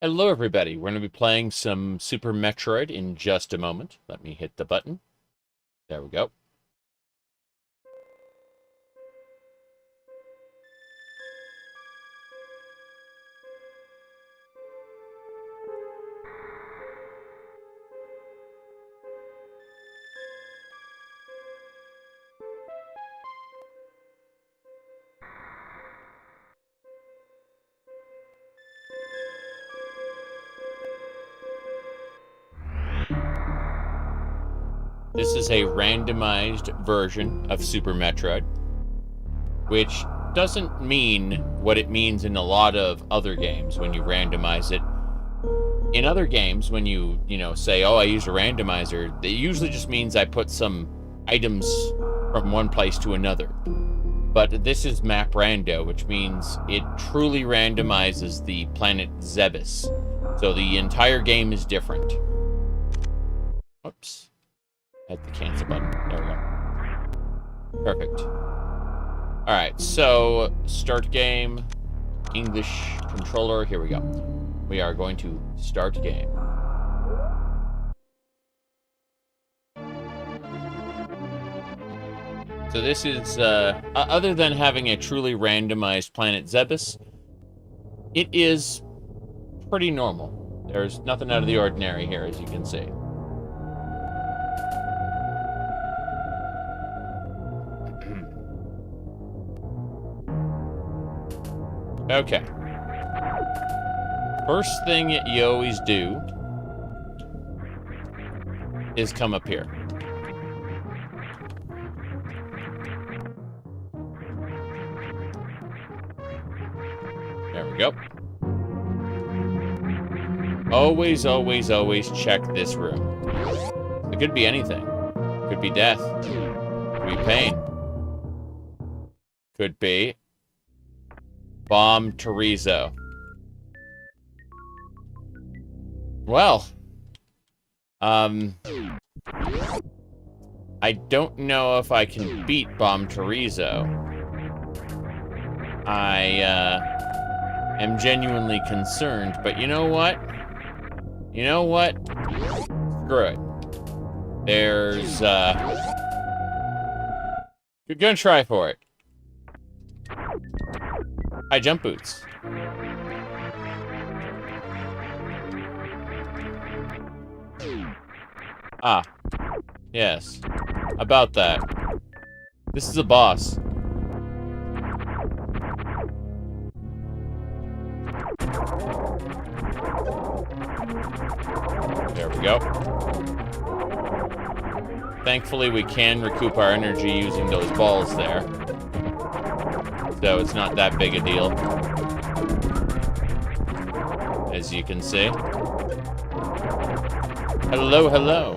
Hello everybody, we're going to be playing some Super Metroid in just a moment. Let me hit the button. There we go. This is a randomized version of Super Metroid, which doesn't mean what it means in a lot of other games when you randomize it. In other games, when you say, oh, I use a randomizer, it usually just means I put some items from one place to another. But this is map rando, which means it truly randomizes the planet Zebes. So the entire game is different. Oops. Hit the cancel button. There we go. Perfect. Alright, so start game. English controller. Here we go. We are going to start game. So this is, other than having a truly randomized planet Zebes, it is pretty normal. There's nothing out of the ordinary here, as you can see. Okay. First thing you always do is come up here. There we go. Always, always, always check this room. It could be anything. Could be death. Could be pain. Could be Bomb Chorizo. Well, I don't know if I can beat Bomb Chorizo. I am genuinely concerned, but you know what? You know what? Screw it. There's you're gonna try for it. High jump boots. Ah. Yes. About that. This is a boss. There we go. Thankfully, we can recoup our energy using those balls there. So it's not that big a deal, as you can see. Hello, hello.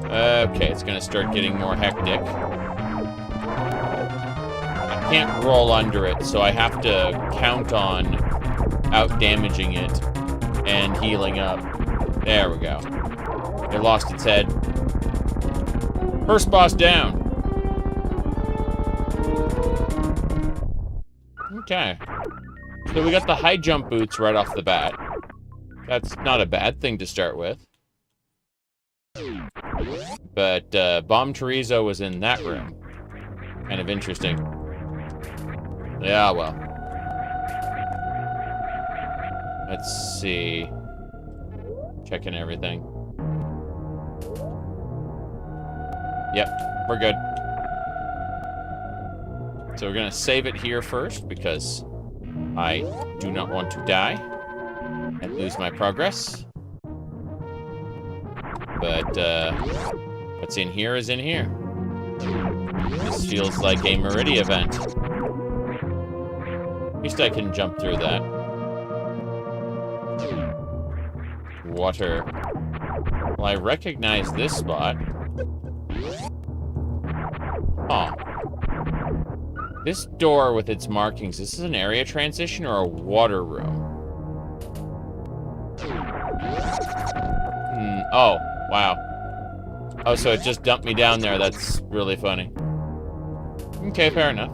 Okay, it's gonna start getting more hectic. I can't roll under it, so I have to count on out-damaging it and healing up. There we go. It lost its head. First boss down. Okay. So we got the high jump boots right off the bat. That's not a bad thing to start with. But Bomb Chorizo was in that room. Kind of interesting. Yeah, well. Let's see. Checking everything. Yep, we're good. So we're gonna save it here first because I do not want to die and lose my progress. But what's in here is in here. This feels like a Meridia event. At least I can jump through that. Water. Well, I recognize this spot. Oh. This door with its markings, this is an area transition or a water room? Oh, wow. Oh, so it just dumped me down there. That's really funny. Okay, fair enough.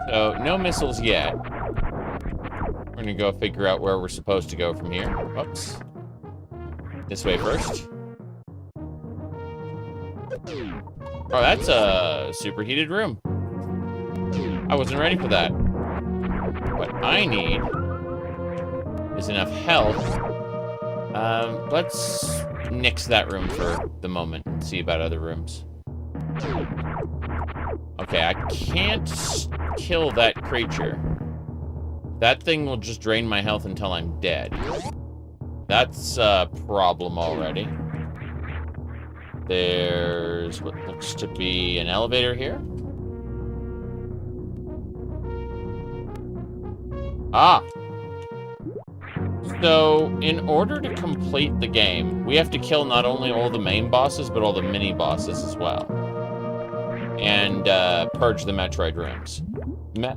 So, no missiles yet. We're gonna go figure out where we're supposed to go from here. Whoops. This way first. Oh, that's a superheated room. I wasn't ready for that. What I need is enough health. Let's nix that room for the moment and see about other rooms. Okay, I can't kill that creature. That thing will just drain my health until I'm dead. That's a problem already. There's what looks to be an elevator here. Ah! So, in order to complete the game, we have to kill not only all the main bosses, but all the mini-bosses as well. And, purge the Metroid rooms.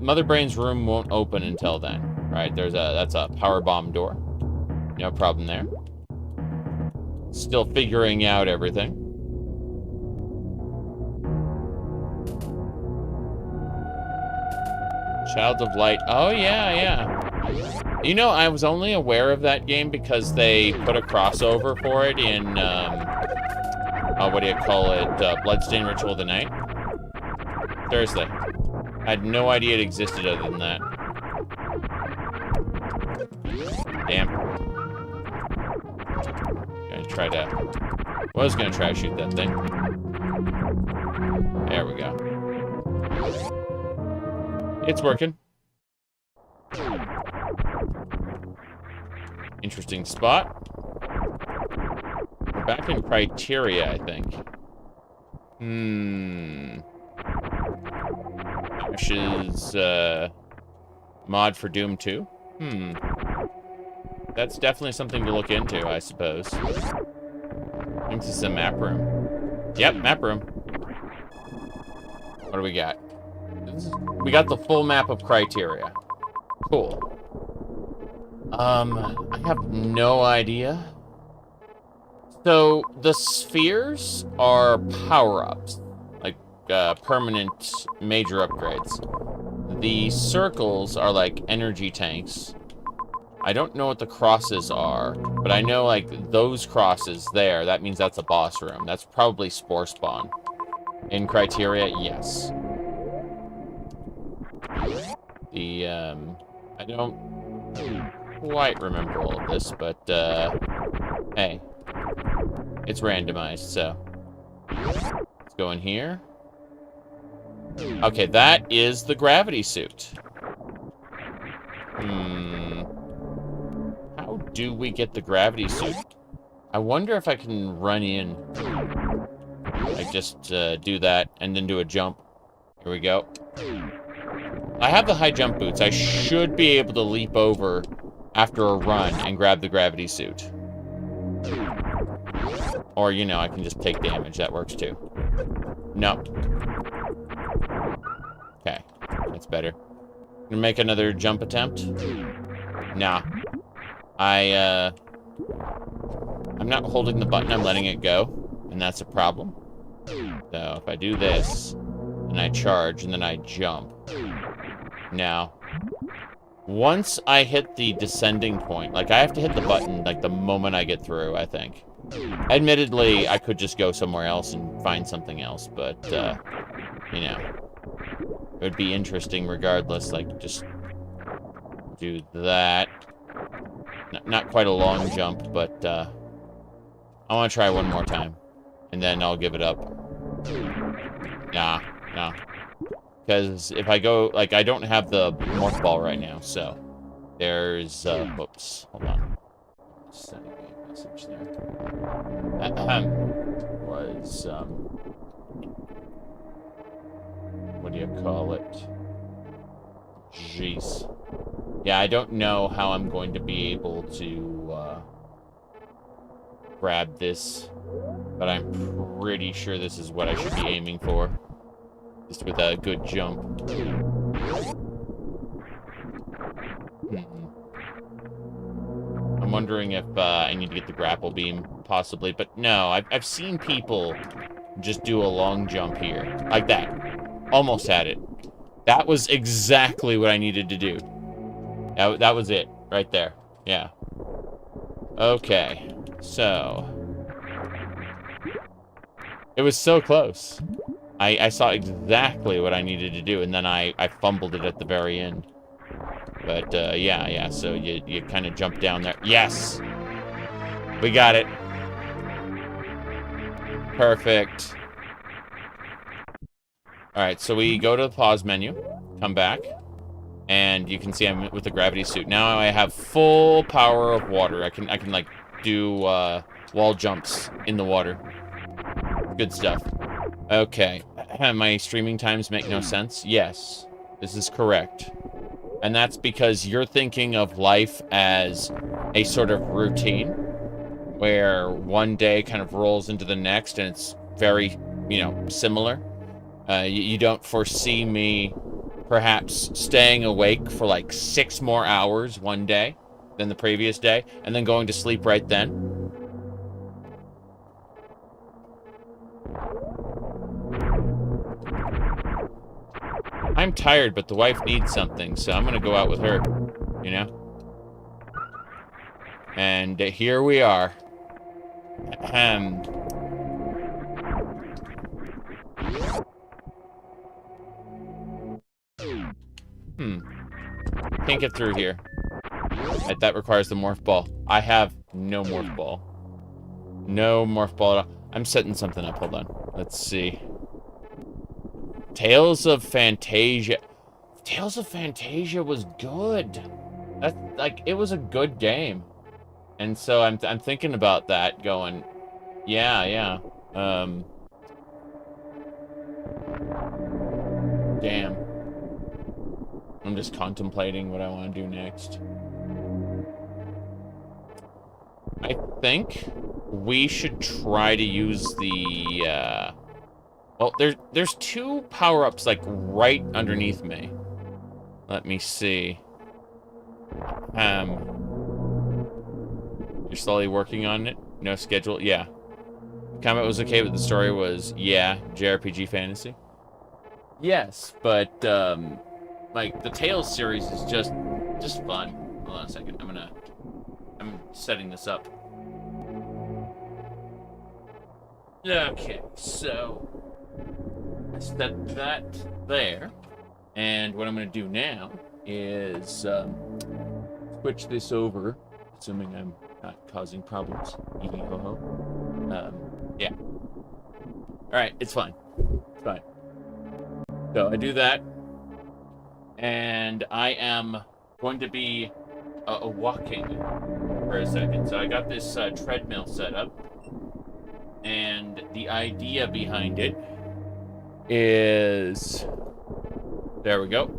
Mother Brain's room won't open until then. Right, that's a power bomb door. No problem there. Still figuring out everything. Child of Light. Oh, yeah. You know, I was only aware of that game because they put a crossover for it in, what do you call it? Bloodstained Ritual of the Night? Thursday. I had no idea it existed other than that. Damn. Was gonna try to shoot that thing. There we go. It's working. Interesting spot. We're back in Criteria, I think. Ash's, mod for Doom 2? That's definitely something to look into, I suppose. I think this is a map room. Yep, map room. What do we got? We got the full map of Criteria. Cool. I have no idea. So, the spheres are power-ups. Like, permanent major upgrades. The circles are like energy tanks. I don't know what the crosses are, but I know, like, those crosses there, that means that's a boss room. That's probably Spore Spawn. In Criteria, yes. I don't quite remember all of this, but, hey. It's randomized, so. Let's go in here. Okay, that is the gravity suit. How do we get the gravity suit? I wonder if I can run in. Like, just, do that, and then do a jump. Here we go. I have the high jump boots. I should be able to leap over after a run and grab the gravity suit. Or, you know, I can just take damage. That works, too. No. Okay. That's better. Gonna make another jump attempt? Nah. I'm not holding the button. I'm letting it go. And that's a problem. So, if I do this, and I charge, and then I jump. Now, once I hit the descending point, like, I have to hit the button, like, the moment I get through, I think. Admittedly, I could just go somewhere else and find something else, but, you know, it would be interesting regardless, like, just do that. Not quite a long jump, but, I want to try one more time, and then I'll give it up. Nah. Because if I go, like, I don't have the morph ball right now, so there's, whoops, hold on. Sending me a message there. Was, what do you call it? Jeez. Yeah, I don't know how I'm going to be able to, grab this, but I'm pretty sure this is what I should be aiming for. Just with a good jump. I'm wondering if I need to get the grapple beam, possibly. But no, I've seen people just do a long jump here. Like that. Almost had it. That was exactly what I needed to do. That was it. Right there. Yeah. Okay. So. It was so close. I saw exactly what I needed to do, and then I fumbled it at the very end. But, yeah, so you kind of jump down there. Yes! We got it. Perfect. Alright, so we go to the pause menu, come back, and you can see I'm with the gravity suit. Now I have full power of water. I can like, do, wall jumps in the water. Good stuff. Okay. My streaming times make no sense? Yes. This is correct. And that's because you're thinking of life as a sort of routine where one day kind of rolls into the next and it's very, similar. You don't foresee me perhaps staying awake for like 6 more hours one day than the previous day and then going to sleep right then. I'm tired, but the wife needs something, so I'm gonna go out with her, And here we are. Can't get through here. That requires the morph ball. I have no morph ball. No morph ball at all. I'm setting something up. Hold on. Let's see. Tales of Fantasia. Tales of Fantasia was good. That's like, it was a good game. And so I'm thinking about that going, yeah. Damn. I'm just contemplating what I want to do next. I think we should try to use the, well, there's 2 power-ups, like, right underneath me. Let me see. You're slowly working on it? No schedule? Yeah. Comment was okay, but the story was, yeah, JRPG fantasy. Yes, but, like, the Tales series is just fun. Hold on a second. I'm setting this up. Okay, so I set that there. And what I'm going to do now is switch this over, assuming I'm not causing problems. Yeah. Alright, it's fine. It's fine. So I do that. And I am going to be walking for a second. So I got this treadmill set up. And the idea behind it is... There we go.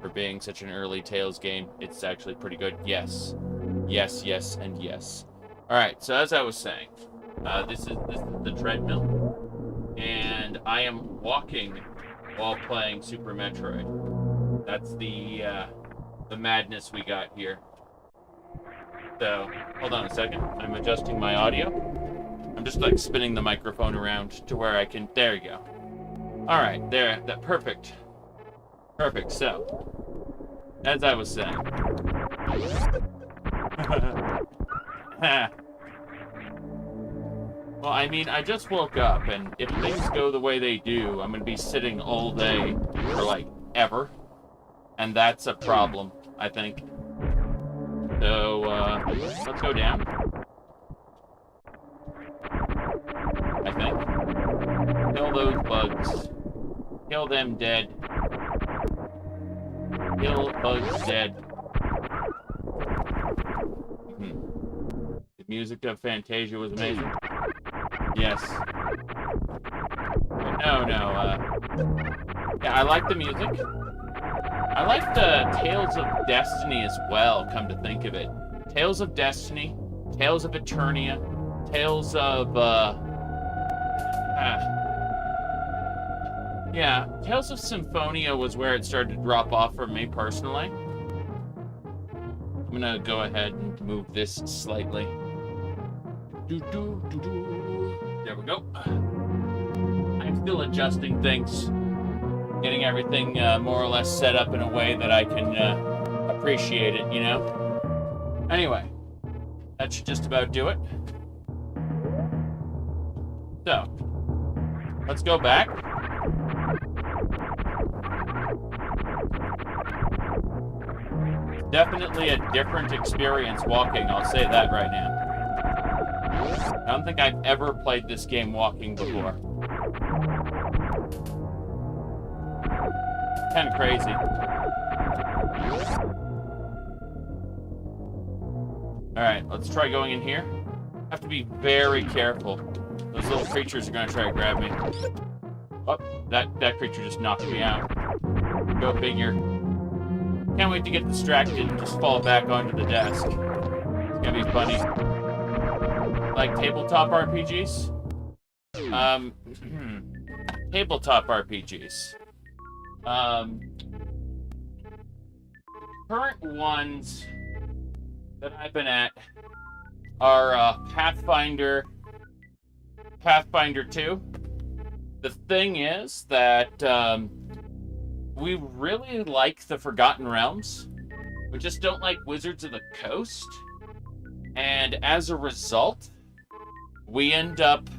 For being such an early Tales game, it's actually pretty good. Yes. Yes, yes, and yes. Alright, so as I was saying, this is the treadmill. And I am walking while playing Super Metroid. That's the madness we got here. So, hold on a second. I'm adjusting my audio. I'm just like spinning the microphone around to where I can... There you go. Alright, there. That perfect. Perfect. So, as I was saying. Well, I mean, I just woke up, and if things go the way they do, I'm going to be sitting all day for, like, ever. And that's a problem, I think. So, let's go down. I think. Kill those bugs. Kill them dead. Kill bugs dead. The music of Fantasia was amazing. Yes. But no. Yeah, I like the music. I like the Tales of Destiny as well, come to think of it. Tales of Destiny, Tales of Eternia, Tales of, yeah, Tales of Symphonia was where it started to drop off for me personally. I'm gonna go ahead and move this slightly. There we go. I'm still adjusting things. Getting everything more or less set up in a way that I can appreciate it, you know? Anyway, that should just about do it. So, let's go back. Definitely a different experience walking, I'll say that right now. I don't think I've ever played this game walking before. Kind of crazy. Alright, let's try going in here. Have to be very careful. Those little creatures are gonna try to grab me. Oh, that creature just knocked me out. Go figure. Can't wait to get distracted and just fall back onto the desk. It's gonna be funny. Like tabletop RPGs? Tabletop RPGs. Current ones that I've been at are Pathfinder 2. The thing is that we really like the Forgotten Realms. We just don't like Wizards of the Coast. And as a result, we end up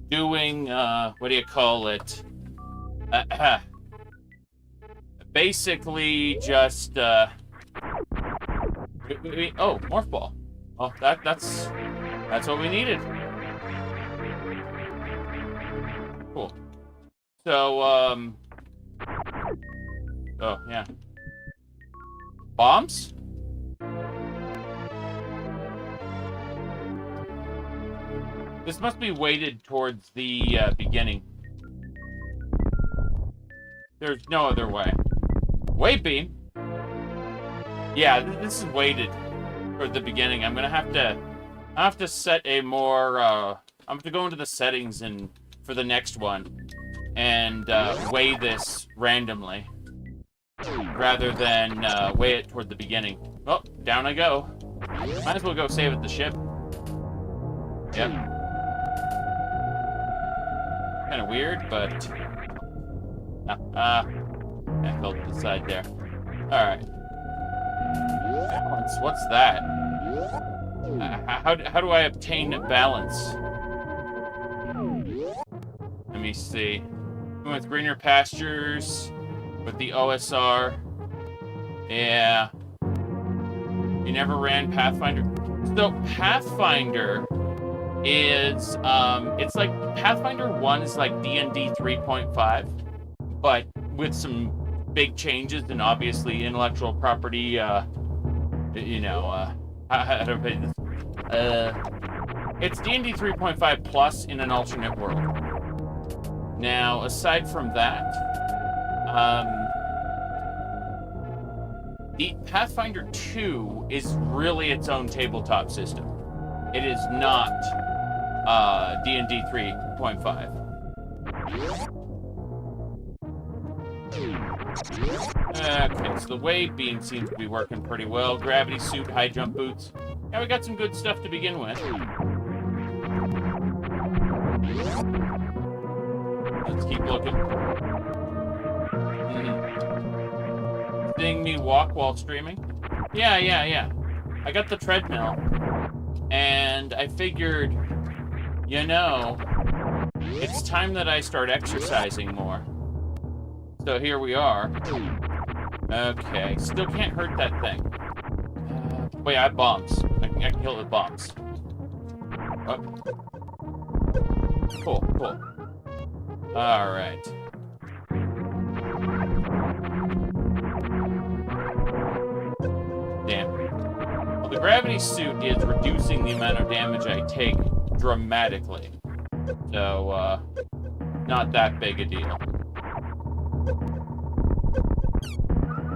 doing, what do you call it? Basically just, oh, Morph Ball. Oh, that's what we needed. Cool. So, oh, yeah. Bombs? This must be weighted towards the beginning. There's no other way. Weight beam? Yeah, this is weighted for the beginning. I'm gonna have to set a more, I'm gonna have to go into the settings and for the next one and weigh this randomly rather than weigh it toward the beginning. Oh, down I go. Might as well go save at the ship. Yep. Kind of weird, but I fell to the side there. All right. Balance. What's that? How do I obtain balance? Let me see. With greener pastures, with the OSR. Yeah. You never ran Pathfinder. So Pathfinder is it's like Pathfinder 1 is like D&D 3.5, but with some big changes and obviously intellectual property you know, how do I put this? It's D&D 3.5 plus in an alternate world. Now, aside from that, the Pathfinder 2 is really its own tabletop system. It is not D&D 3.5. Okay, so the wave beam seems to be working pretty well. Gravity suit, high jump boots. Yeah, we got some good stuff to begin with. Let's keep looking. Seeing me walk while streaming? Yeah. I got the treadmill. And I figured, you know, it's time that I start exercising more. So here we are. Okay, still can't hurt that thing. Wait, I have bombs. I can kill it with bombs. Oh. Cool. Alright. Damn. Well, the gravity suit is reducing the amount of damage I take dramatically. So, not that big a deal.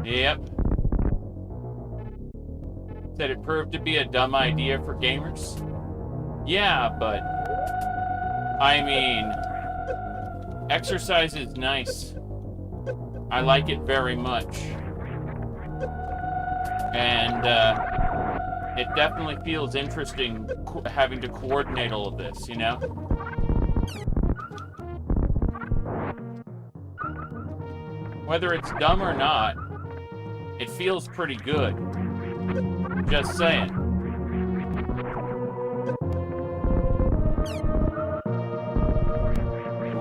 Yep. Said it proved to be a dumb idea for gamers? Yeah, but I mean, exercise is nice. I like it very much. And it definitely feels interesting having to coordinate all of this, you know? Whether it's dumb or not, It feels pretty good. Just saying.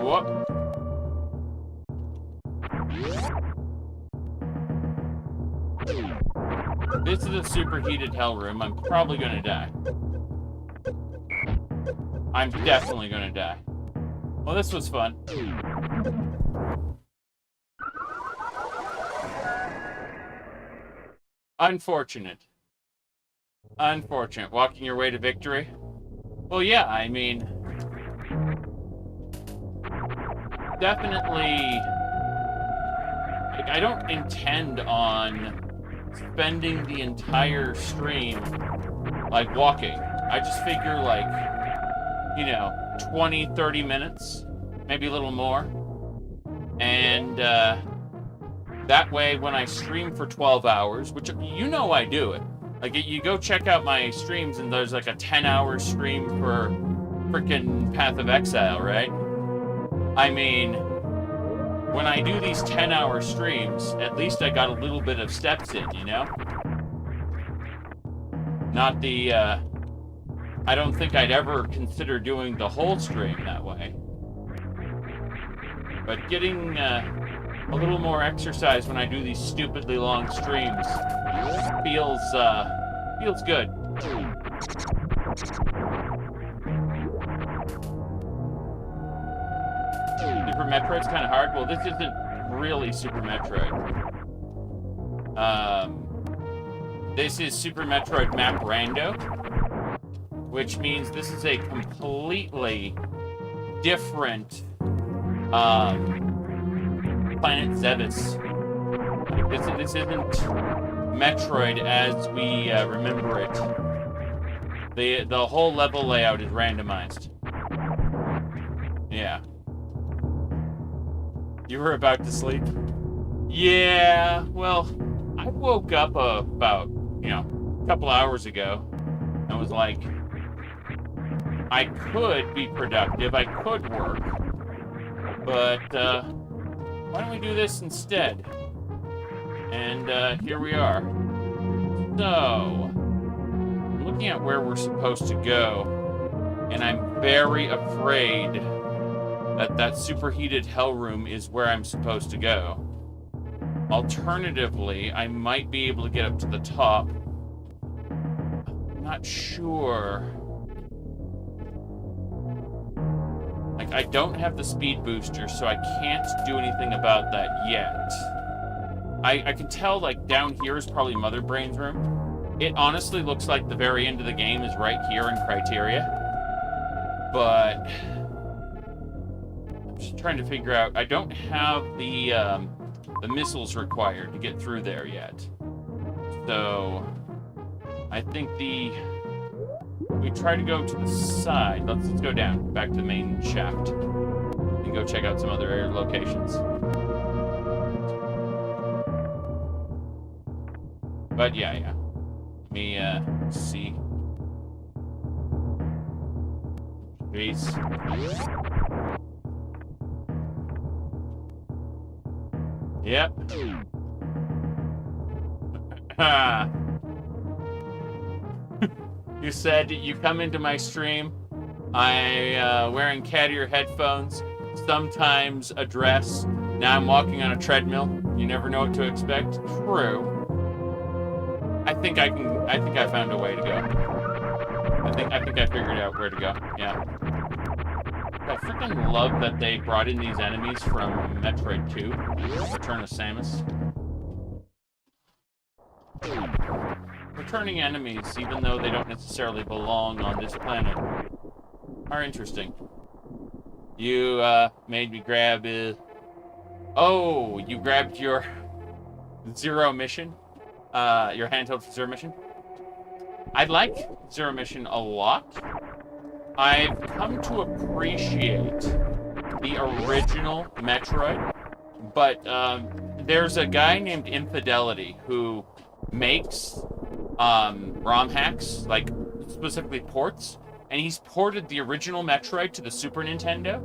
Whoop. This is a superheated hell room. I'm probably gonna die. I'm definitely gonna die. Well, this was fun. Unfortunate. Unfortunate. Walking your way to victory? Well, yeah, I mean... definitely... like, I don't intend on spending the entire stream, like, walking. I just figure, like, you know, 20, 30 minutes, maybe a little more. And, that way, when I stream for 12 hours, which, you know I do it. Like, you go check out my streams, and there's, like, a 10-hour stream for frickin' Path of Exile, right? I mean, when I do these 10-hour streams, at least I got a little bit of steps in, you know? Not the, I don't think I'd ever consider doing the whole stream that way. But getting, a little more exercise when I do these stupidly long streams feels good. Super Metroid's kind of hard. Well, this isn't really Super Metroid. This is Super Metroid Map Rando, which means this is a completely different planet Zebus. Like, this isn't Metroid as we remember it. The whole level layout is randomized. Yeah. You were about to sleep? Yeah, well, I woke up about, you know, a couple hours ago and was like, I could be productive, I could work, but why don't we do this instead? And here we are. So, I'm looking at where we're supposed to go, and I'm very afraid that superheated hell room is where I'm supposed to go. Alternatively, I might be able to get up to the top. I'm not sure. Like, I don't have the speed booster, so I can't do anything about that yet. I can tell, like, down here is probably Mother Brain's room. It honestly looks like the very end of the game is right here in Criteria. But I'm just trying to figure out. I don't have the missiles required to get through there yet. So I think we try to go to the side. Let's go down, back to the main shaft, and go check out some other locations. But yeah. Let me see. Jeez. Yep. You said you come into my stream. I wearing cat ear headphones, sometimes a dress. Now I'm walking on a treadmill. You never know what to expect. True. I think I found a way to go. I think I figured out where to go. Yeah. I freaking love that they brought in these enemies from Metroid 2, Return of Samus. Returning enemies, even though they don't necessarily belong on this planet, are interesting. You made me grab oh, you grabbed your Zero mission? Your handheld for Zero mission? I like Zero mission a lot. I've come to appreciate the original Metroid, but there's a guy named Infidelity who makes ROM hacks, like specifically ports, and he's ported the original Metroid to the Super Nintendo.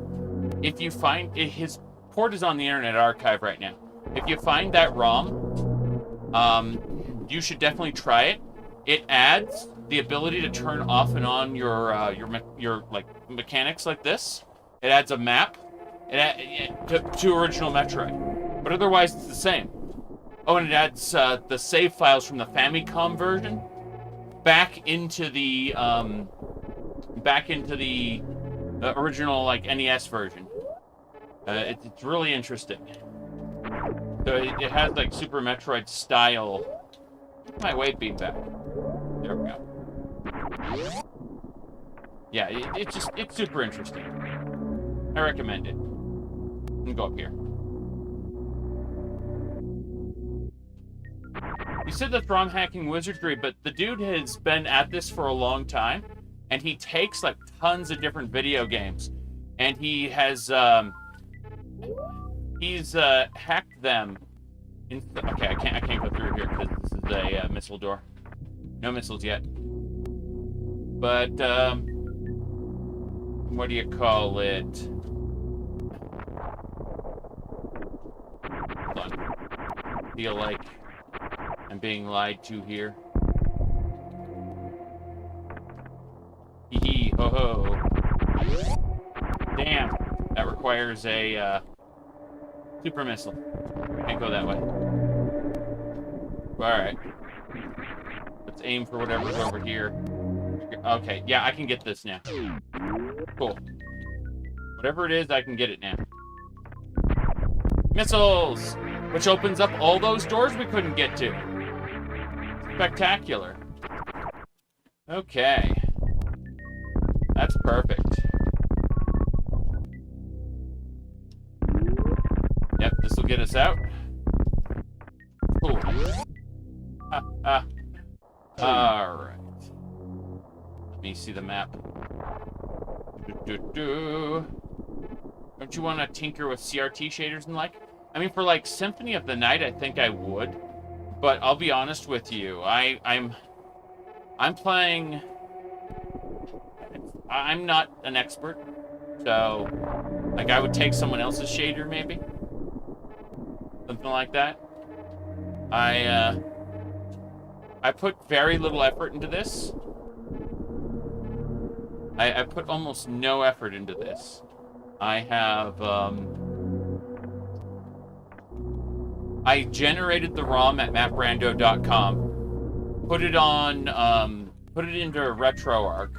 If you find his port is on the Internet Archive right now. If you find that ROM, You should definitely try it. It adds the ability to turn off and on your like mechanics like this. It adds a map to original Metroid, but otherwise it's the same. Oh, and it adds the save files from the Famicom version back into the original like NES version. It's really interesting. So it has like Super Metroid style. My weight being back. There we go. Yeah, it's super interesting. I recommend it. Let me go up here. You said that's ROM hacking wizardry, but the dude has been at this for a long time, and he takes like tons of different video games, and he has he's hacked them. Okay, I can't go through here because this is a missile door. No missiles yet. But what do you call it? Hold on. Feel like I'm being lied to here. Hee hee ho ho. Damn, that requires a super missile. Can't go that way. Alright. Let's aim for whatever's over here. Okay, yeah, I can get this now. Cool. Whatever it is, I can get it now. Missiles! Which opens up all those doors we couldn't get to. Spectacular. Okay. That's perfect. Yep, this will get us out. Cool. Alright. Let me see the map. Don't you want to tinker with CRT shaders and like? I mean, for like Symphony of the Night, I think I would. But I'll be honest with you. I'm playing... I'm not an expert. So, like, I would take someone else's shader, maybe. Something like that. I put very little effort into this. I put almost no effort into this. I have, I generated the ROM at maprando.com, put it into RetroArch,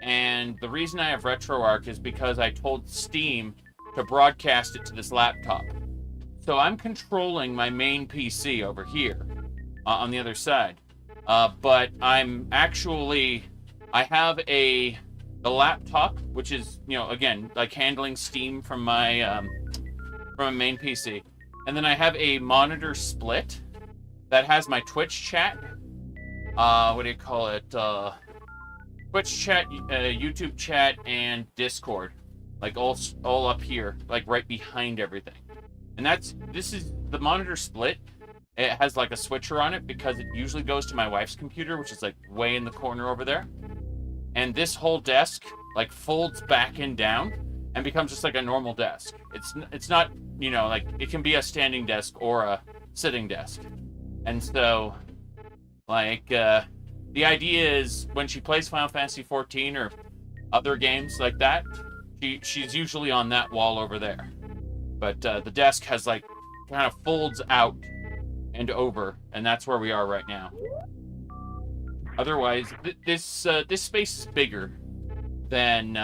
and the reason I have RetroArch is because I told Steam to broadcast it to this laptop. So I'm controlling my main PC over here, on the other side. But I'm actually, I have the laptop, which is, you know, again, like handling Steam from my main PC. And then I have a monitor split that has my Twitch chat. What do you call it? Twitch chat, YouTube chat, and Discord. Like all up here, like right behind everything. And this is the monitor split. It has like a switcher on it because it usually goes to my wife's computer, which is like way in the corner over there. And this whole desk like folds back and down and becomes just like a normal desk. It's not, you know, like it can be a standing desk or a sitting desk. And so like the idea is when she plays Final Fantasy 14 or other games like that, she's usually on that wall over there. But the desk has like kind of folds out and over, and that's where we are right now. Otherwise, this space is bigger than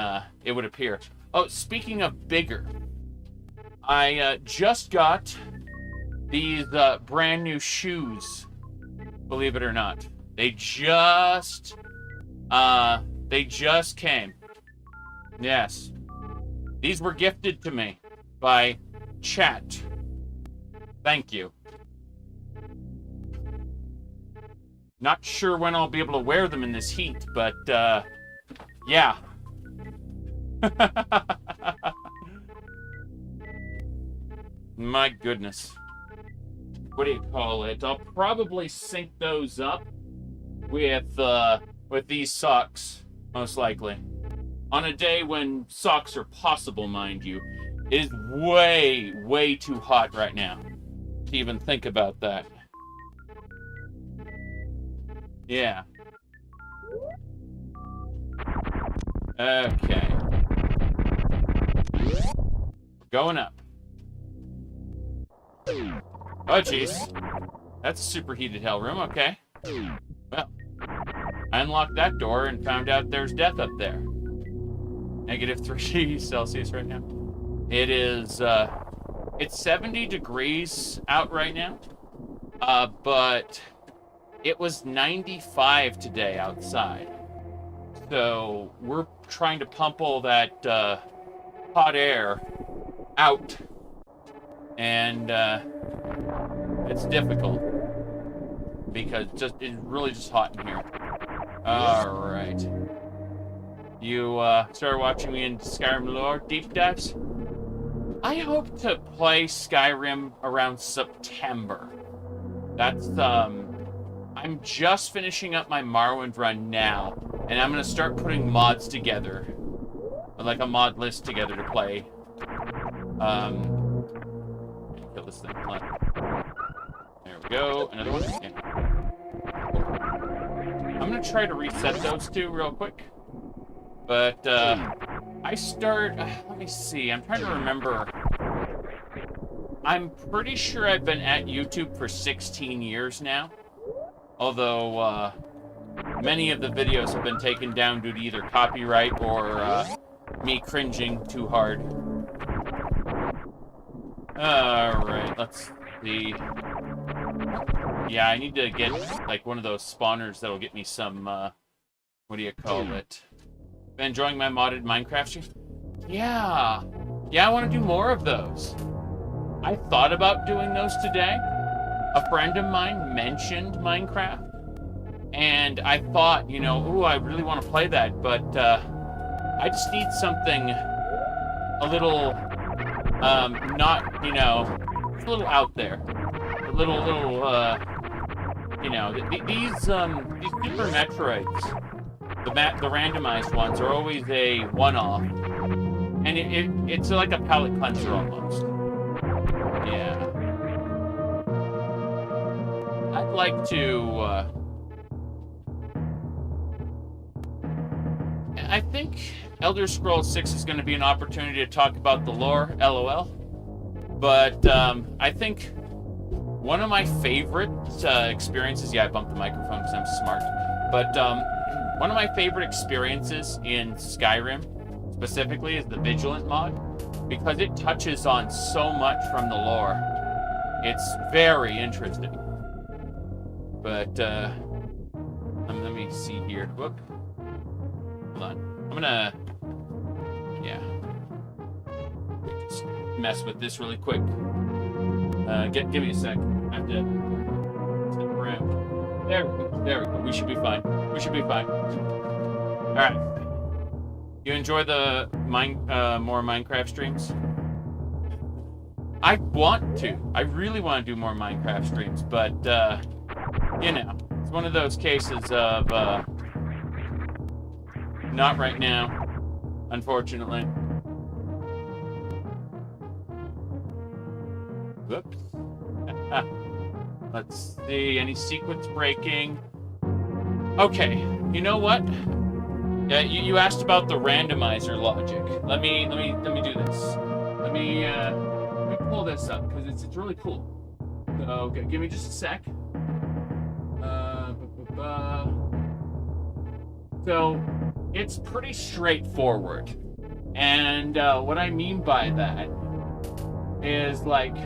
it would appear. Oh, speaking of bigger, I just got these brand new shoes. Believe it or not, they just came. Yes, these were gifted to me by chat. Thank you. Not sure when I'll be able to wear them in this heat, but, yeah. My goodness. What do you call it? I'll probably sync those up with these socks, most likely. On a day when socks are possible, mind you. It is way, way too hot right now to even think about that. Yeah. Okay. Going up. Oh, jeez. That's a superheated hell room. Okay. Well, I unlocked that door and found out there's death up there. -3 Celsius right now. It is, it's 70 degrees out right now. But it was 95 today outside. So we're trying to pump all that, hot air out. And, it's difficult. Because it's really just hot in here. Alright. You, started watching me in Skyrim lore deep dives? I hope to play Skyrim around September. That's, I'm just finishing up my Morrowind run now, and I'm gonna start putting mods together. Like a mod list together to play. Kill this thing. There we go. Another one. Yeah. I'm gonna try to reset those two real quick. But, I start... let me see. I'm trying to remember. I'm pretty sure I've been at YouTube for 16 years now. Although, many of the videos have been taken down due to either copyright or, me cringing too hard. Alright, let's see. Yeah, I need to get, like, one of those spawners that'll get me some, what do you call it? Been enjoying my modded Minecraft stream? Yeah. Yeah, I want to do more of those. I thought about doing those today. A friend of mine mentioned Minecraft. And I thought, you know, ooh, I really want to play that, but, I just need something a little, not, you know, a little out there. A little, you know, these Super Metroids, the randomized ones, are always a one-off. And it's like a palate cleanser almost. Yeah. I'd like to, I think Elder Scrolls 6 is going to be an opportunity to talk about the lore, LOL. But, I think one of my favorite experiences... Yeah, I bumped the microphone because I'm smart. But, one of my favorite experiences in Skyrim, specifically, is the Vigilant mod. Because it touches on so much from the lore. It's very interesting. But, let me see here. Whoop. Hold on. I'm gonna... Yeah. Just mess with this really quick. Give me a sec. I have to step around. There we go. We should be fine. We should be fine. Alright. You enjoy the more Minecraft streams? I want to. I really want to do more Minecraft streams, but, you know, it's one of those cases of, not right now, unfortunately. Whoops. Let's see, any sequence breaking? Okay, you know what? Yeah, you asked about the randomizer logic. Let me do this. Let me pull this up because it's really cool. So, okay, give me just a sec. So, it's pretty straightforward. And what I mean by that is, like,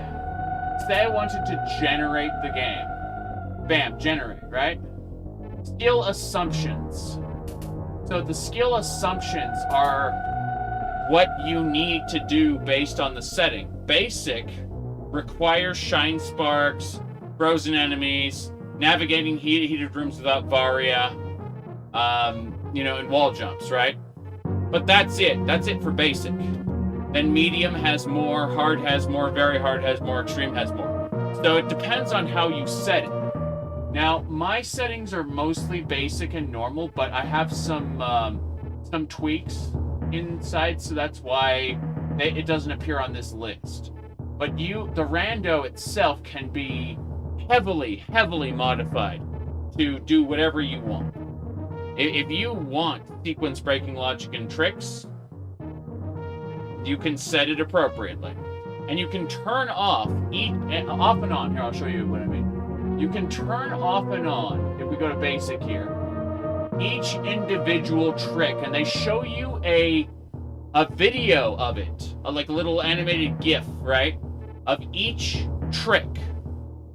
say I wanted to generate the game. Bam, generate, right? Skill assumptions. So the skill assumptions are what you need to do based on the setting. Basic requires shine sparks, frozen enemies, navigating heated rooms without Varia, you know, and wall jumps, right? But that's it. That's it for basic. Then medium has more, hard has more, very hard has more, extreme has more. So it depends on how you set it. Now, my settings are mostly basic and normal, but I have some tweaks inside, so that's why it doesn't appear on this list. But the rando itself can be heavily, heavily modified. to do whatever you want. If you want sequence breaking logic and tricks, you can set it appropriately. And you can turn off off and on. Here, I'll show you what I mean. You can turn off and on, if we go to basic here, each individual trick, and they show you a video of it, like a little animated GIF, right, of each trick.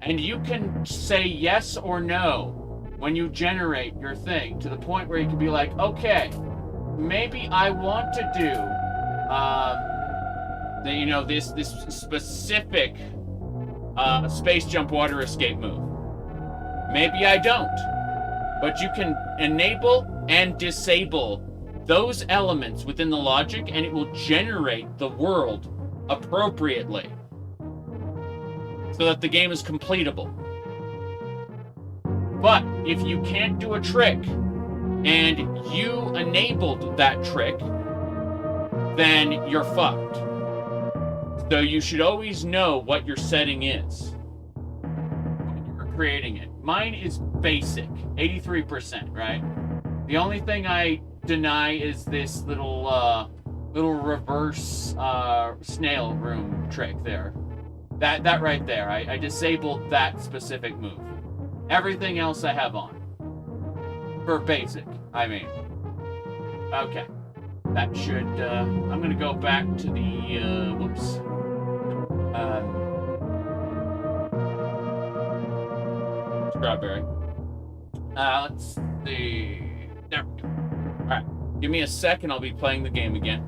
And you can say yes or no when you generate your thing, to the point where you can be like, okay, maybe I want to do this specific space jump water escape move. Maybe I don't. But you can enable and disable those elements within the logic, and it will generate the world appropriately so that the game is completable. But if you can't do a trick and you enabled that trick, then you're fucked. So you should always know what your setting is when you're creating it. Mine is basic, 83%, right? The only thing I deny is this little reverse snail room trick there. That right there. I disabled that specific move. Everything else I have on. For basic, I mean. Okay. That should, I'm gonna go back to the, whoops. Strawberry. Let's see. There we go. Alright. Give me a second, I'll be playing the game again.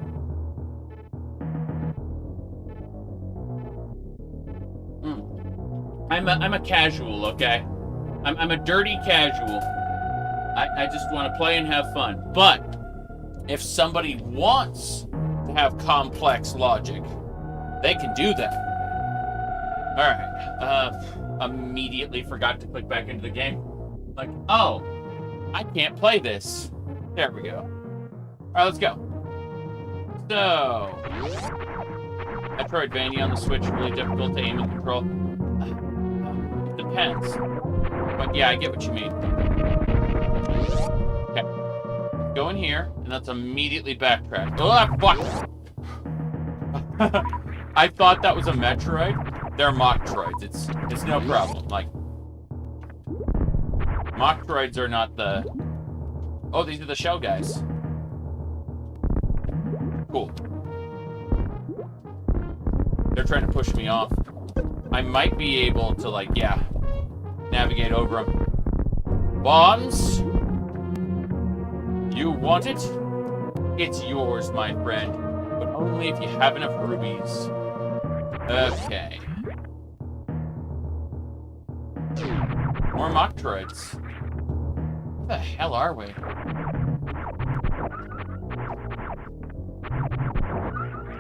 I'm a casual, okay? I'm a dirty casual. I just want to play and have fun. But if somebody wants to have complex logic, they can do that. Alright. Immediately forgot to click back into the game. Like, oh, I can't play this. There we go. Alright, let's go. So, Metroidvania on the Switch, really difficult to aim and control. It depends. But yeah, I get what you mean. Okay. Go in here, and let's immediately backtrack. Oh, fuck! I thought that was a Metroid. They're Mocktroids. It's no problem. Like, Mocktroids are not the... Oh, these are the shell guys. Cool. They're trying to push me off. I might be able to, like, yeah, navigate over them. Bombs? You want it? It's yours, my friend. But only if you have enough rubies. Okay. More Mocktroids. Where the hell are we?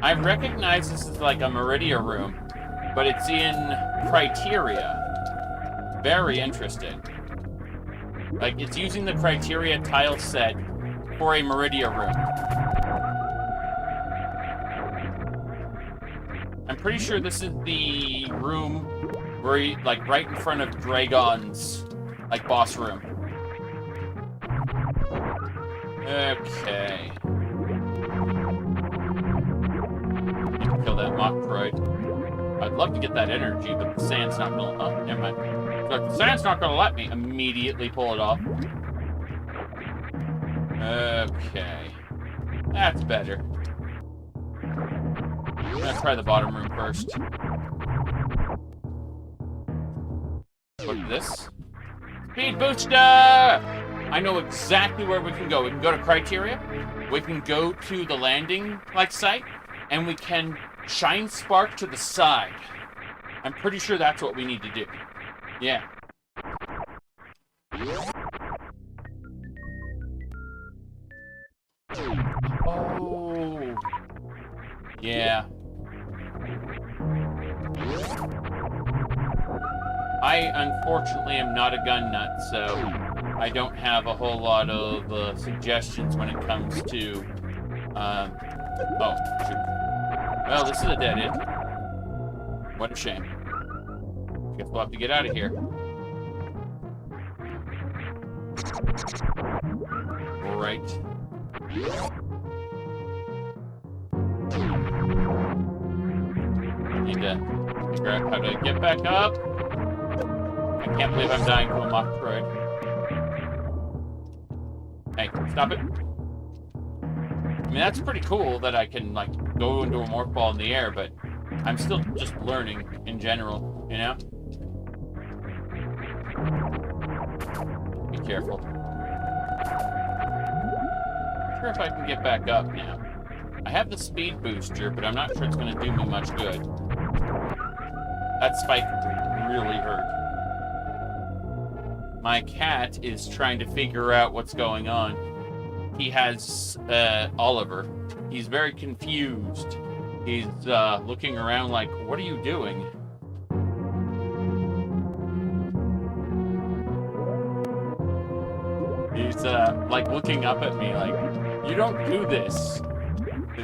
I recognize this is like a Meridia room, but it's in Criteria. Very interesting. Like, it's using the Criteria tile set for a Meridia room. I'm pretty sure this is the room where you, like, right in front of Dragon's, like, boss room. Okay. Need to kill that Mocktroid. I'd love to get that energy, but the sand's not gonna... Oh, never mind. Look, the sand's not gonna let me immediately pull it off. Okay. That's better. I'm gonna try the bottom room first. Look at this. Speed booster! I know exactly where we can go. We can go to Criteria. We can go to the landing, like, site. And we can shine spark to the side. I'm pretty sure that's what we need to do. Yeah. Oh. Yeah. I, unfortunately, am not a gun nut, so I don't have a whole lot of suggestions when it comes to... oh, shoot. Well, this is a dead end. What a shame. Guess we'll have to get out of here. right. Need to figure out how to get back up. I can't believe I'm dying to a Metroid. Hey, stop it. I mean, that's pretty cool that I can, like, go into a morph ball in the air, but I'm still just learning in general, you know? Be careful. Not sure if I can get back up now. I have the speed booster, but I'm not sure it's going to do me much good. That spike really hurt. My cat is trying to figure out what's going on. He has Oliver. He's very confused. He's looking around like, what are you doing? He's like looking up at me like, you don't do this.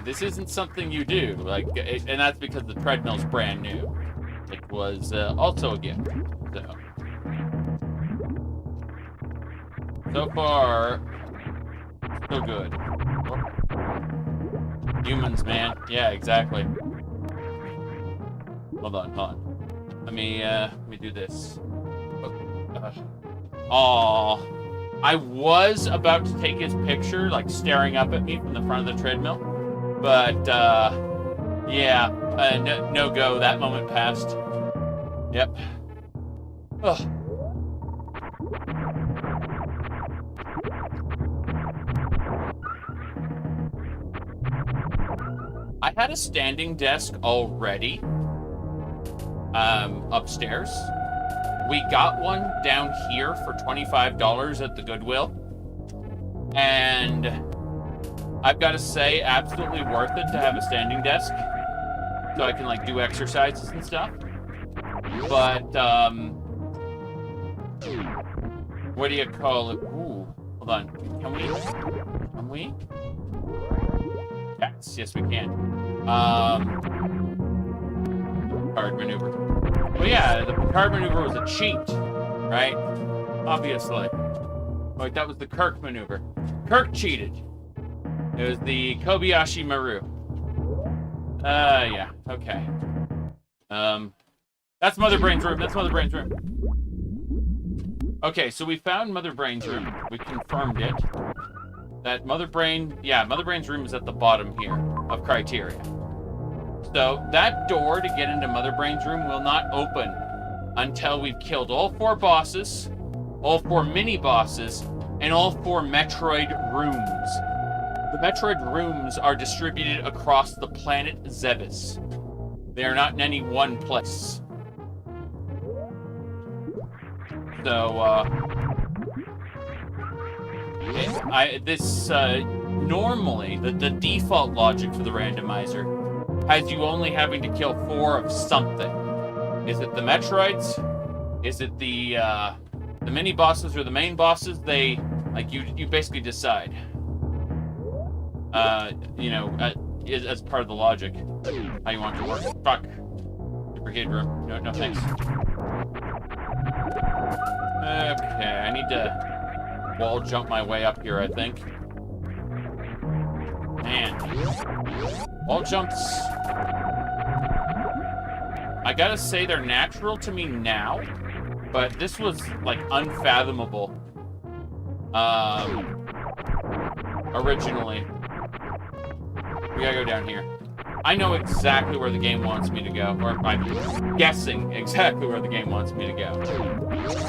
This isn't something you do. Like, and that's because the treadmill's brand new. It was also a gift. So far, so good. Humans, man. Yeah, exactly. Hold on. Let me do this. Aw. I was about to take his picture, like staring up at me from the front of the treadmill. But, yeah. No go. That moment passed. Yep. Ugh. I had a standing desk already upstairs. We got one down here for $25 at the Goodwill. And I've got to say, absolutely worth it to have a standing desk. So I can, like, do exercises and stuff. But, what do you call it? Ooh, hold on. Can we? Yes, we can. Card maneuver. Well, yeah, the card maneuver was a cheat, right? Obviously. Wait, that was the Kirk maneuver. Kirk cheated. It was the Kobayashi Maru. Yeah, okay. That's Mother Brain's room. Okay, so we found Mother Brain's room. We confirmed it. That Mother Brain's room is at the bottom here of Criteria. So that door to get into Mother Brain's room will not open until we've killed all 4 bosses, all 4 mini-bosses, and all 4 Metroid rooms. The Metroid rooms are distributed across the planet Zebes. They are not in any one place. So, normally, the default logic for the randomizer has you only having to kill 4 of something. Is it the Metroids? Is it the mini bosses or the main bosses? They, like, you basically decide. You know, as part of the logic, how you want it to work. Fuck. Superhead room. No thanks. Okay, I need to wall jump my way up here, I think. Man. Wall jumps... I gotta say they're natural to me now, but this was, like, unfathomable. Originally. We gotta go down here. I know exactly where the game wants me to go, or I'm guessing exactly where the game wants me to go.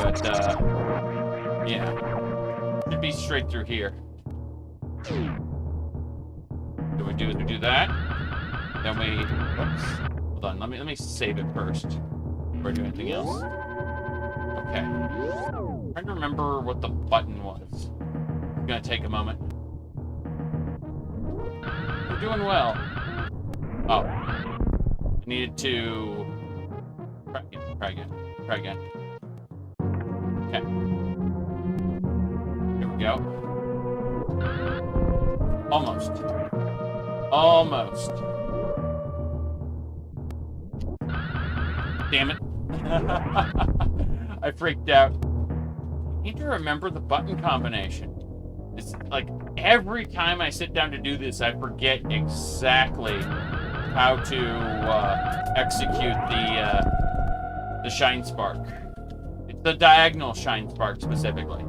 But, yeah. Should be straight through here. What we do is we do that. Then we... Oops. Hold on, let me save it first. Before I do anything else. Okay. I'm trying to remember what the button was. It's gonna take a moment. We're doing well. Oh. I needed to... Try again. Okay. Here we go. Almost. Damn it. I freaked out. I need to remember the button combination. It's like every time I sit down to do this, I forget exactly how to execute the shine spark. It's the diagonal shine spark specifically.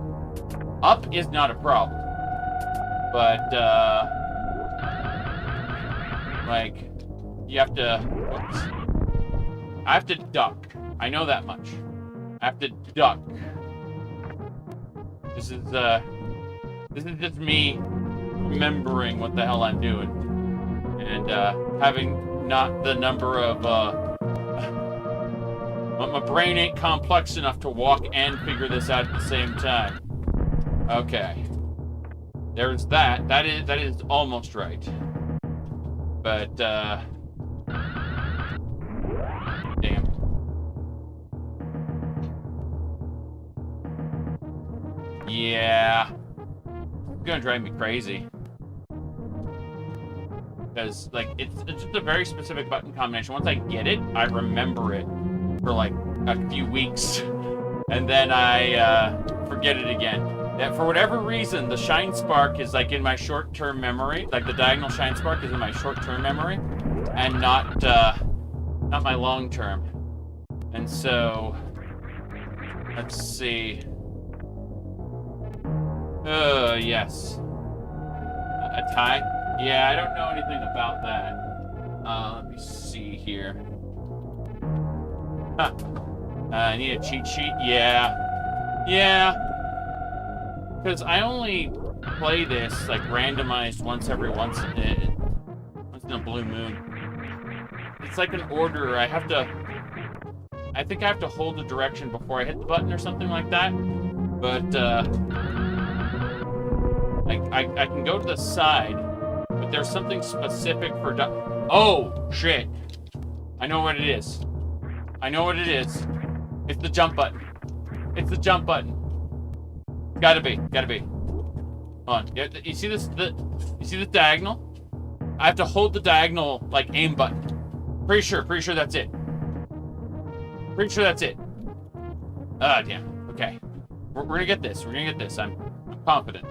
Up is not a problem, but like you have to. Whoops. I have to duck. I know that much. I have to duck. This is just me remembering what the hell I'm doing, and having not the number of my brain ain't complex enough to walk and figure this out at the same time. Okay, there's that. That is almost right, but damn. Yeah. It's gonna drive me crazy. Because, like, it's just a very specific button combination. Once I get it, I remember it for, like, a few weeks. And then I forget it again. And for whatever reason, the shine spark is, like, in my short-term memory. Like, the diagonal shine spark is in my short-term memory. And not my long-term. And so, let's see. Yes. A tie? Yeah, I don't know anything about that. Let me see here. Huh. I need a cheat sheet? Yeah. Yeah. Because I only play this, like, randomized once in a blue moon. It's like an order. I think I have to hold the direction before I hit the button or something like that. But, I can go to the side, but there's something specific for oh, shit. I know what it is. I know what it is. It's the jump button. It's the jump button. Gotta be. Hold on. You see this? You see this diagonal? I have to hold the diagonal, like, aim button. Pretty sure that's it. Pretty sure that's it. Ah, damn. Okay. We're gonna get this. I'm confident.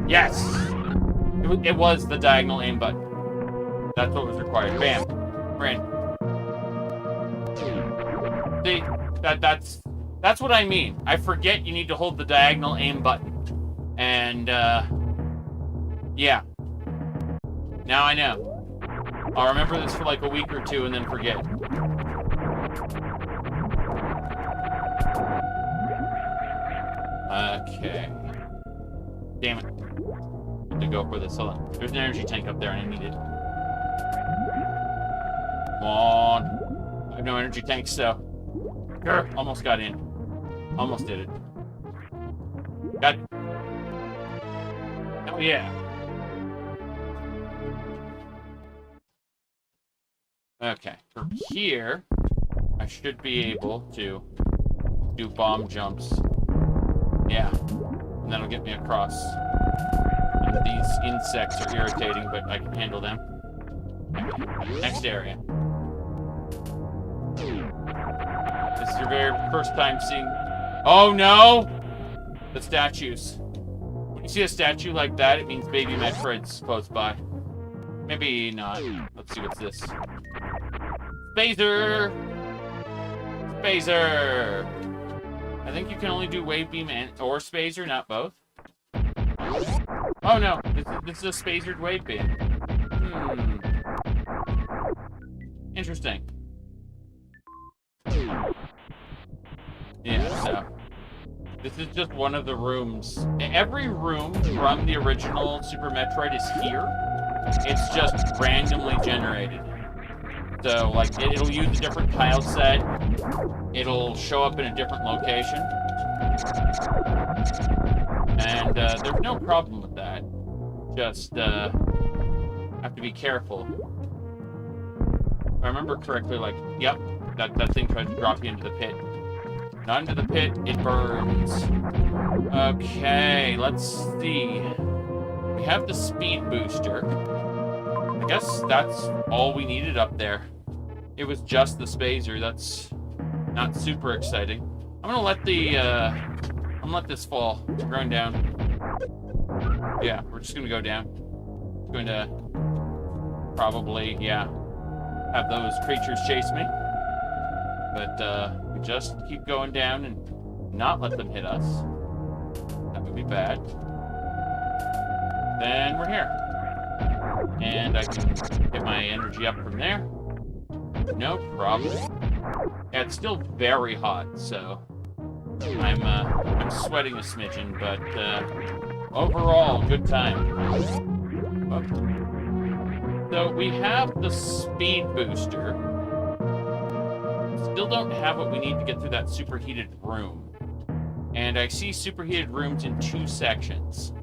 Yes! It was the diagonal aim button. That's what was required. Bam. We're in. See? That's what I mean. I forget you need to hold the diagonal aim button. And, yeah. Now I know. I'll remember this for like a week or two and then forget. Okay. Damn it. I have to go for this. Hold on. There's an energy tank up there and I need it. Come on. I have no energy tanks, so. Grr, almost got in. Almost did it. Got it. Oh, yeah. Okay. From here, I should be able to do bomb jumps. Yeah. And that'll get me across. And these insects are irritating, but I can handle them. Okay. Next area. This is your very first time seeing... Oh, no! The statues. When you see a statue like that, it means baby Metroid's close by. Maybe not. Let's see what's this. Phaser! Phaser! I think you can only do wave beam or Spazer, not both. Oh no, this is a Spazered wave beam. Interesting. Yeah, so this is just one of the rooms. Every room from the original Super Metroid is here. It's just randomly generated. So, like, it'll use a different tile set. It'll show up in a different location. And there's no problem with that. Just have to be careful. If I remember correctly, like, yep, that thing tries to drop you into the pit. Not into the pit, it burns. Okay, let's see. We have the speed booster. I guess that's all we needed up there. It was just the Spazer. That's not super exciting. I'm gonna let this fall. It's going down. Yeah, we're just gonna go down. Going to probably, yeah, have those creatures chase me. But we just keep going down and not let them hit us. That would be bad. Then we're here. And I can get my energy up from there. No problem. Yeah, it's still very hot, so I'm sweating a smidgen, but overall, good time. So we have the speed booster. Still don't have what we need to get through that superheated room. And I see superheated rooms in 2 sections.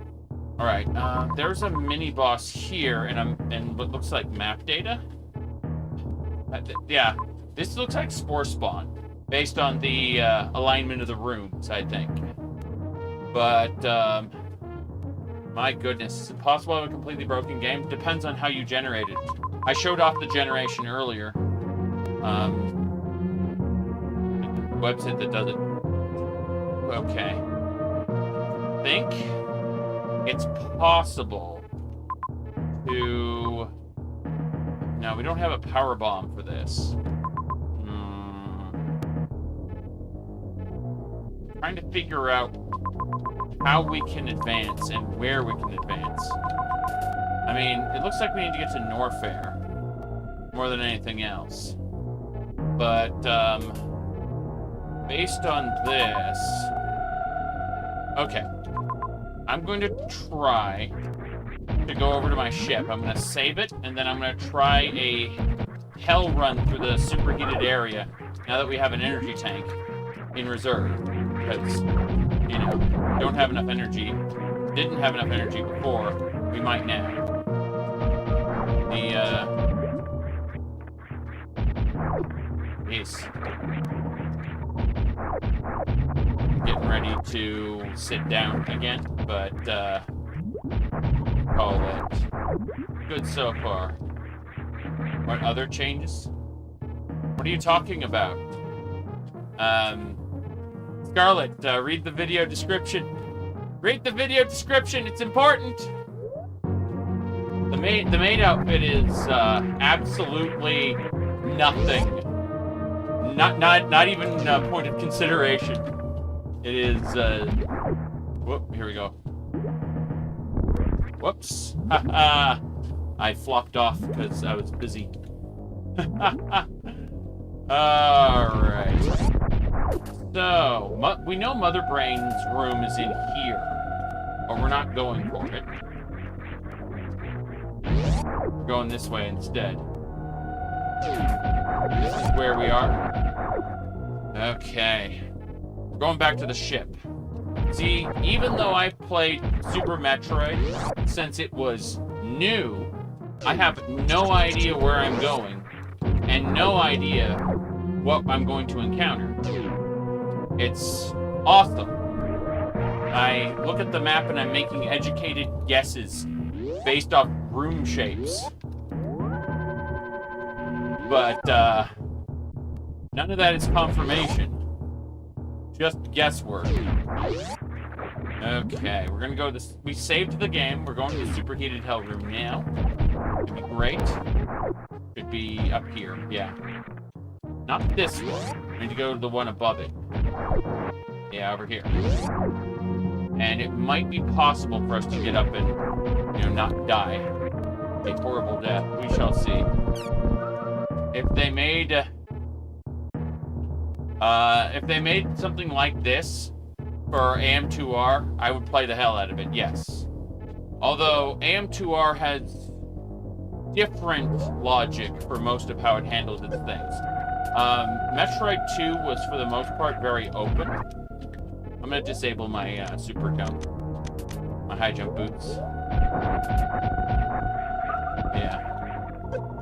Alright, there's a mini-boss here, and what looks like map data? Yeah, this looks like Spore Spawn, based on the alignment of the rooms, I think. But, my goodness, is it possible to have a completely broken game? Depends on how you generate it. I showed off the generation earlier. Website that does it. Okay. I think it's possible to... No, we don't have a power bomb for this. Trying to figure out how we can advance and where we can advance. I mean, it looks like we need to get to Norfair more than anything else. But, based on this... Okay. I'm going to try to go over to my ship. I'm going to save it, and then I'm going to try a hell run through the superheated area now that we have an energy tank in reserve. Because, you know, don't have enough energy. Didn't have enough energy before. We might now. Jeez. Getting ready to sit down again, but, call it good so far. What other changes? What are you talking about? Scarlet, read the video description. Read the video description, it's important! The Maid outfit is, absolutely nothing. Not even a point of consideration. It is, whoop, here we go. Whoops. Haha. I flopped off because I was busy. Alright. So, we know Mother Brain's room is in here. But we're not going for it. We're going this way instead. This is where we are. Okay. We're going back to the ship. See, even though I've played Super Metroid since it was new, I have no idea where I'm going, and no idea what I'm going to encounter. It's awesome. I look at the map and I'm making educated guesses based off room shapes. But, none of that is confirmation. Just guesswork. Okay, we're gonna go this. We saved the game. We're going to the superheated hell room now. Should be great. Should be up here. Yeah. Not this one. We need to go to the one above it. Yeah, over here. And it might be possible for us to get up and, you know, not die a horrible death. We shall see. If they made something like this for AM2R, I would play the hell out of it, yes. Although AM2R has different logic for most of how it handles its things. Metroid 2 was, for the most part, very open. I'm gonna disable my super jump. My high jump boots. Yeah.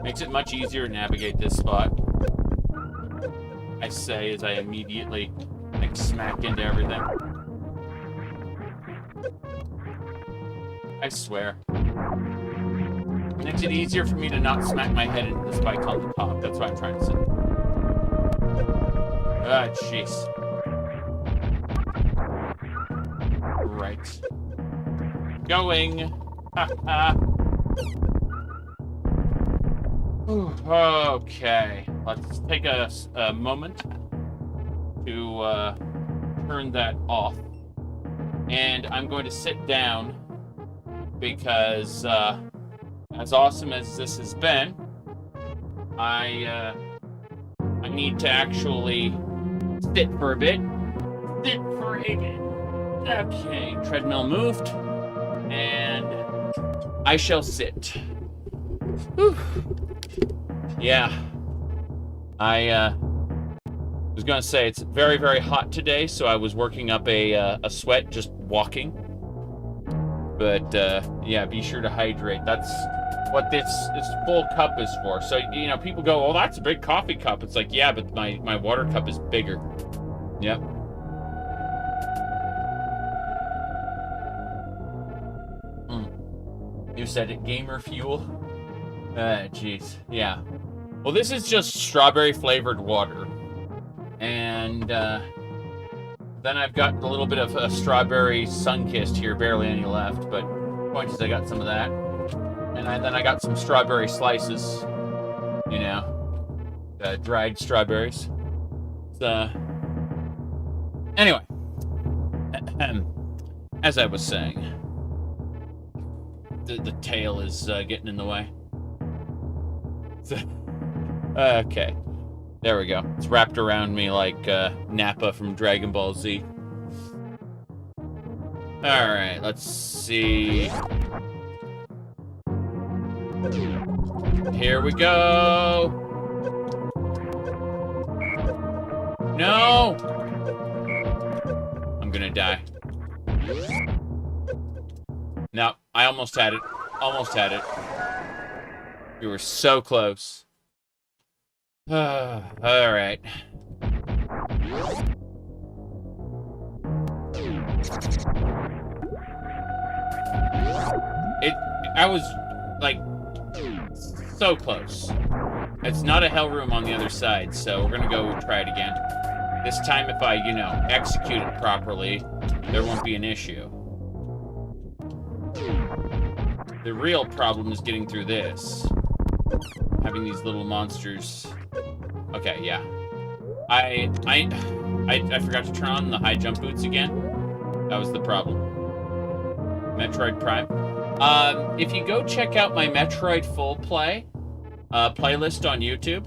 Makes it much easier to navigate this spot. I say as I immediately like smack into everything. I swear. Makes it easier for me to not smack my head into the spikes on the top. That's what I'm trying to say. Ah, jeez. Right. Going. Okay. Let's take a moment to turn that off. And I'm going to sit down because as awesome as this has been, I need to actually sit for a bit. Sit for a bit. Okay, treadmill moved, and I shall sit. Whew. Yeah, I was gonna say it's very, very hot today, so I was working up a sweat just walking. But yeah, be sure to hydrate. That's what this full cup is for. So, you know, people go, "Oh, that's a big coffee cup." It's like, yeah, but my water cup is bigger. Yep. You said it, gamer fuel. Jeez, yeah. Well, this is just strawberry flavored water, and then I've got a little bit of a strawberry sun-kissed here, barely any left. But point is, I got some of that, and then I got some strawberry slices. You know, dried strawberries. So, anyway, as I was saying. The tail is getting in the way. Okay. There we go. It's wrapped around me like Nappa from Dragon Ball Z. Alright, let's see. Here we go! No! I'm gonna die. No, I almost had it. Almost had it. We were so close. Alright. I was, like, so close. It's not a hell room on the other side, so we're gonna go try it again. This time, if I, you know, execute it properly, there won't be an issue. The real problem is getting through this. Having these little monsters. Okay, yeah. I forgot to turn on the high jump boots again. That was the problem. Metroid Prime. If you go check out my Metroid full play playlist on YouTube,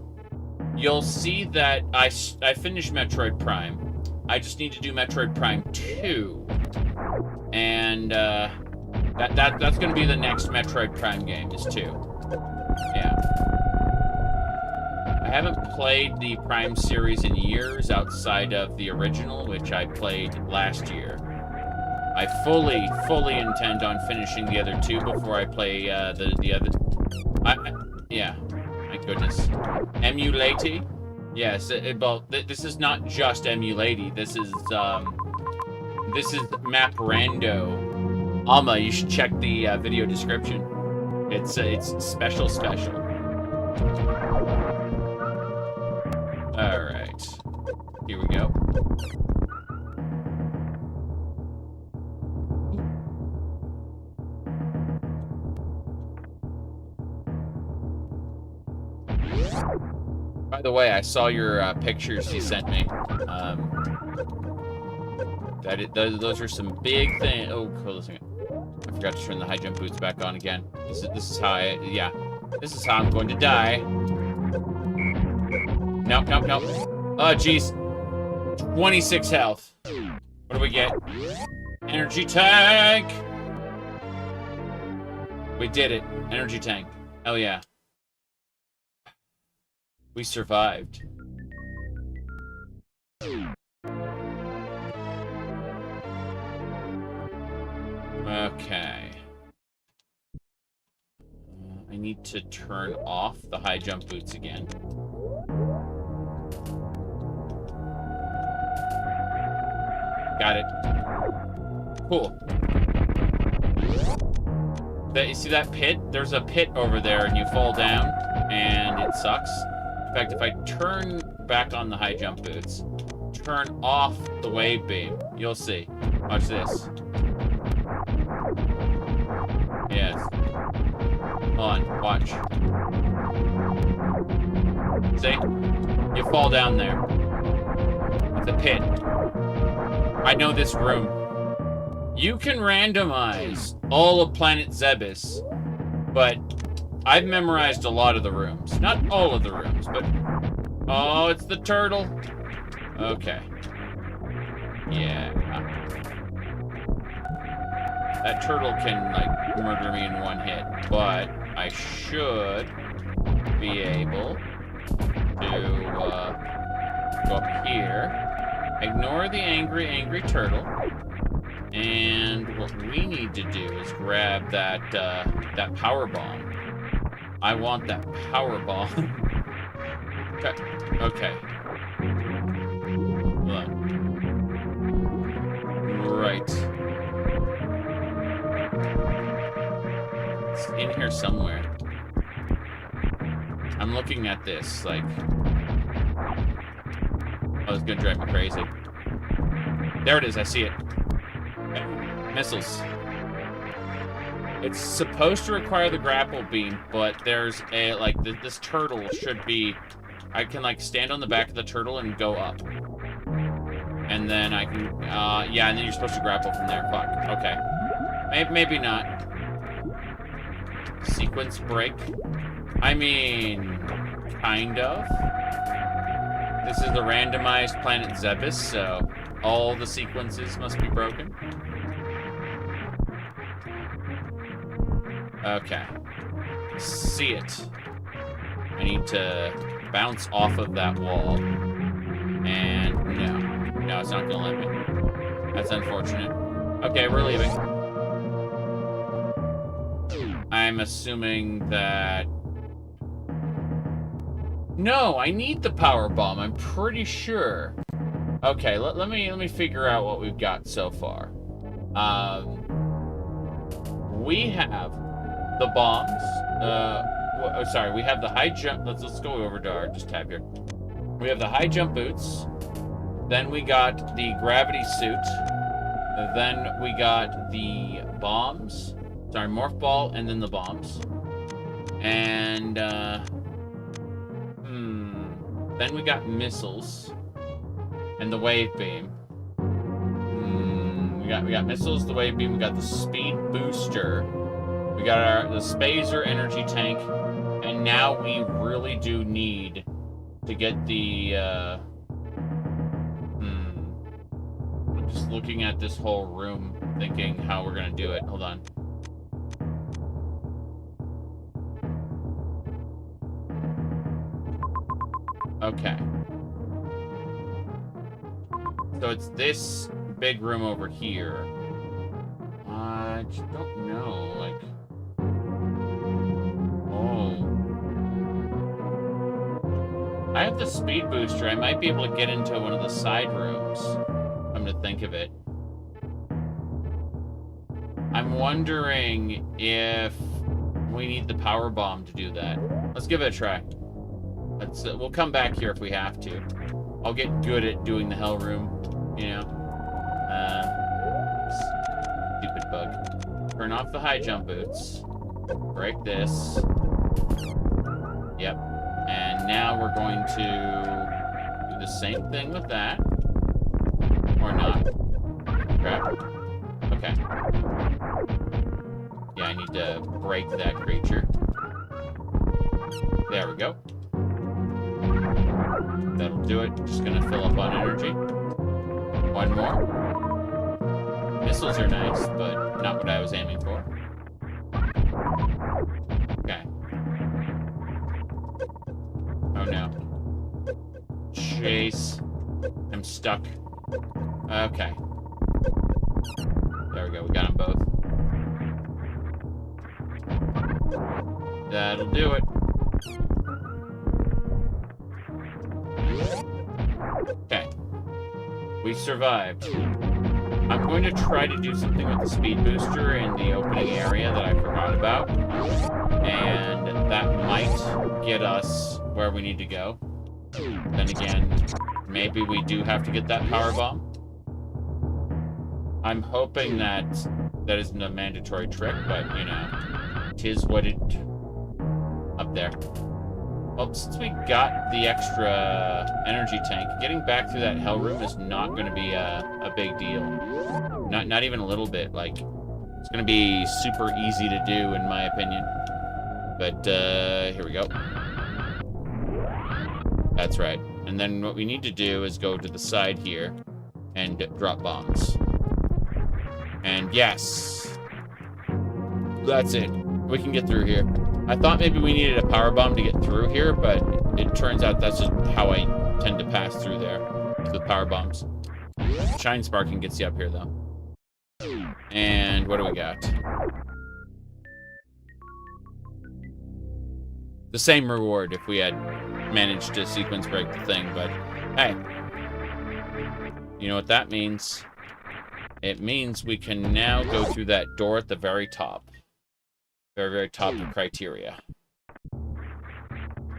you'll see that I finished Metroid Prime. I just need to do Metroid Prime 2. And that's going to be the next Metroid Prime game, is 2. Yeah. I haven't played the Prime series in years outside of the original, which I played last year. I fully intend on finishing the other 2 before I play the other... yeah, my goodness. Emulati? Yes, well, this is not just Emulati. This is Map Rando. Alma, you should check the video description. It's special. All right, here we go. By the way, I saw your pictures you sent me. Those are some big things. Oh, hold on a second. I forgot to turn the high jump boots back on again. This is how this is how I'm going to die. Nope. Oh, jeez. 26 health. What do we get? Energy tank! We did it. Energy tank. Hell yeah. We survived. Okay. I need to turn off the high jump boots again. Got it. Cool. You see that pit? There's a pit over there and you fall down and it sucks. In fact, if I turn back on the high jump boots, turn off the wave beam, you'll see. Watch this. on, watch. See? You fall down there. It's a pit. I know this room. You can randomize all of Planet Zebes, but I've memorized a lot of the rooms. Not all of the rooms, but... Oh, it's the turtle. Okay. Yeah. That turtle can, like, murder me in one hit, but I should be able to go up here, ignore the angry turtle, and what we need to do is grab that that power bomb. I want that power bomb. Okay. Hold on. Right. It's in here somewhere. I'm looking at this, like... Oh, it's gonna drive me crazy. There it is, I see it. Okay. Missiles. It's supposed to require the grapple beam, but there's a, like, this turtle should be... I can, like, stand on the back of the turtle and go up. And then I can, yeah, and then you're supposed to grapple from there. Fuck. Okay. Maybe not. Sequence break? I mean, kind of. This is the randomized Planet Zebes, so all the sequences must be broken. Okay. See it. I need to bounce off of that wall. And no. No, it's not gonna let me. That's unfortunate. Okay, we're leaving. I'm assuming that... No, I need the power bomb. I'm pretty sure. Okay, let me figure out what we've got so far. We have the bombs. Sorry, we have the high jump. Let's go over to our just tab here. We have the high jump boots. Then we got the gravity suit. Then we got the bombs. Sorry, morph ball, and then the bombs. And then we got missiles and the wave beam. We got missiles, the wave beam. We got the speed booster. We got the spacer energy tank, and now we really do need to get the. I'm just looking at this whole room, thinking how we're gonna do it. Hold on. Okay. So it's this big room over here. I just don't know, like... Oh. I have the speed booster. I might be able to get into one of the side rooms. Come to think of it. I'm wondering if we need the power bomb to do that. Let's give it a try. We'll come back here if we have to. I'll get good at doing the hell room, you know. Stupid bug. Turn off the high jump boots. Break this. Yep. And now we're going to do the same thing with that. Or not. Crap. Okay. Yeah, I need to break that creature. There we go. That'll do it. Just gonna fill up on energy. One more. Missiles are nice, but not what I was aiming for. Okay. Oh no. Chase. I'm stuck. Okay. There we go. We got them both. That'll do it. Okay. We survived. I'm going to try to do something with the speed booster in the opening area that I forgot about. And that might get us where we need to go. Then again, maybe we do have to get that power bomb. I'm hoping that isn't a mandatory trick, but, you know, 'tis what it there. Well, since we got the extra energy tank, getting back through that hell room is not going to be a big deal. Not even a little bit. Like, it's going to be super easy to do, in my opinion. But, here we go. That's right. And then what we need to do is go to the side here and drop bombs. And yes! That's it. We can get through here. I thought maybe we needed a power bomb to get through here, but it turns out that's just how I tend to pass through there with power bombs. Shine Sparking gets you up here, though. And what do we got? The same reward if we had managed to sequence break the thing, but hey. You know what that means? It means we can now go through that door at the very top. Very, very top of criteria.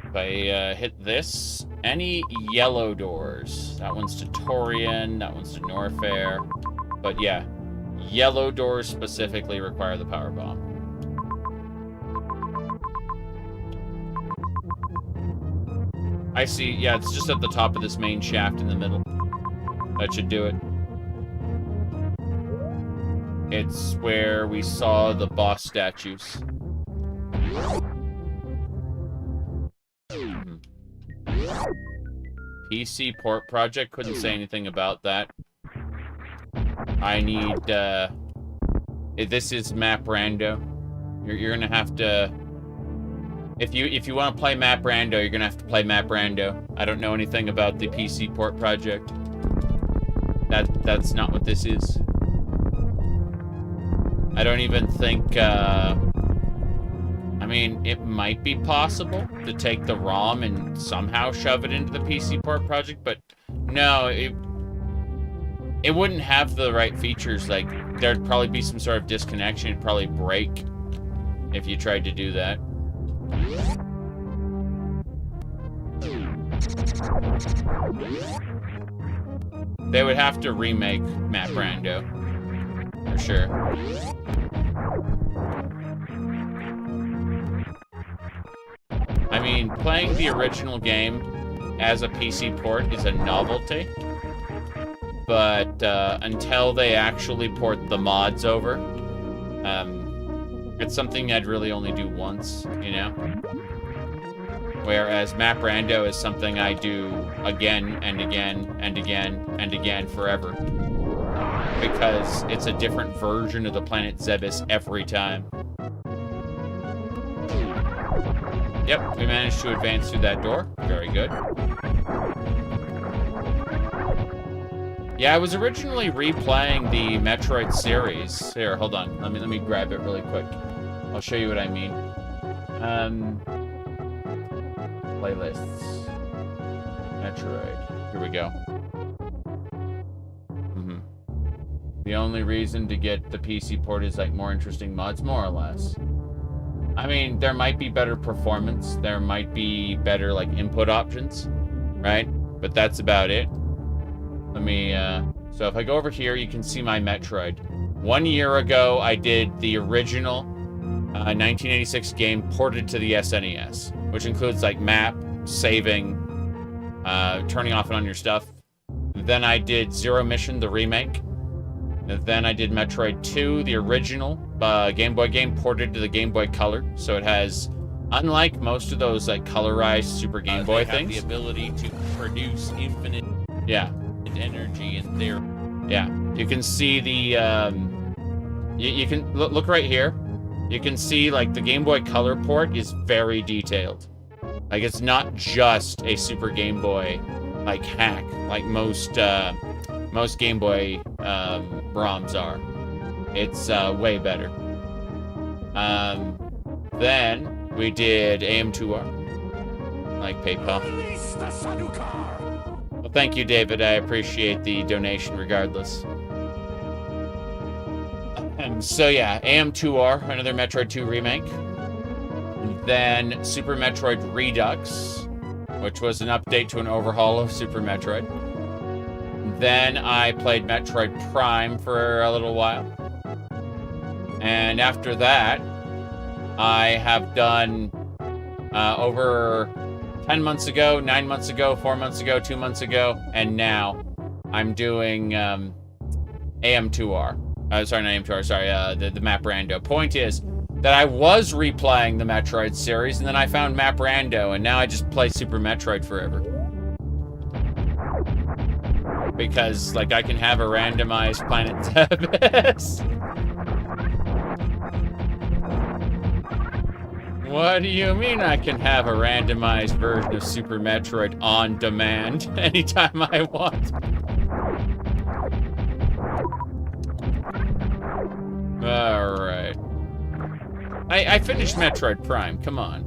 If I hit this, any yellow doors. That one's to Torian, that one's to Norfair. But yeah, yellow doors specifically require the power bomb. I see, yeah, it's just at the top of this main shaft in the middle. That should do it. It's where we saw the boss statues. PC port project, couldn't say anything about that. I need, this is map rando. You're gonna have to, if you want to play map rando, you're gonna have to play map rando. I don't know anything about the PC port project. That's not what this is. I don't even think, I mean, it might be possible to take the ROM and somehow shove it into the PC port project, but no, it wouldn't have the right features. Like, there'd probably be some sort of disconnection. It'd probably break if you tried to do that. They would have to remake Map Rando, for sure. I mean, playing the original game as a PC port is a novelty, but until they actually port the mods over, it's something I'd really only do once, you know? Whereas Map Rando is something I do again and again and again and again forever. Because it's a different version of the planet Zebes every time. Yep, we managed to advance through that door. Very good. Yeah, I was originally replaying the Metroid series. Here, hold on. Let me grab it really quick. I'll show you what I mean. Playlists. Metroid. Here we go. The only reason to get the PC port is like more interesting mods, more or less. I mean, there might be better performance. There might be better like input options, right? But that's about it. Let me, so if I go over here, you can see my Metroid. 1 year ago, I did the original 1986 game ported to the SNES, which includes like map, saving, turning off and on your stuff. Then I did Zero Mission, the remake. And then I did Metroid 2, the original Game Boy game, ported to the Game Boy Color. So it has, unlike most of those like colorized Super Game Boy things, the ability to produce infinite energy in there. Yeah, you can see the you can look right here. You can see like the Game Boy Color port is very detailed. Like it's not just a Super Game Boy like hack like most Game Boy ROMs are. It's way better. Then we did AM2R, like PayPal. Well, thank you, David. I appreciate the donation regardless. So yeah, AM2R, another Metroid 2 remake. Then Super Metroid Redux, which was an update to an overhaul of Super Metroid. Then I played Metroid Prime for a little while. And after that, I have done over 10 months ago, 9 months ago, 4 months ago, 2 months ago, and now I'm doing AM2R. Sorry, not AM2R, sorry, the map rando. Point is that I was replaying the Metroid series, and then I found map rando, and now I just play Super Metroid forever. Because, like, I can have a randomized Planet Samus. What do you mean I can have a randomized version of Super Metroid on demand anytime I want? Alright. I finished Metroid Prime, come on.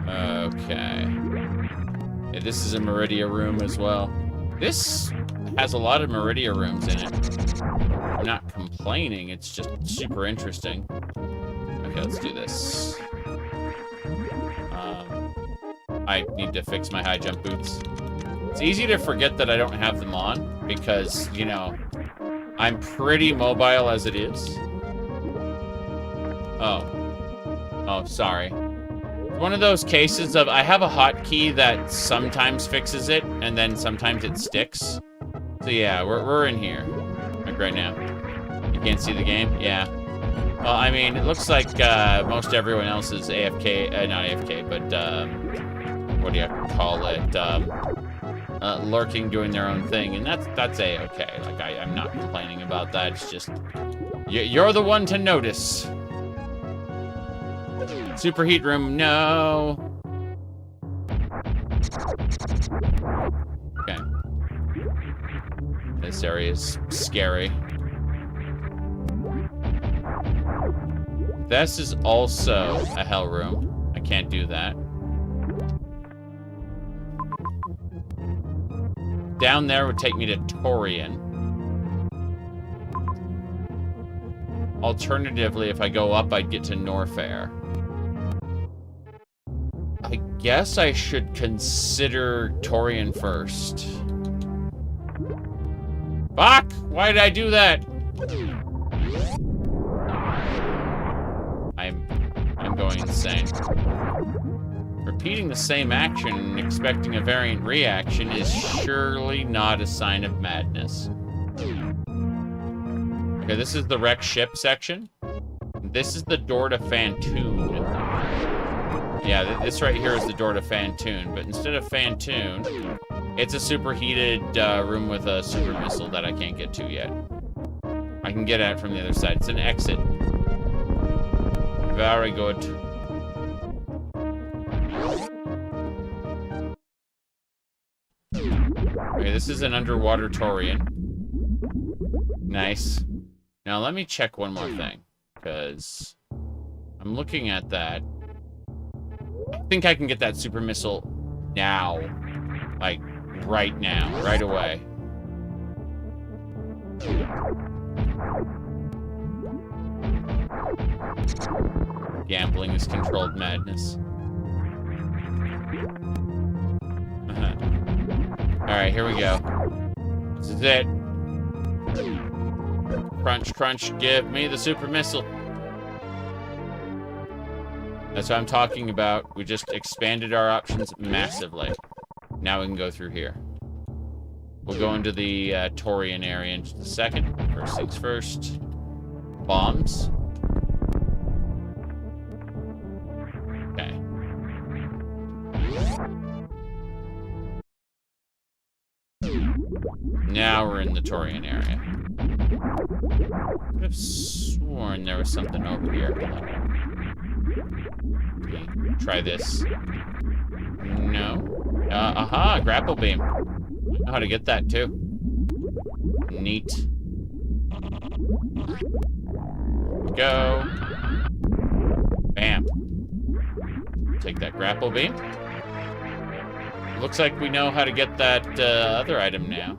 Okay. Yeah, this is a Meridia room as well. This has a lot of Meridia rooms in it. I'm not complaining, it's just super interesting. Okay, let's do this. I need to fix my high jump boots. It's easy to forget that I don't have them on, because, you know, I'm pretty mobile as it is. Oh, sorry. One of those cases of, I have a hotkey that sometimes fixes it, and then sometimes it sticks. So yeah, we're in here. Like right now. You can't see the game? Yeah. Well, I mean, it looks like most everyone else is AFK, not AFK, but what do you call it? Lurking, doing their own thing, and that's A-okay. Like, I'm not complaining about that. It's just, you're the one to notice. Superheat room, no. Okay. This area is scary. This is also a hell room. I can't do that. Down there would take me to Torian. Alternatively, if I go up, I'd get to Norfair. I guess I should consider Torian first. Fuck! Why did I do that? I'm going insane. Repeating the same action and expecting a variant reaction is surely not a sign of madness. Okay, this is the wrecked ship section. This is the door to Fantoon. Yeah, this right here is the door to Fantoon, but instead of Fantoon, it's a superheated room with a super missile that I can't get to yet. I can get at it from the other side. It's an exit. Very good. Okay, this is an underwater Torian. Nice. Now let me check one more thing, because I'm looking at that. I think I can get that super missile now. Like, right now. Right away. Gambling is controlled madness. Alright, here we go. This is it. Crunch, crunch, give me the super missile. That's what I'm talking about. We just expanded our options massively. Now we can go through here. We'll go into the Torian area in just a second. First things first. Bombs. Okay. Now we're in the Torian area. I could have sworn there was something over here. Okay, try this. No. Aha, grapple beam. I know how to get that too. Neat. Go. Bam. Take that grapple beam. Looks like we know how to get that other item now.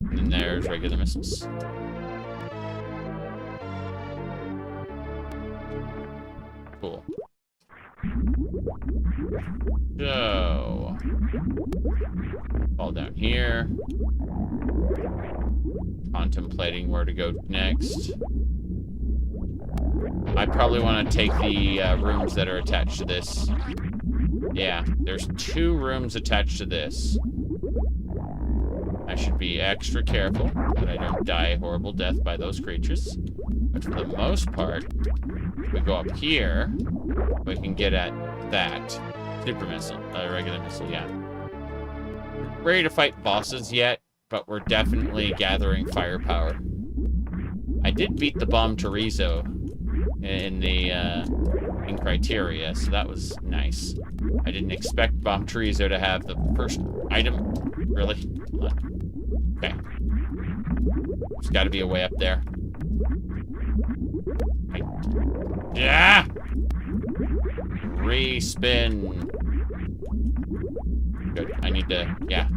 And then there's regular missiles. Cool. So, fall down here. Contemplating where to go next. I probably want to take the rooms that are attached to this. Yeah, there's 2 rooms attached to this. I should be extra careful that I don't die a horrible death by those creatures. But for the most part, if we go up here, we can get at that. Super missile. Regular missile, yeah. Ready to fight bosses yet, but we're definitely gathering firepower. I did beat the Bomb Chorizo in the in criteria, so that was nice. I didn't expect Bomb Chorizo to have the first item. Really? Okay. There's got to be a way up there. Yeah! Respin. Good. I need to, yeah.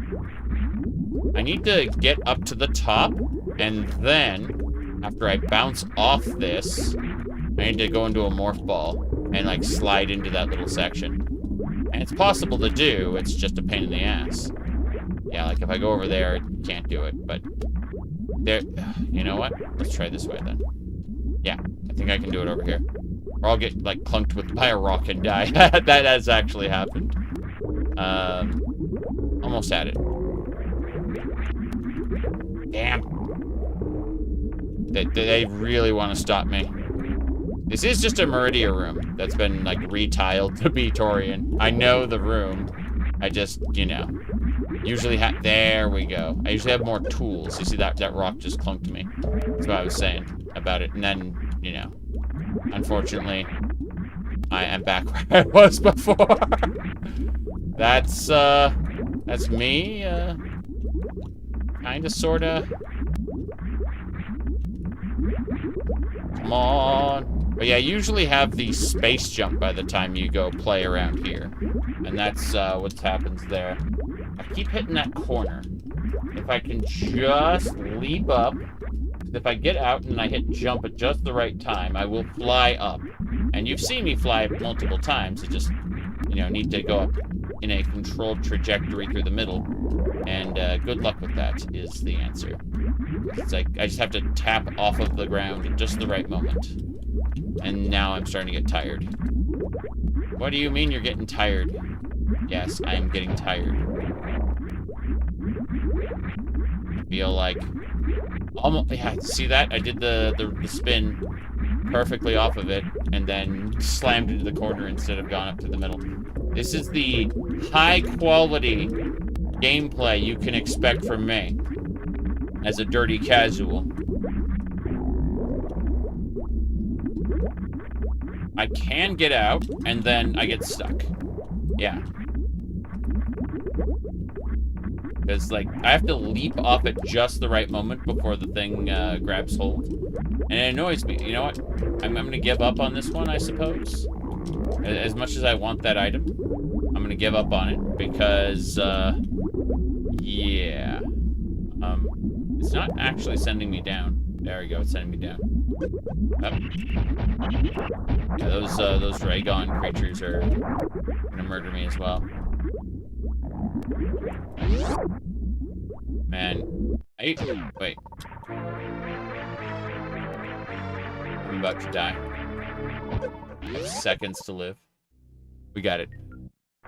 I need to get up to the top, and then, after I bounce off this, I need to go into a morph ball and, like, slide into that little section. And it's possible to do, it's just a pain in the ass. Yeah, like, if I go over there, I can't do it, but... there... You know what? Let's try this way, then. Yeah, I think I can do it over here. Or I'll get, like, clunked by a rock and die. That has actually happened. Almost had it. Damn. They really want to stop me. This is just a Meridia room that's been, like, retiled to be Torian. I know the room. I just, you know, usually there we go. I usually have more tools. You see that rock just clunked me. That's what I was saying about it. And then, you know, unfortunately, I am back where I was before. That's me, kinda, sorta. Come on. But yeah, I usually have the space jump by the time you go play around here. And that's, what happens there. I keep hitting that corner. If I can just leap up, if I get out and I hit jump at just the right time, I will fly up. And you've seen me fly multiple times. I just, you know, need to go up in a controlled trajectory through the middle. And good luck with that is the answer. It's like, I just have to tap off of the ground at just the right moment. And now I'm starting to get tired. What do you mean you're getting tired? Yes, I am getting tired. I feel like... almost, yeah, see that? I did the spin perfectly off of it, and then slammed into the corner instead of gone up to the middle. This is the high-quality gameplay you can expect from me as a dirty casual. I can get out, and then I get stuck. Yeah. Because, like, I have to leap off at just the right moment before the thing grabs hold. And it annoys me. You know what? I'm going to give up on this one, I suppose. As much as I want that item, I'm going to give up on it. Because, yeah. It's not actually sending me down. There we go, it's sending me down. Up. Yeah, those Raygon creatures are gonna murder me as well. Man, wait. I'm about to die. Seconds to live. We got it.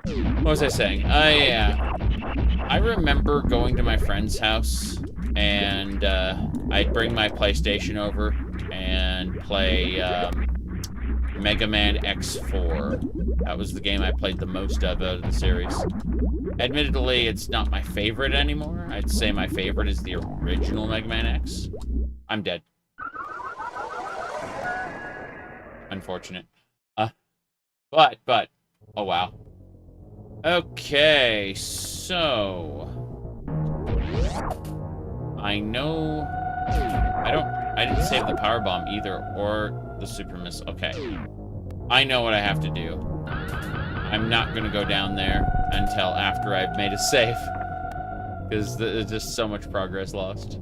What was I saying? Yeah. I remember going to my friend's house, and I'd bring my PlayStation over and play Mega Man X4. That was the game I played the most of out of the series. Admittedly, it's not my favorite anymore. I'd say my favorite is the original Mega Man X. I'm dead. Unfortunate. But, oh wow. Okay, so... I know... I didn't save the power bomb either, or the super missile. Okay. I know what I have to do. I'm not gonna go down there until after I've made a save. Because there's just so much progress lost.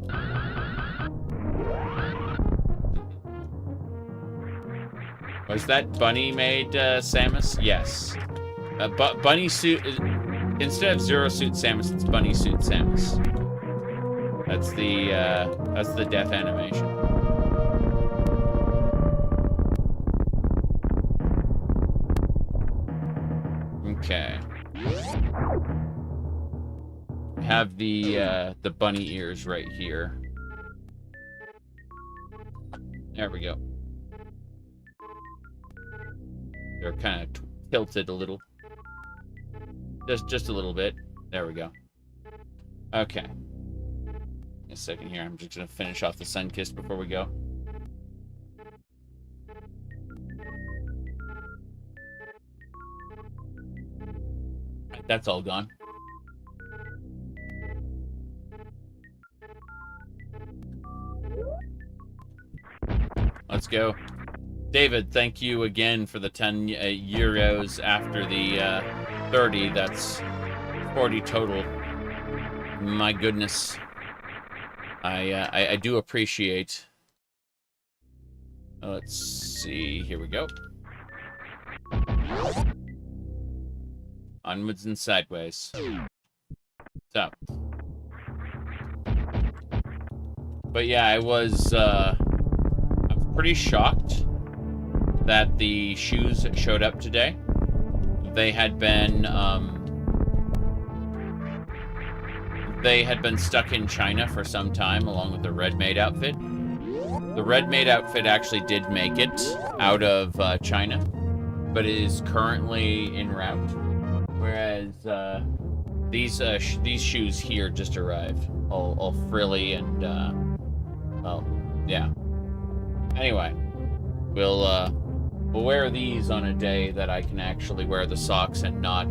Was that bunny made, Samus? Yes. Bunny suit... Instead of Zero Suit Samus, it's Bunny Suit Samus. That's the death animation. Okay. We have the bunny ears right here. There we go. They're kind of tilted a little. Just a little bit. There we go. Okay. A second here. I'm just gonna finish off the Sunkiss before we go. That's all gone. Let's go. David, thank you again for the 10 euros after the 30. That's 40 total. My goodness. I do appreciate. Let's see. Here we go. Onwards and sideways. So. But yeah, I was pretty shocked that the shoes showed up today. They had been stuck in China for some time, along with the Red Maid outfit. The Red Maid outfit actually did make it out of China, but it is currently en route. Whereas these shoes here just arrived, all frilly and well, yeah. Anyway, we'll wear these on a day that I can actually wear the socks and not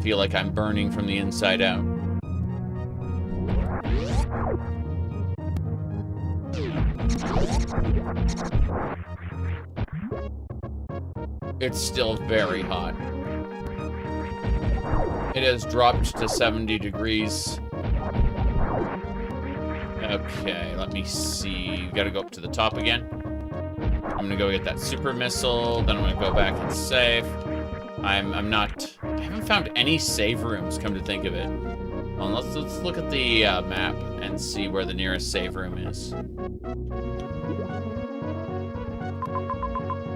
feel like I'm burning from the inside out. It's still very hot. It has dropped to 70 degrees. Okay, let me see. Gotta go up to the top again. I'm gonna go get that super missile, then I'm gonna go back and save. I haven't found any save rooms, come to think of it. Well, let's look at the map and see where the nearest save room is.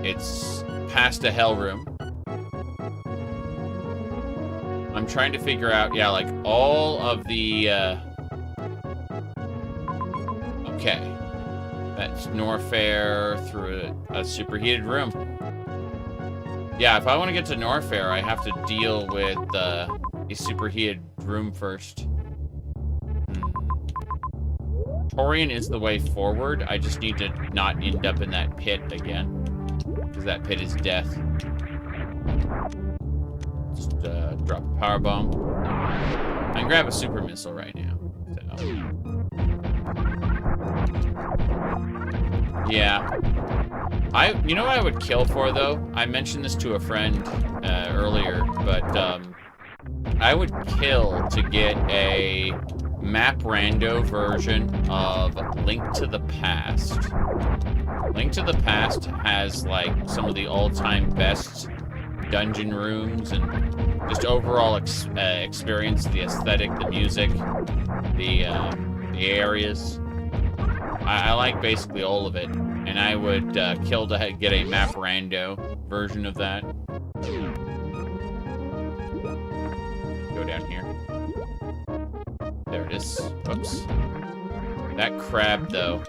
It's past a hell room. I'm trying to figure out, yeah, like all of the, okay. That's Norfair through a superheated room. Yeah, if I want to get to Norfair, I have to deal with a superheated room first. Torian is the way forward. I just need to not end up in that pit again. Because that pit is death. Just drop a power bomb. I can grab a super missile right now. So. Yeah. You know what I would kill for, though? I mentioned this to a friend earlier, but I would kill to get a map rando version of Link to the Past. Link to the Past has, like, some of the all-time best dungeon rooms and just overall experience, the aesthetic, the music, the areas. I like basically all of it, and I would kill to get a map rando version of that. Go down here. There it is. Oops. That crab, though,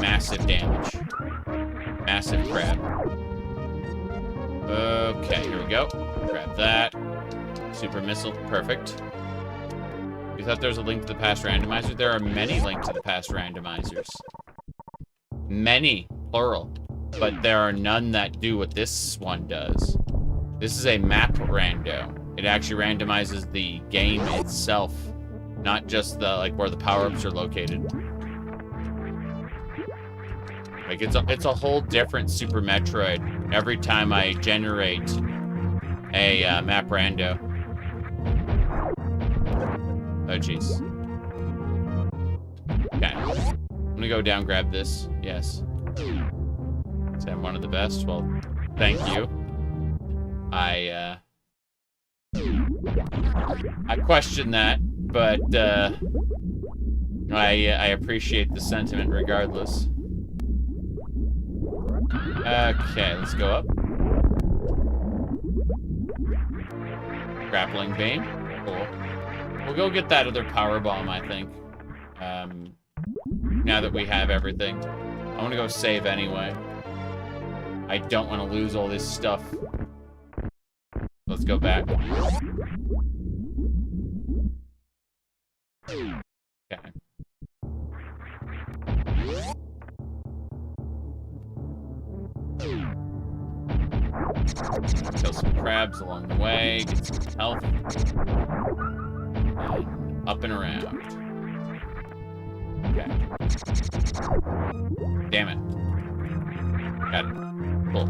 massive damage. Massive crab. Okay, here we go. Grab that. Super missile. Perfect. You thought there was a Link to the Past randomizer? There are many Link to the Past randomizers. Many, plural. But there are none that do what this one does. This is a map rando. It actually randomizes the game itself, not just the where the power-ups are located. Like it's a whole different Super Metroid every time I generate a map rando. Oh jeez. Okay. I'm gonna go down, grab this. Yes. Say I'm one of the best? Well, thank you. I question that, but I appreciate the sentiment regardless. Okay, let's go up. Grappling beam. Cool. We'll go get that other power bomb, I think. Now that we have everything. I want to go save anyway. I don't want to lose all this stuff. Let's go back. Okay. Kill some crabs along the way, get some health. And up and around. Okay. Damn it. Got it. Cool.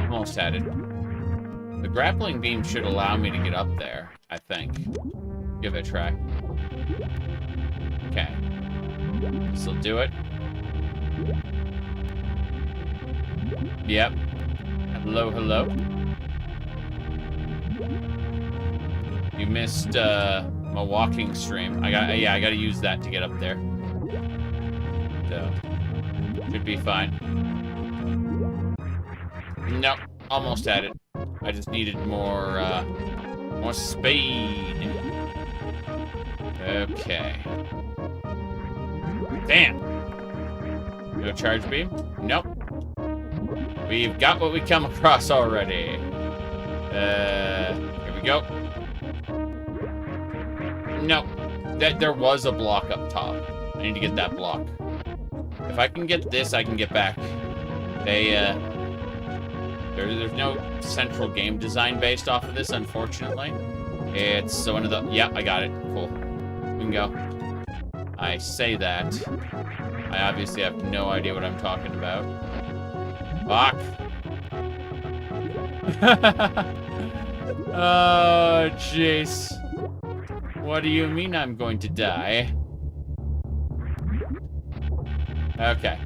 Almost had it. The grappling beam should allow me to get up there, I think. Give it a try. Okay. This'll do it. Yep. Hello, hello. You missed my walking stream. I gotta use that to get up there. So should be fine. Nope. Almost had it. I just needed more speed. Okay. Damn. No charge beam? Nope. We've got what we come across already. Here we go. Nope. There was a block up top. I need to get that block. If I can get this, I can get back. There's no central game design based off of this, unfortunately. It's one of the... Yeah, I got it. Cool. We can go. I say that. I obviously have no idea what I'm talking about. Fuck. Oh, jeez. What do you mean I'm going to die? Okay.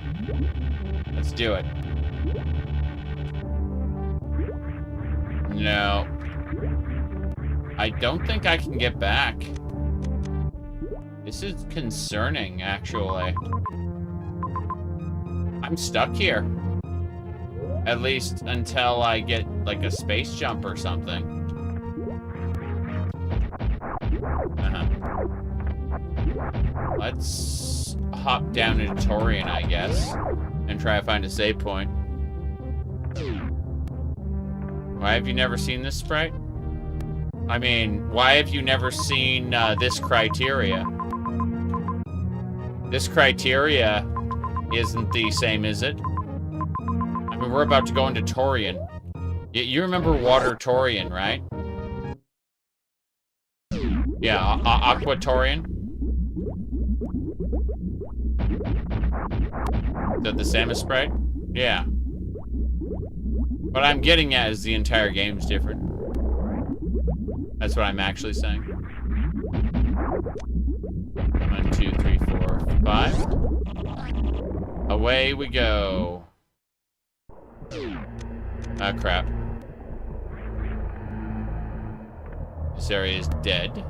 Let's do it. No. I don't think I can get back. This is concerning, actually. I'm stuck here. At least until I get, like, a space jump or something. Let's hop down into Torian, I guess, and try to find a save point. Why have you never seen this sprite? I mean, why have you never seen this criteria? This criteria isn't the same, is it? I mean, we're about to go into Torian. You remember Water Torian, right? Yeah, Aqua Torian. The Samus sprite? Yeah. What I'm getting at is the entire game's different. That's what I'm actually saying. 1, 2, 3, 4, 5. Away we go. Ah, crap. This area is dead.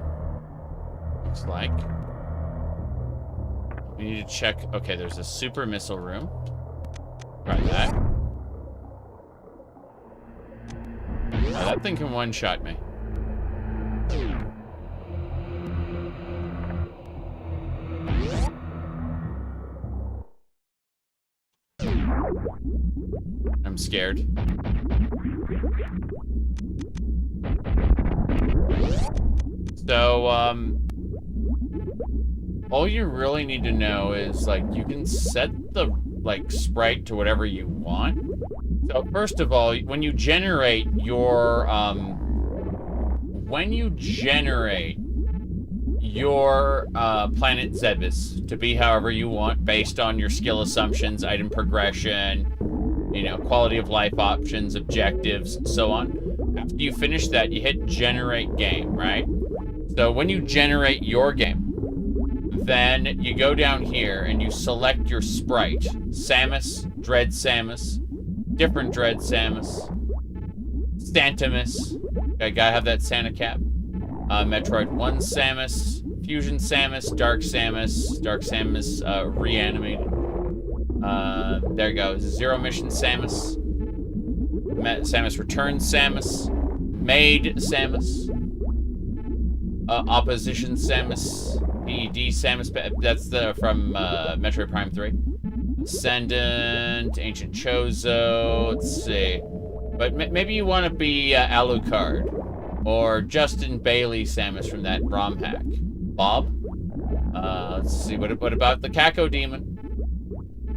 Looks like. We need to check. Okay, there's a super missile room. Try that. That thing can one-shot me. I'm scared. So, all you really need to know is, like, you can set the, like, sprite to whatever you want. So, first of all, when you generate your planet Zebus to be however you want, based on your skill assumptions, item progression, you know, quality of life options, objectives, so on. After you finish that, you hit generate game, right? So when you generate your game, Then you go down here and you select your sprite. Samus, Dread Samus, different Dread Samus, Santimus. I gotta have that Santa cap. Metroid 1 Samus, Fusion Samus, Dark Samus, reanimated. There you go. Zero Mission Samus. Samus Returns Samus. Maid Samus. Opposition Samus. PED Samus. That's from Metroid Prime 3. Ascendant. Ancient Chozo. Let's see. But maybe you want to be Alucard. Or Justin Bailey Samus from that ROM hack. Bob? Let's see. What about the Kako Demon?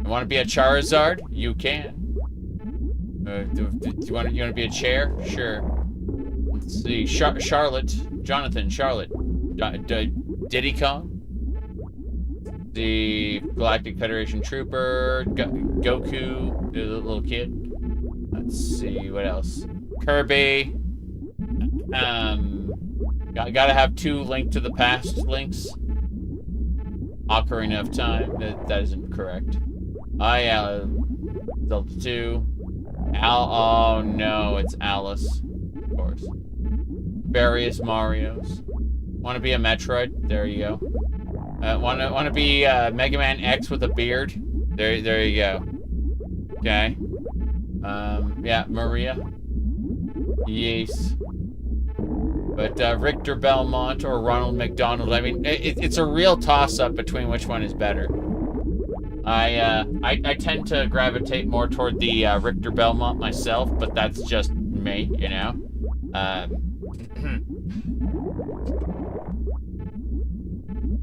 You want to be a Charizard? You can. Do you want to be a chair? Sure. Let's see. Charlotte. Jonathan. Charlotte. Diddy Kong. The Galactic Federation Trooper. Goku. The little kid. Let's see. What else? Kirby. Gotta have 2 Link to the Past links. Ocarina of Time. That isn't correct. Delta 2. Oh no, it's Alice. Of course. Various Marios. Want to be a Metroid? There you go. Want to be Mega Man X with a beard? There you go. Okay. Yeah, Maria. Yes. But Richter Belmont or Ronald McDonald. I mean, it's a real toss-up between which one is better. I tend to gravitate more toward the Richter Belmont myself, but that's just me, you know.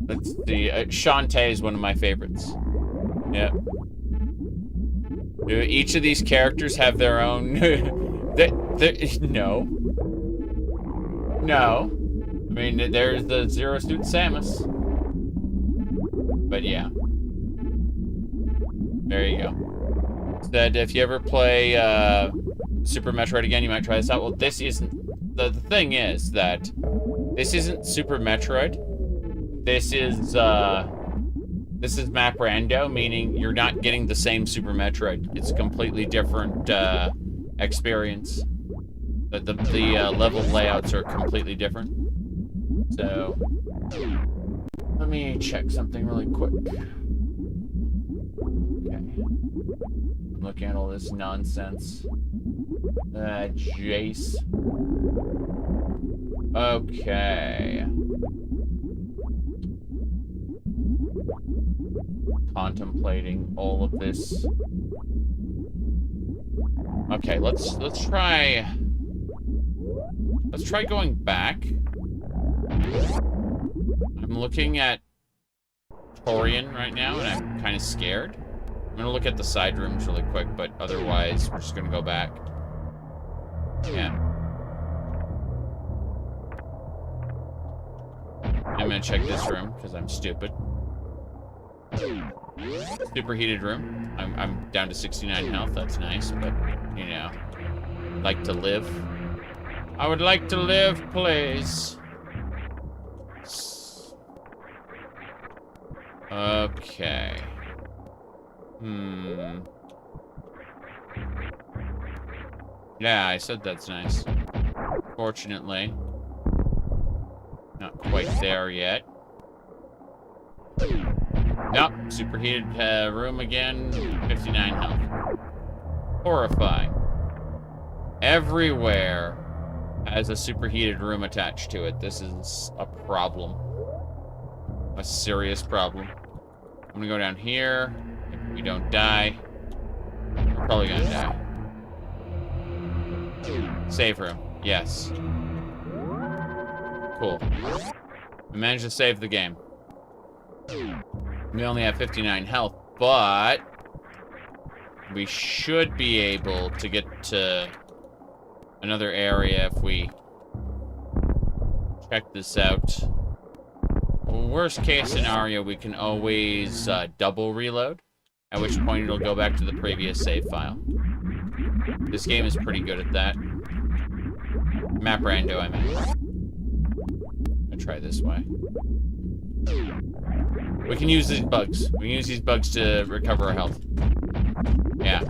Let's see. Shantae is one of my favorites. Yeah. Do each of these characters have their own? No. No. I mean, there's the Zero Suit Samus. But yeah. There you go. That if you ever play Super Metroid again, you might try this out. Well, this isn't... The thing is that this isn't Super Metroid. This is Map Rando, meaning you're not getting the same Super Metroid. It's a completely different experience. The level layouts are completely different. So, let me check something really quick. Okay. I'm looking at all this nonsense. Jace. Okay. Contemplating all of this. Okay, let's try going back. I'm looking at Torian right now, and I'm kind of scared. I'm gonna look at the side rooms really quick, but otherwise, we're just gonna go back. Yeah. I'm gonna check this room, because I'm stupid. Superheated room. I'm down to 69 health, that's nice, but, you know, like to live. I would like to live, please. Okay. Yeah, I said that's nice. Fortunately. Not quite there yet. Nope, superheated room again, 59 health. Horrifying. Everywhere has a superheated room attached to it. This is a problem. A serious problem. I'm gonna go down here. If we don't die, we're probably gonna die. Save room. Yes. Cool. We managed to save the game. We only have 59 health, but we should be able to get to another area if we check this out. Worst case scenario, we can always double reload, at which point it'll go back to the previous save file. This game is pretty good at that. Map Rando, I mean. I'll try this way. We can use these bugs. We can use these bugs to recover our health. Yeah.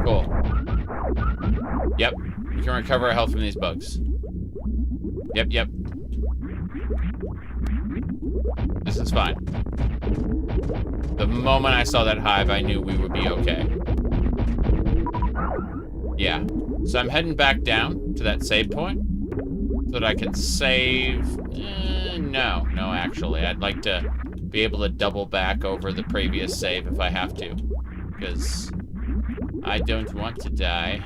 Cool. Yep. We can recover our health from these bugs. Yep, yep. This is fine. The moment I saw that hive, I knew we would be okay. Yeah. So I'm heading back down to that save point so that I can save. No, actually. I'd like to be able to double back over the previous save if I have to, because I don't want to die.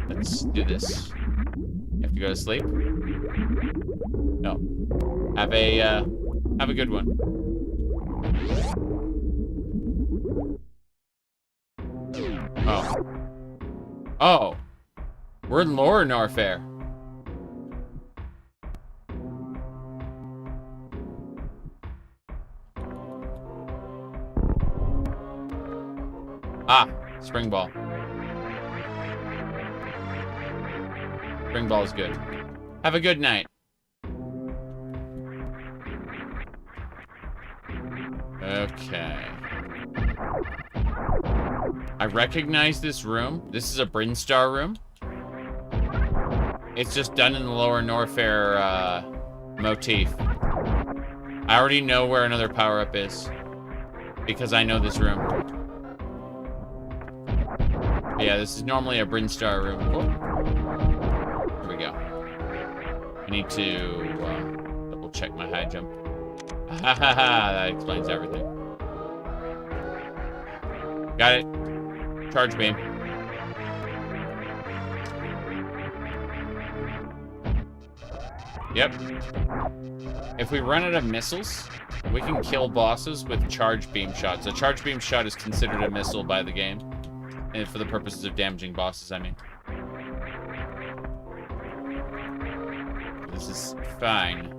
Let's do this. You have to go to sleep? No. Have a good one. Oh. Oh. We're in Lower Norfair. Ah, spring ball. Spring ball is good. Have a good night. Okay. I recognize this room. This is a Brinstar room. It's just done in the Lower Norfair motif. I already know where another power-up is because I know this room. Yeah, this is normally a Brinstar room. Oh. Here we go. I need to double check my high jump. Ha ha ha, that explains everything. Got it. Charge beam. Yep. If we run out of missiles, we can kill bosses with charge beam shots. A charge beam shot is considered a missile by the game. And for the purposes of damaging bosses, I mean. This is fine.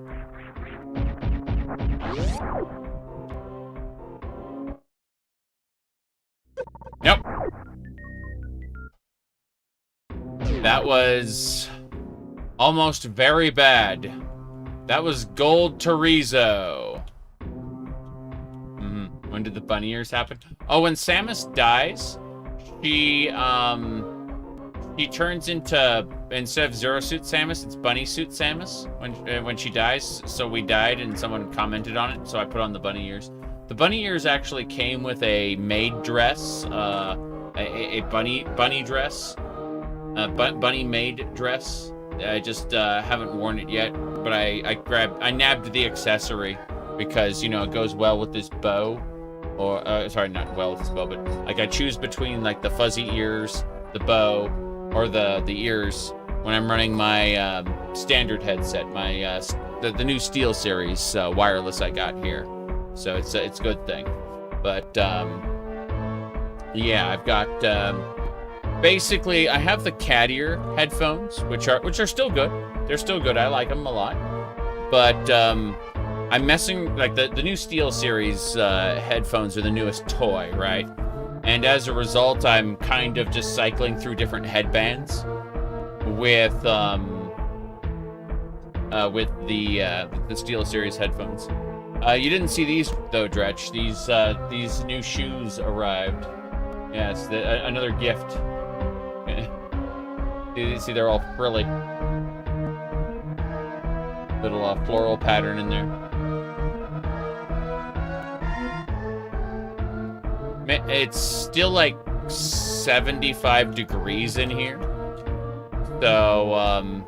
Nope. That was almost very bad. That was Gold Chorizo. When did the bunny ears happen? Oh, when Samus dies, she turns into, instead of Zero Suit Samus, it's Bunny Suit Samus when she dies. So we died and someone commented on it, so I put on the bunny ears. The bunny ears actually came with a Maid dress, a bunny dress, bunny Maid dress. I just haven't worn it yet, but I nabbed the accessory because, you know, it goes well with this bow. Or, sorry, not well with this bow, but like I choose between like the fuzzy ears, the bow, or the ears when I'm running my standard headset, my the new Steel Series wireless I got here. So it's a good thing. But yeah, I've got basically I have the cat ear headphones, which are still good. They're still good. I like them a lot. But I'm messing, like the new Steel Series headphones are the newest toy, right? And as a result, I'm kind of just cycling through different headbands with the Steel Series headphones. You didn't see these though, Dretch. These new shoes arrived. Yes, another gift. You see, they're all frilly. Little floral pattern in there. It's still like 75 degrees in here. So,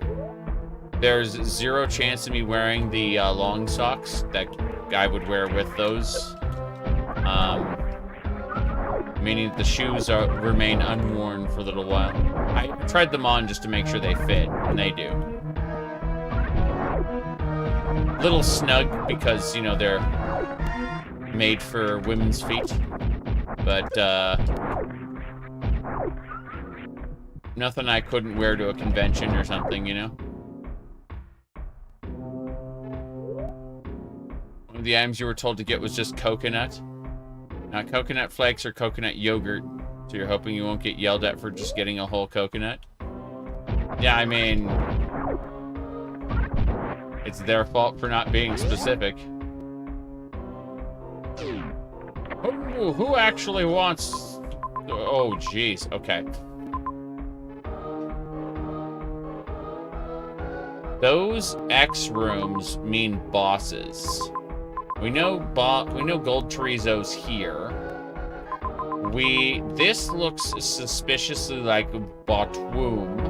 there's zero chance of me wearing the long socks that I would wear with those. Meaning the shoes remain unworn for a little while. I tried them on just to make sure they fit, and they do. Little snug because, you know, they're made for women's feet. But, nothing I couldn't wear to a convention or something, you know? One of the items you were told to get was just coconut. Not coconut flakes or coconut yogurt. So you're hoping you won't get yelled at for just getting a whole coconut? Yeah, I mean... It's their fault for not being specific. Who actually wants... Oh, jeez. Okay. Those X rooms mean bosses. We know Gold Chorizo's here. This looks suspiciously like Botwoom.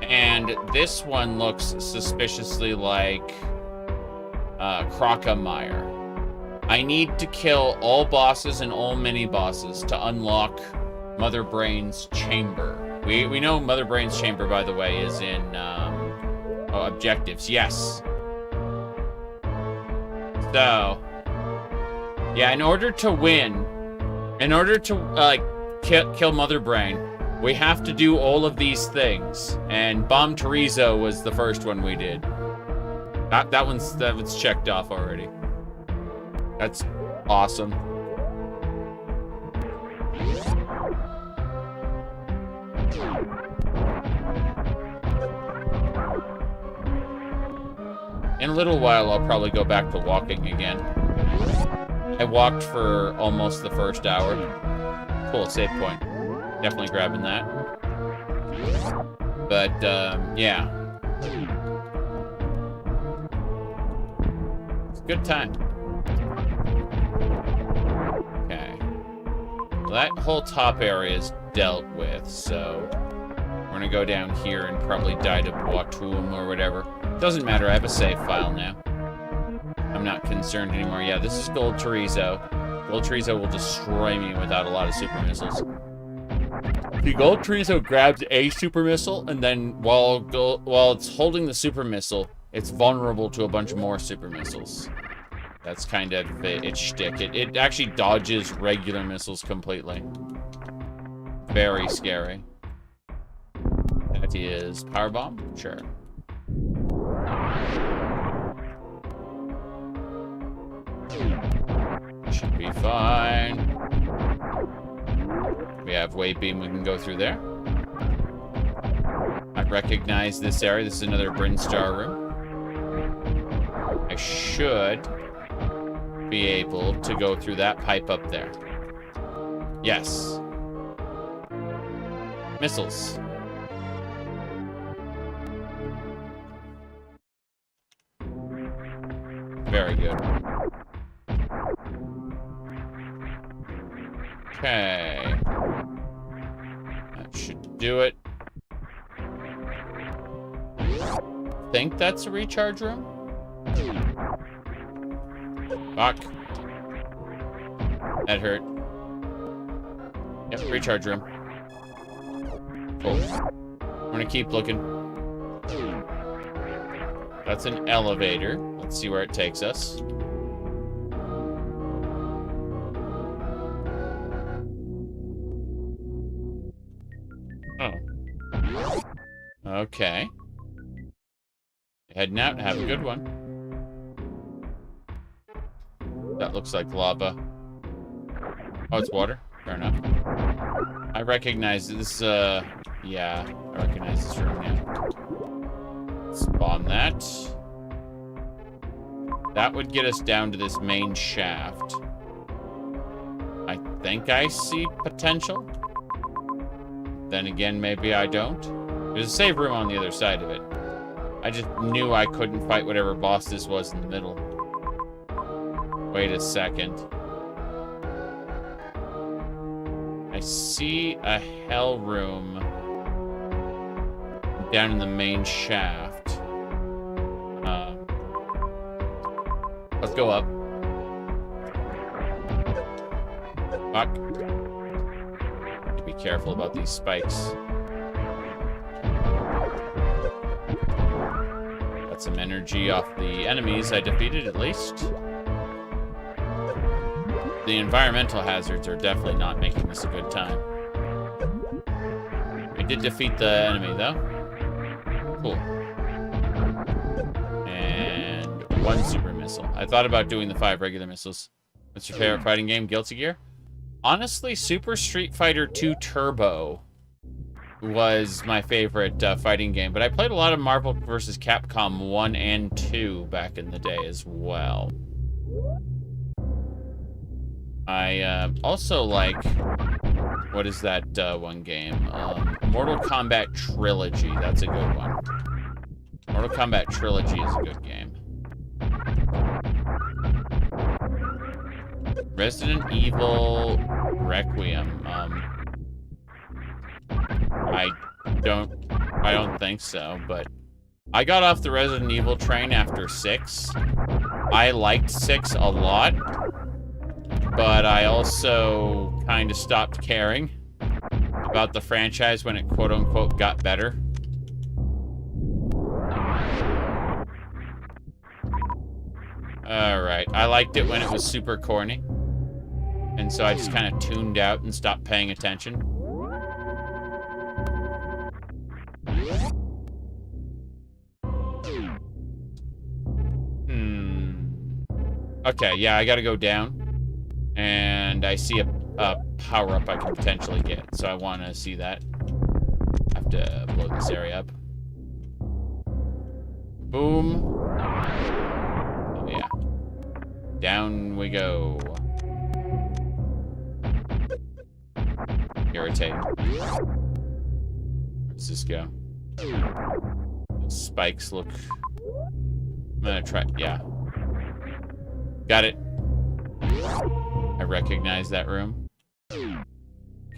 And this one looks suspiciously like Crocomire. I need to kill all bosses and all mini-bosses to unlock Mother Brain's chamber. We know Mother Brain's chamber, by the way, is in objectives. Yes. So, yeah, in order to win, in order to kill Mother Brain, we have to do all of these things. And Bomb Chorizo was the first one we did. That one's checked off already. That's awesome. In a little while, I'll probably go back to walking again. I walked for almost the first hour. Cool, save point. Definitely grabbing that. But, yeah. It's a good time. Okay. Well, that whole top area is dealt with, so... we're gonna go down here and probably die to Botwoom or whatever. Doesn't matter, I have a save file now. I'm not concerned anymore. Yeah, this is Gold Chorizo. Gold Chorizo will destroy me without a lot of super missiles. The Gold Chorizo grabs a super missile, and then while it's holding the super missile, it's vulnerable to a bunch more super missiles. That's kind of its shtick. It actually dodges regular missiles completely. Very scary. That is Power Bomb? Sure. Should be fine. We have Wave Beam, we can go through there. I recognize this area. This is another Brinstar room. I should be able to go through that pipe up there. Yes. Missiles. Very good. Okay. That should do it. I think that's a recharge room. Fuck. That hurt. Yep, recharge room. Cool. I'm gonna keep looking. That's an elevator. Let's see where it takes us. Oh. Okay. Heading out. Have a good one. That looks like lava. Oh, it's water. Fair enough. I recognize this, yeah. I recognize this room now. Spawn that. That would get us down to this main shaft. I think I see potential. Then again, maybe I don't. There's a save room on the other side of it. I just knew I couldn't fight whatever boss this was in the middle. Wait a second. I see a hell room down in the main shaft. Let's go up. Fuck. Be careful about these spikes. Got some energy off the enemies I defeated, at least. The environmental hazards are definitely not making this a good time. We did defeat the enemy, though. Cool. And one super missile. I thought about doing the 5 regular missiles. What's your favorite fighting game? Guilty Gear? Honestly, Super Street Fighter 2 Turbo was my favorite fighting game, but I played a lot of Marvel vs. Capcom 1 and 2 back in the day as well. I also like, what is that one game? Mortal Kombat Trilogy, that's a good one. Mortal Kombat Trilogy is a good game. Resident Evil Requiem, I don't think so, but I got off the Resident Evil train after 6. I liked 6 a lot, but I also kind of stopped caring about the franchise when it quote-unquote got better. Alright, I liked it when it was super corny, and so I just kind of tuned out and stopped paying attention. Okay, yeah, I gotta go down. And I see a power-up I can potentially get, so I want to see that. I have to blow this area up. Boom. Oh, yeah. Down we go. Irritating. Where does this go? The spikes look... I'm gonna try... Yeah. Got it. I recognize that room.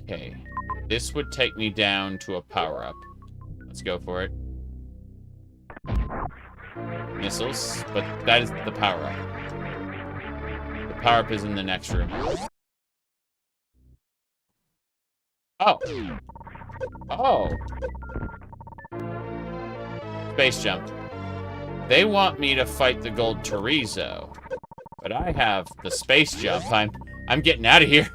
Okay. This would take me down to a power-up. Let's go for it. Missiles, but that is the power-up. The power-up is in the next room. Oh! Oh! Space jump. They want me to fight the gold chorizo. But I have the space jump. I'm getting out of here.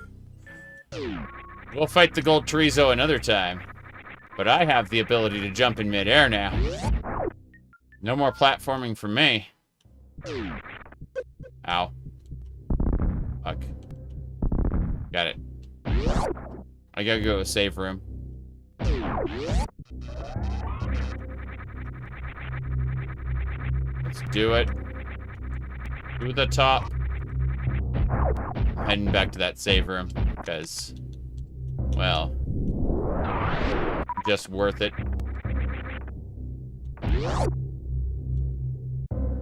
We'll fight the gold chorizo another time. But I have the ability to jump in midair now. No more platforming for me. Ow. Fuck. Got it. I gotta go to a save room. Let's do it. To the top. Heading back to that save room, because, well, just worth it.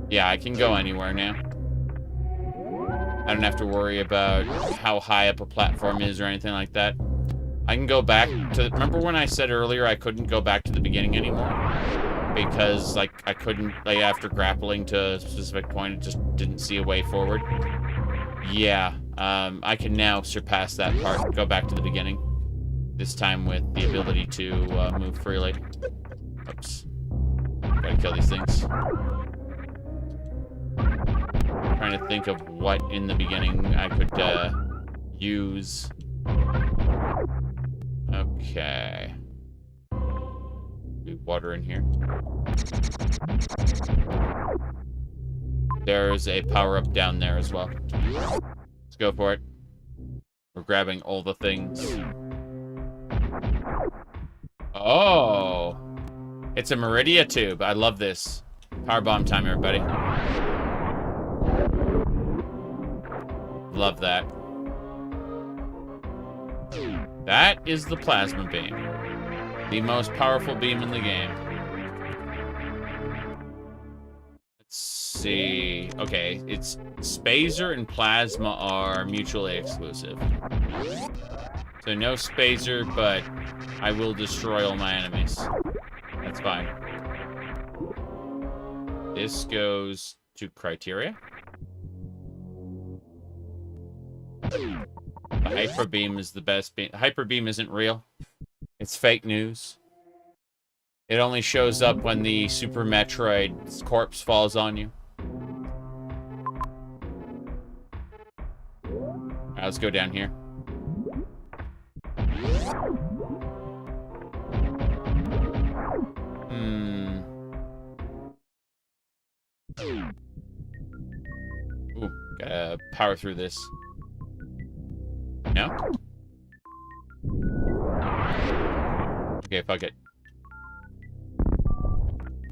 Yeah, I can go anywhere now. I don't have to worry about how high up a platform is or anything like that. I can go back to... Remember when I said earlier I couldn't go back to the beginning anymore? Because, like, I couldn't, like, after grappling to a specific point, it just didn't see a way forward. Yeah, I can now surpass that part and go back to the beginning. This time with the ability to move freely. Oops. Gotta kill these things. I'm trying to think of what in the beginning I could use. Okay. Water in here. There's a power-up down there as well. Let's go for it. We're grabbing all the things. Oh! It's a Meridia tube. I love this. Power bomb time, everybody. Love that. That is the plasma beam. The most powerful beam in the game. Let's see. Okay, it's Spazer and Plasma are mutually exclusive. So no Spazer, but I will destroy all my enemies. That's fine. This goes to Criteria. The Hyper Beam is the best beam. Hyper Beam isn't real. It's fake news. It only shows up when the Super Metroid corpse falls on you. Alright, let's go down here. Ooh, gotta power through this. No? Okay, fuck it.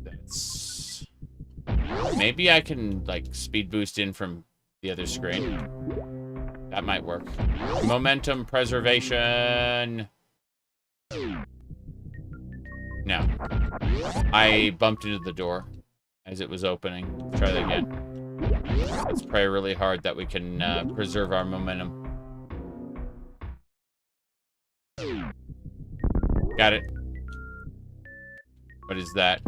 That's... Maybe I can, like, speed boost in from the other screen. That might work. Momentum preservation. No. I bumped into the door as it was opening. Try that again. Let's pray really hard that we can preserve our momentum. Got it. What is that?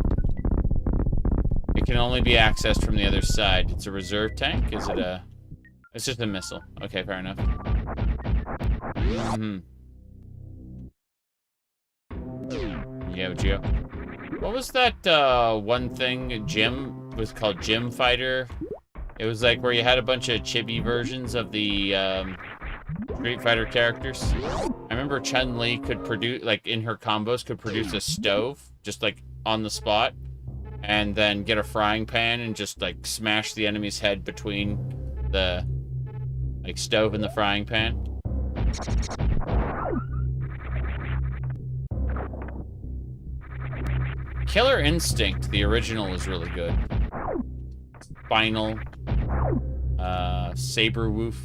It can only be accessed from the other side. It's a reserve tank? Is it a... It's just a missile. Okay, fair enough. Geo. What was that one thing Gym was called? Gym Fighter? It was like where you had a bunch of chibi versions of the Street Fighter characters. I remember Chun-Li could produce, like in her combos, could produce a stove just like on the spot and then get a frying pan and just like smash the enemy's head between the like stove and the frying pan. Killer Instinct, the original, is really good. Spinal, Saber Woof.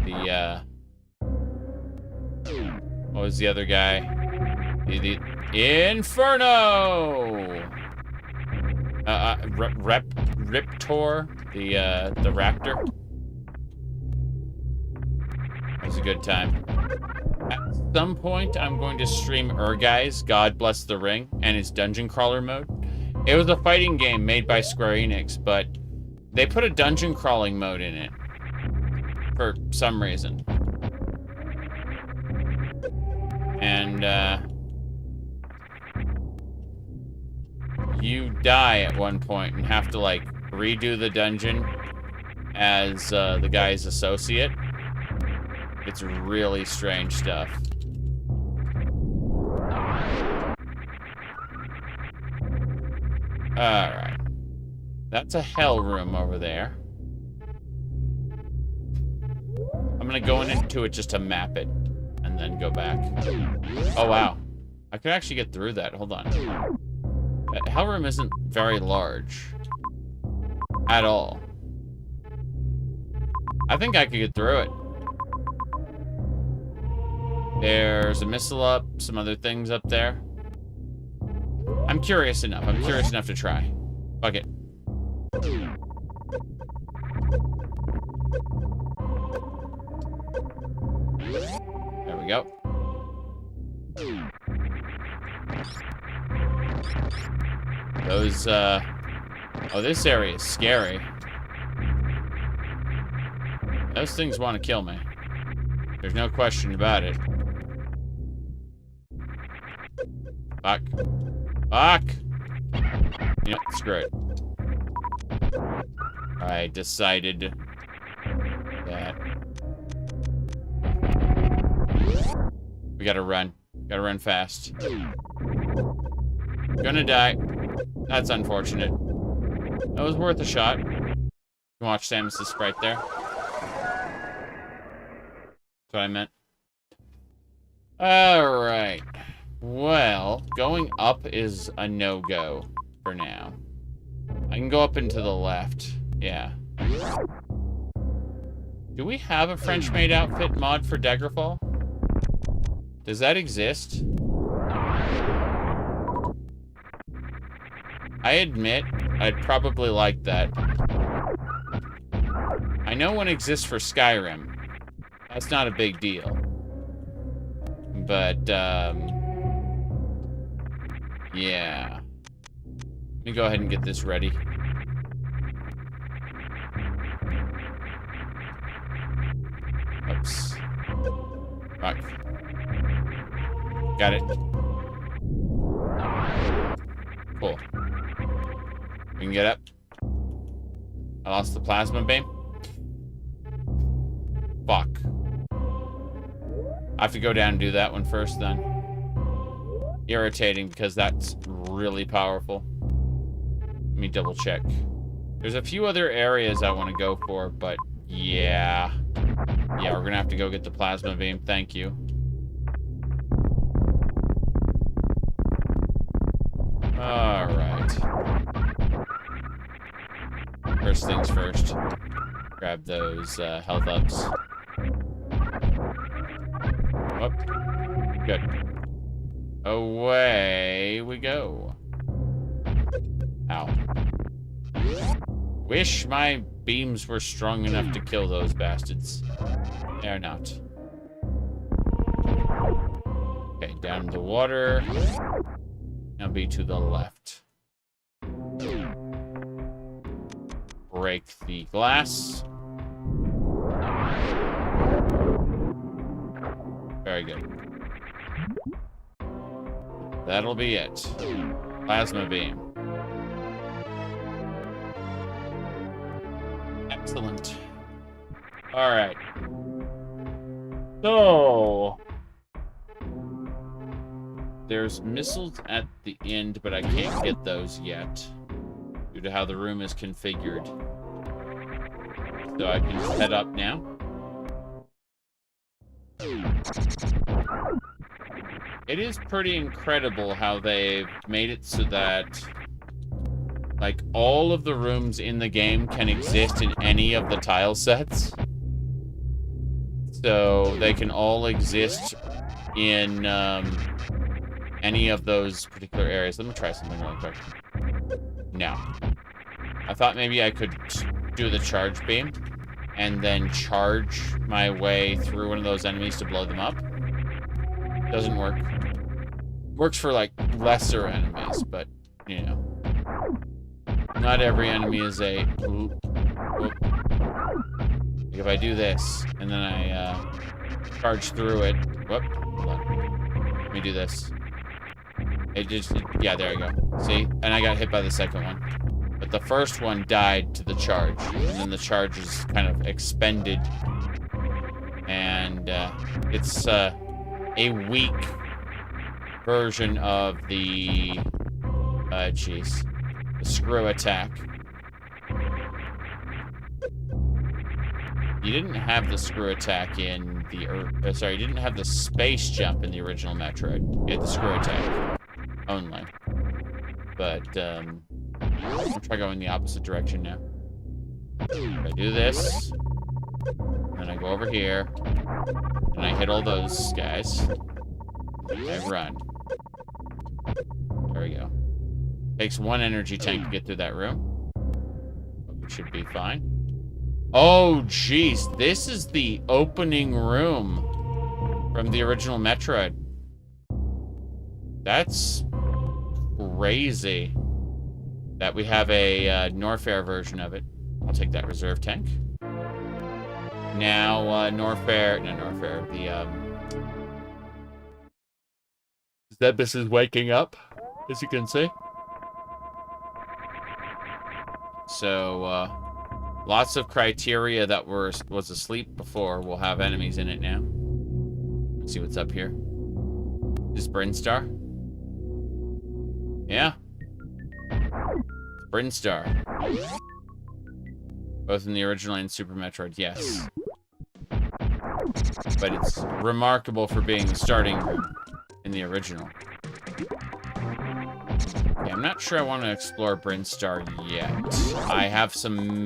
The what was the other guy? The Inferno. Riptor, the raptor. It was a good time. At some point, I'm going to stream Guys, God Bless the Ring, and its dungeon crawler mode. It was a fighting game made by Square Enix, but they put a dungeon crawling mode in it for some reason. And you die at one point and have to like redo the dungeon as the guy's associate. It's really strange stuff. Alright. That's a hell room over there. I'm gonna go into it just to map it and then go back. Oh wow. I could actually get through that. Hold on. That hell room isn't very large. At all. I think I could get through it. There's a missile up, some other things up there. I'm curious enough. I'm curious enough to try. Fuck it. There we go. Those, oh, this area is scary. Those things want to kill me. There's no question about it. Fuck. Fuck! You know, screw it. I decided that we gotta run. Gotta run fast. Gonna die. That's unfortunate. That was worth a shot. You can watch Samus' sprite there. That's what I meant. Alright. Well, going up is a no-go for now. I can go up and to the left. Yeah. Do we have a French Maid outfit mod for Daggerfall? Does that exist? I admit, I'd probably like that. I know one exists for Skyrim. That's not a big deal. But, yeah. Let me go ahead and get this ready. Oops. Fuck. Got it. Cool. We can get up. I lost the plasma beam. Fuck. I have to go down and do that one first then. Irritating because that's really powerful. Let me double check. There's a few other areas I want to go for, but yeah. Yeah, we're gonna have to go get the plasma beam. Thank you. first things first. Grab those health ups. Oh, good. Away we go. Ow. Wish my beams were strong enough to kill those bastards. They're not. Okay, down in the water. Now be to the left. Break the glass. Very good. That'll be it. Plasma beam. Excellent. Alright. So... there's missiles at the end, but I can't get those yet. Due to how the room is configured. So I can head up now. It is pretty incredible how they've made it so that like all of the rooms in the game can exist in any of the tile sets. So they can all exist in any of those particular areas. Let me try something really quick. No. I thought maybe I could do the charge beam and then charge my way through one of those enemies to blow them up. Doesn't work. Works for, like, lesser enemies, but, you know. Not every enemy is a... Like if I do this, and then I, charge through it... Whoop. Hold on. Let me do this. It just... Yeah, there you go. See? And I got hit by the second one. But the first one died to the charge. And then the charge is kind of expended. And, it's, a weak version of the... jeez. The screw attack. You didn't have the screw attack in the... sorry, you didn't have the space jump in the original Metroid. You had the screw attack. Only. But, I'll try going the opposite direction now. I do this. Then I go over here. And I hit all those guys. And I run. There we go. Takes one energy tank to get through that room. It should be fine. Oh, jeez. This is the opening room from the original Metroid. That's crazy that we have a Norfair version of it. I'll take that reserve tank. Now, Norfair, the, Zebus is waking up, as you can see. So, lots of criteria that was asleep before will have enemies in it now. Let's see what's up here. Is this Brinstar? Yeah. Brinstar. Both in the original and Super Metroid, yes. But it's remarkable for being the starting room in the original. Okay, I'm not sure I want to explore Brinstar yet. I have some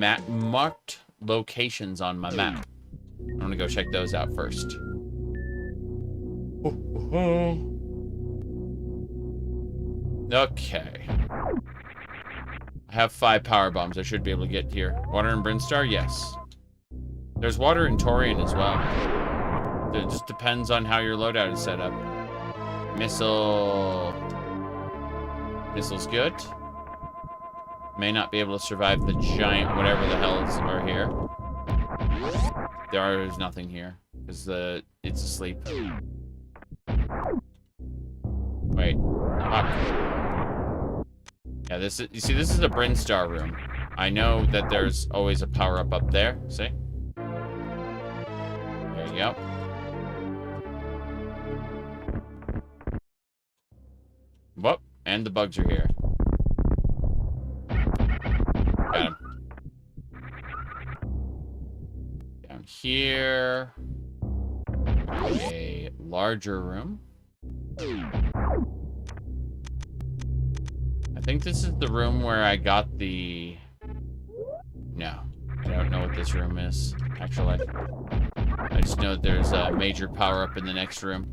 marked locations on my map. I'm gonna go check those out first. Okay. I have 5 power bombs. I should be able to get here. Water in Brinstar? Yes. There's water in Torian as well. It just depends on how your loadout is set up. Missile... Missile's good. May not be able to survive the giant whatever the hells are here. There is nothing here. Because it's asleep. Wait. Fuck. Yeah, you see, this is a Brinstar room. I know that there's always a power-up up there. See? There you go. Whoop. And the bugs are here. Got him. Down here. A larger room. I think this is the room where I got the... No. I don't know what this room is, actually. I just know that there's a major power-up in the next room.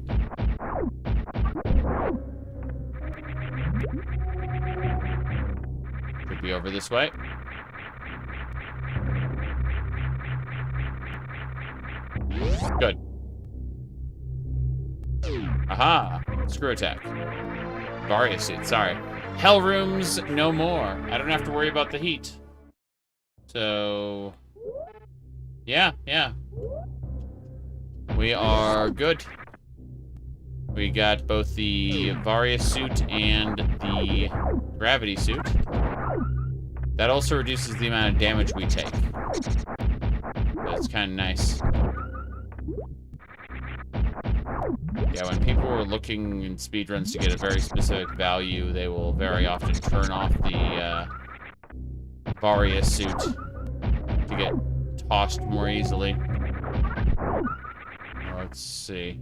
Could be over this way. Good. Aha! Screw attack. Varia suit, sorry. Hell rooms, no more. I don't have to worry about the heat. So... yeah. We are good. We got both the Varia suit and the gravity suit. That also reduces the amount of damage we take. That's kind of nice. Yeah, when people are looking in speedruns to get a very specific value, they will very often turn off the Varia suit to get tossed more easily. Let's see.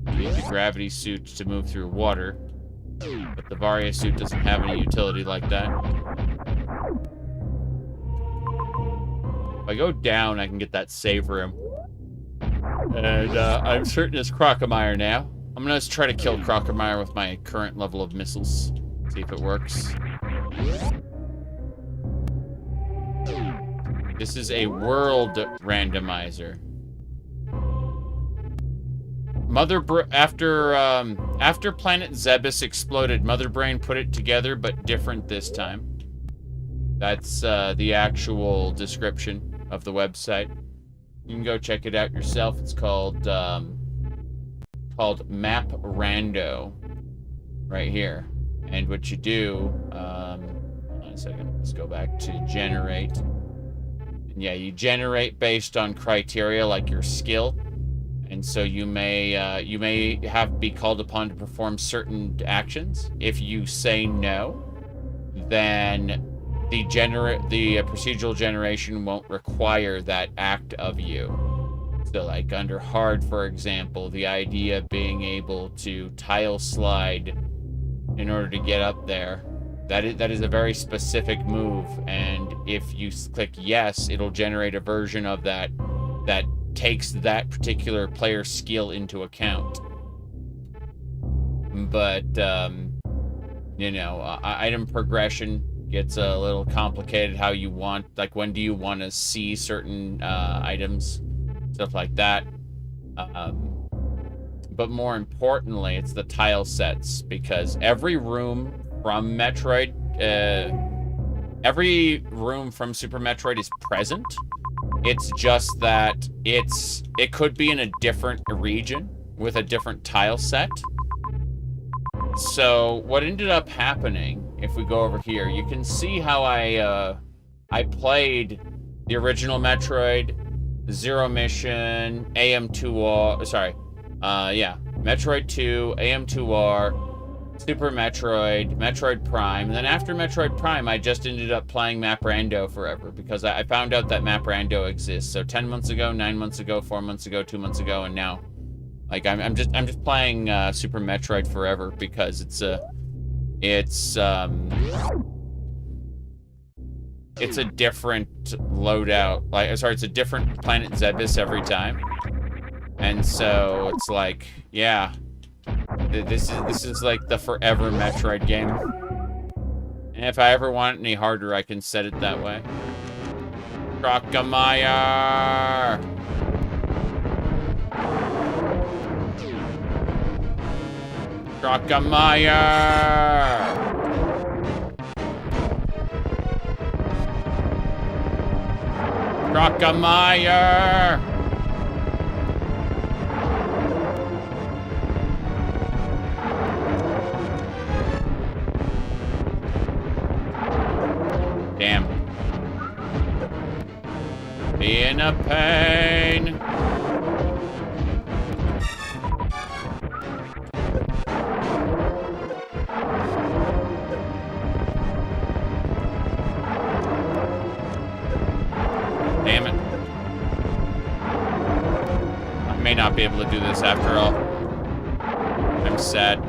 You need the gravity suit to move through water, but the Varia suit doesn't have any utility like that. If I go down, I can get that save room. And I'm certain it's Crocomire now. I'm gonna try to kill Crocomire with my current level of missiles. See if it works. This is a world randomizer. After Planet Zebes exploded, Mother Brain put it together, but different this time. That's the actual description of the website. You can go check it out yourself. It's called Map Rando, right here. And what you do, hold on a second. Let's go back to generate. And yeah, you generate based on criteria like your skill. And so you may be called upon to perform certain actions. If you say no, then the procedural generation won't require that act of you. So like under hard, for example, the idea of being able to tile slide in order to get up there, that is a very specific move, and if you click yes, it'll generate a version of that takes that particular player's skill into account. But you know, item progression gets a little complicated. How you want, like, when do you want to see certain items, stuff like that. But more importantly, it's the tile sets, because every room from Metroid, every room from Super Metroid is present. It's just that it could be in a different region with a different tile set. So what ended up happening, if we go over here, you can see how I played the original Metroid, Zero Mission, AM2R, sorry, yeah, Metroid 2, AM2R, Super Metroid, Metroid Prime, and then after Metroid Prime, I just ended up playing Map Rando forever, because I found out that Map Rando exists. So 10 months ago, 9 months ago, 4 months ago, 2 months ago, and now, like, I'm just playing Super Metroid forever, because it's a different loadout. Like, sorry, it's a different Planet Zebes every time, and so it's like, yeah. This is like the forever Metroid game. And if I ever want it any harder, I can set it that way. Crocomire! Crocomire! Crocomire! Damn. Being a pain. Damn it. I may not be able to do this after all. I'm sad.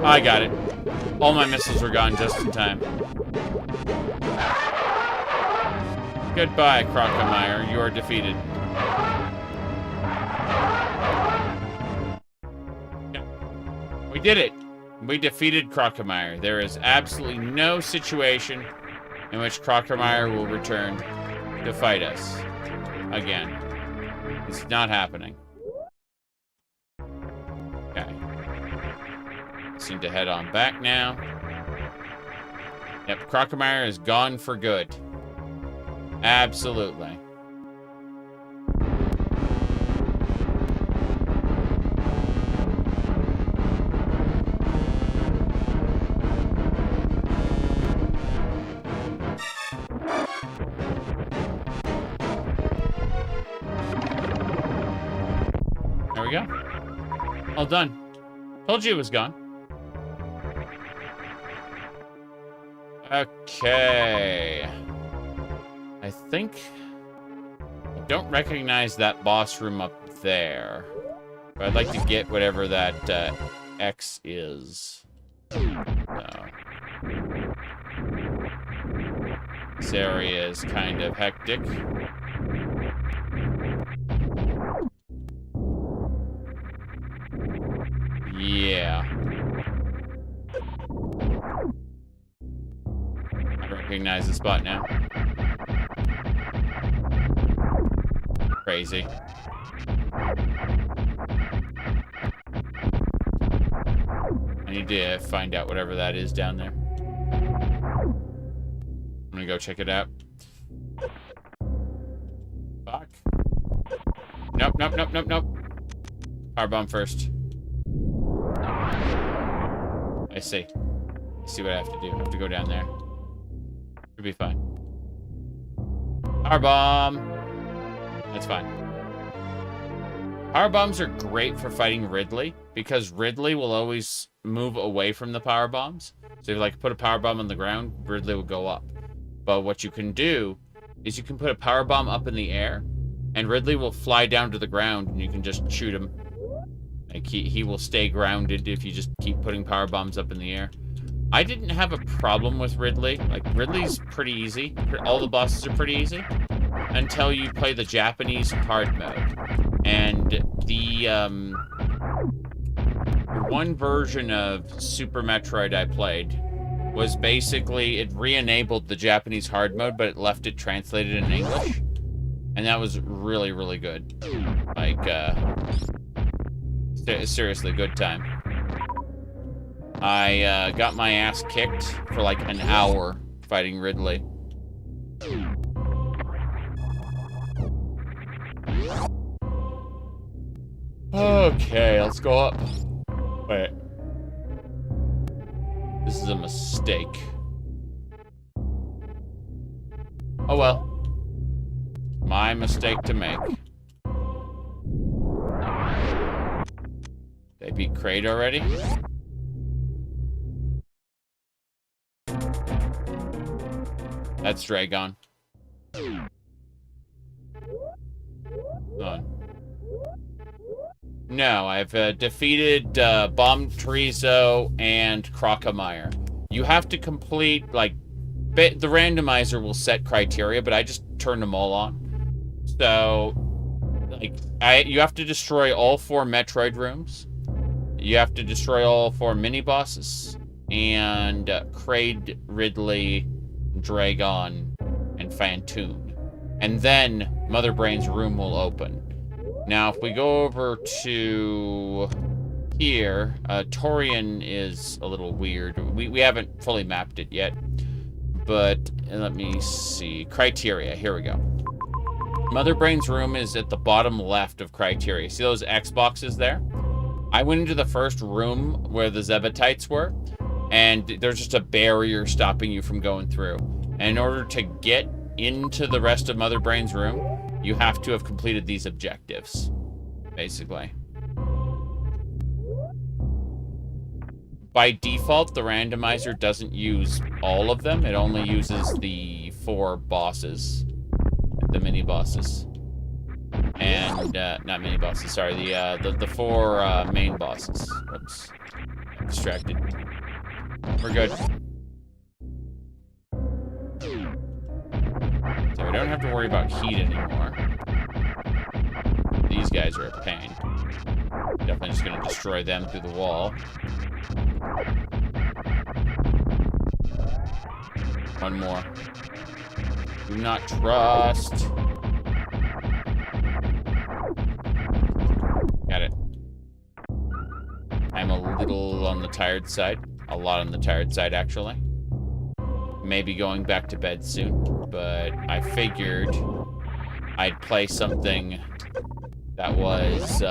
I got it. All my missiles were gone just in time. Goodbye, Crocomire. You are defeated. Yeah. We did it. We defeated Crocomire. There is absolutely no situation in which Crocomire will return to fight us again. It's not happening. Okay. Just need to head on back now. Yep, Crocomire is gone for good. Absolutely. There we go. All done. Told you it was gone. Okay. I think I don't recognize that boss room up there. But I'd like to get whatever that X is. No. This area is kind of hectic. Yeah. I recognize the spot now. Crazy. I need to find out whatever that is down there. I'm gonna go check it out. Fuck. Nope, nope, nope, nope, nope. Power bomb first. I see. I see what I have to do. I have to go down there. Should be fine. Power bomb. That's fine. Power bombs are great for fighting Ridley because Ridley will always move away from the power bombs. So if you like put a power bomb on the ground, Ridley will go up. But what you can do is you can put a power bomb up in the air and Ridley will fly down to the ground and you can just shoot him. Like he will stay grounded if you just keep putting power bombs up in the air. I didn't have a problem with Ridley. Like, Ridley's pretty easy. All the bosses are pretty easy. Until you play the Japanese hard mode. And the one version of Super Metroid I played was basically, it re-enabled the Japanese hard mode, but it left it translated in English. And that was really, really good. Like, seriously, good time. I got my ass kicked for like an hour fighting Ridley. Okay, let's go up. Wait. This is a mistake. Oh well. My mistake to make. They beat Kraid already? That's Dragon. On. No, I've defeated Bomb Chorizo and Crocomire. You have to complete, like, the randomizer will set criteria, but I just turned them all on. So, like, you have to destroy all 4 Metroid rooms. You have to destroy all 4 mini-bosses. And Kraid, Ridley, Dragon, and Phantoon. And then Mother Brain's room will open. Now, if we go over to here, Torian is a little weird. We haven't fully mapped it yet. But let me see. Criteria. Here we go. Mother Brain's room is at the bottom left of criteria. See those X boxes there? I went into the first room where the Zebatites were, and there's just a barrier stopping you from going through. And in order to get into the rest of Mother Brain's room, you have to have completed these objectives, basically. By default, the randomizer doesn't use all of them. It only uses the 4 bosses, the mini bosses, and not mini bosses. Sorry, the 4 main bosses. Oops, distracted. We're good. So we don't have to worry about heat anymore. These guys are a pain. Definitely just gonna destroy them through the wall. One more. Do not trust. Got it. I'm a little on the tired side. A lot on the tired side, actually. Maybe going back to bed soon. But I figured I'd play something that was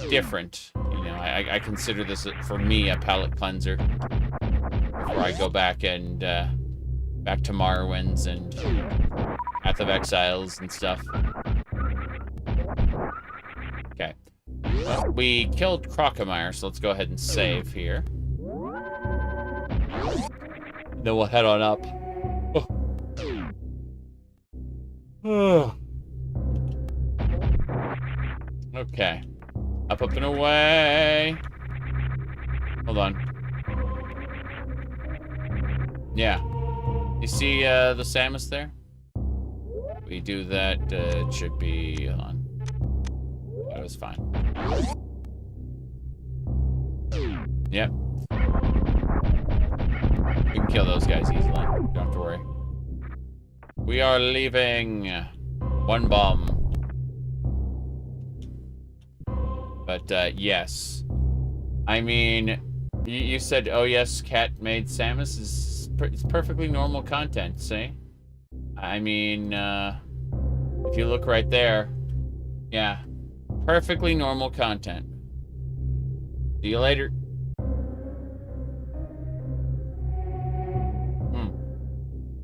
different. You know, I consider this, for me, a palate cleanser. Before I go back and back to Morrowinds and Path of Exiles and stuff. Okay. Well, we killed Crocomire, so let's go ahead and save here. Then we'll head on up. Oh. Okay. Up, up, and away. Hold on. Yeah. You see the Samus there? We do that, it should be... Hold on. That was fine. Yep. We can kill those guys easily. Don't have to worry. We are leaving. One bomb. But, yes. I mean, you said, oh yes, Cat Maid Samus is it's perfectly normal content, see? I mean, if you look right there, yeah. Perfectly normal content. See you later.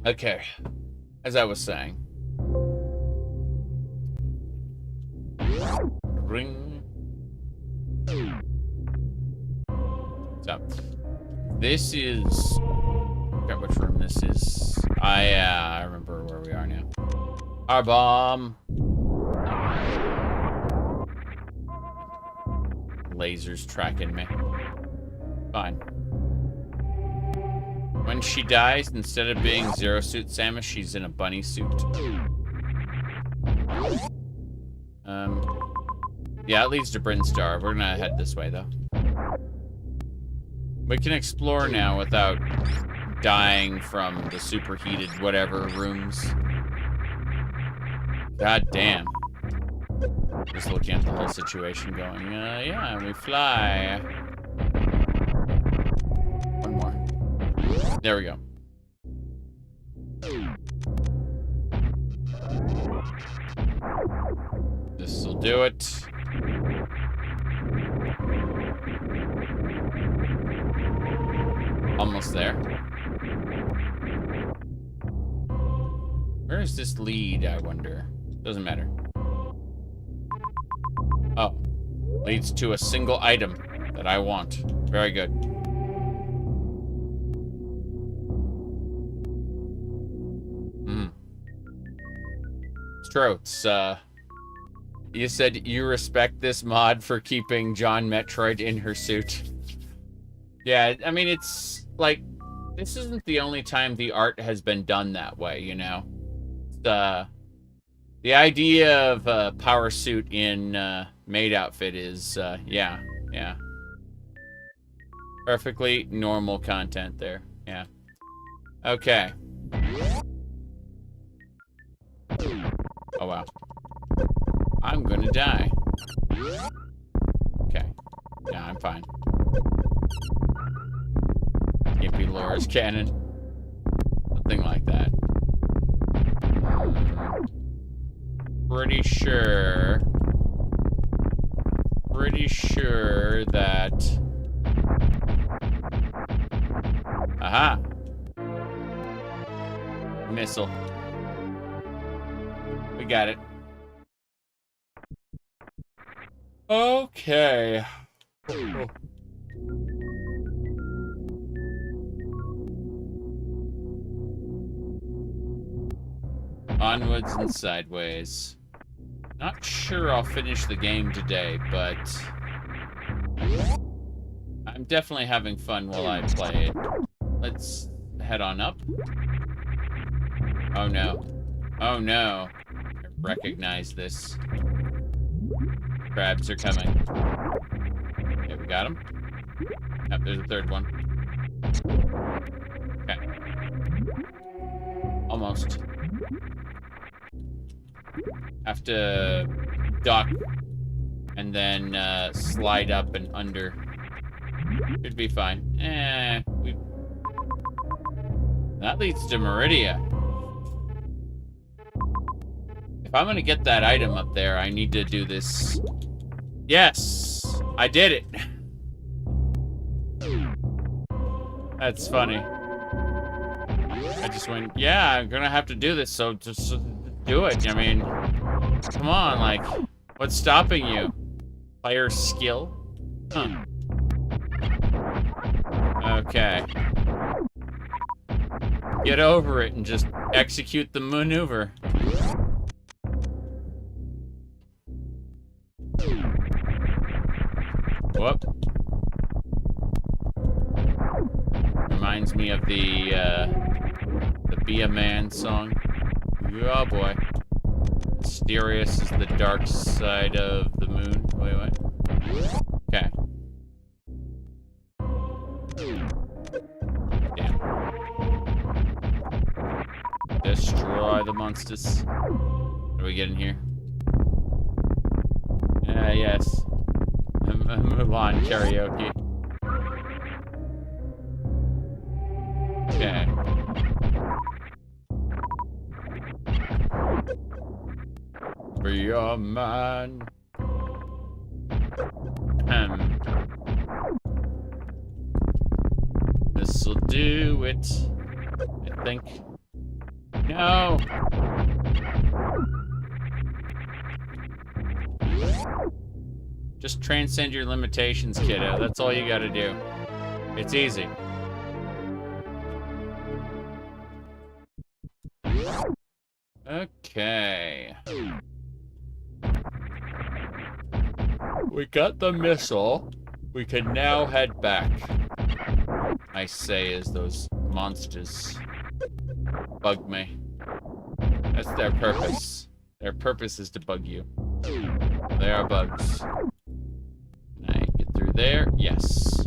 Okay. As I was saying. Ring. So, this is... I forgot which room this is. I remember where we are now. Our bomb. Lasers tracking me. Fine. When she dies, instead of being Zero Suit Samus, she's in a bunny suit. Yeah, it leads to Brinstar. We're gonna head this way, though. We can explore now without dying from the superheated whatever rooms. God damn. Just looking at the whole situation going, yeah, we fly. One more. There we go. This'll do it. Almost there. Where does this lead, I wonder? Doesn't matter. Oh. Leads to a single item that I want. Very good. Stroats, you said you respect this mod for keeping John Metroid in her suit. Yeah, I mean, it's like, this isn't the only time the art has been done that way, you know? The idea of a power suit in Maid outfit is, yeah. Perfectly normal content there, yeah. Okay. Oh, wow. I'm gonna die. Okay. Yeah, I'm fine. Can't be Laura's cannon. Something like that. Pretty sure that... Aha! Missile. We got it. Okay. Onwards and sideways. Not sure I'll finish the game today, but definitely having fun while I play it. Let's head on up. Oh no. Oh no. I recognize this. Crabs are coming. Okay, we got him. Yep, there's a third one. Okay. Almost. Have to duck and then slide up and under. Should be fine. That leads to Meridia. If I'm gonna get that item up there, I need to do this. Yes! I did it! That's funny. I just went, yeah, I'm gonna have to do this, so just do it. I mean, come on, like, what's stopping you? Player skill? Huh. Okay. Get over it and just execute the maneuver. Whoop. Reminds me of the Be a Man song. Oh boy. Mysterious is the dark side of the moon. Wait, what? Okay. Damn. Destroy the monsters. What do we get in here? Yes. Move on, karaoke. Okay. Be a man. This'll do it, I think. No! Just transcend your limitations, kiddo. That's all you gotta do. It's easy. Okay. We got the missile. We can now head back. I say as those monsters bug me. That's their purpose. Their purpose is to bug you. They are bugs. Can I get through there? Yes.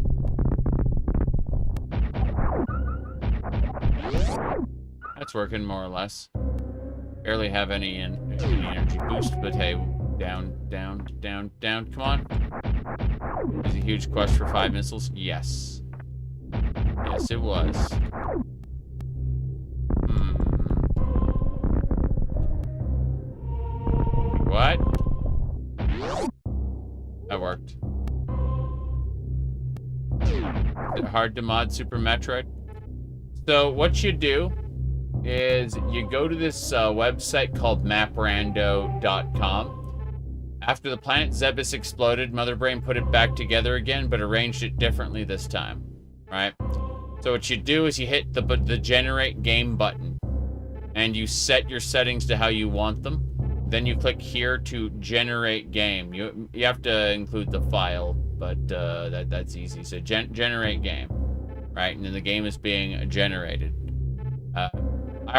That's working more or less. Barely have any energy boost, but hey, down, down, down, down. Come on. Is a huge quest for 5 missiles? Yes. Yes, it was. What? That worked. Is it hard to mod Super Metroid? So what you do is you go to this website called maprando.com. After the planet Zebus exploded, Mother Brain put it back together again, but arranged it differently this time, right? So what you do is you hit the generate game button, and you set your settings to how you want them. Then you click here to generate game. You have to include the file, but that's easy. So generate game, right? And then the game is being generated. I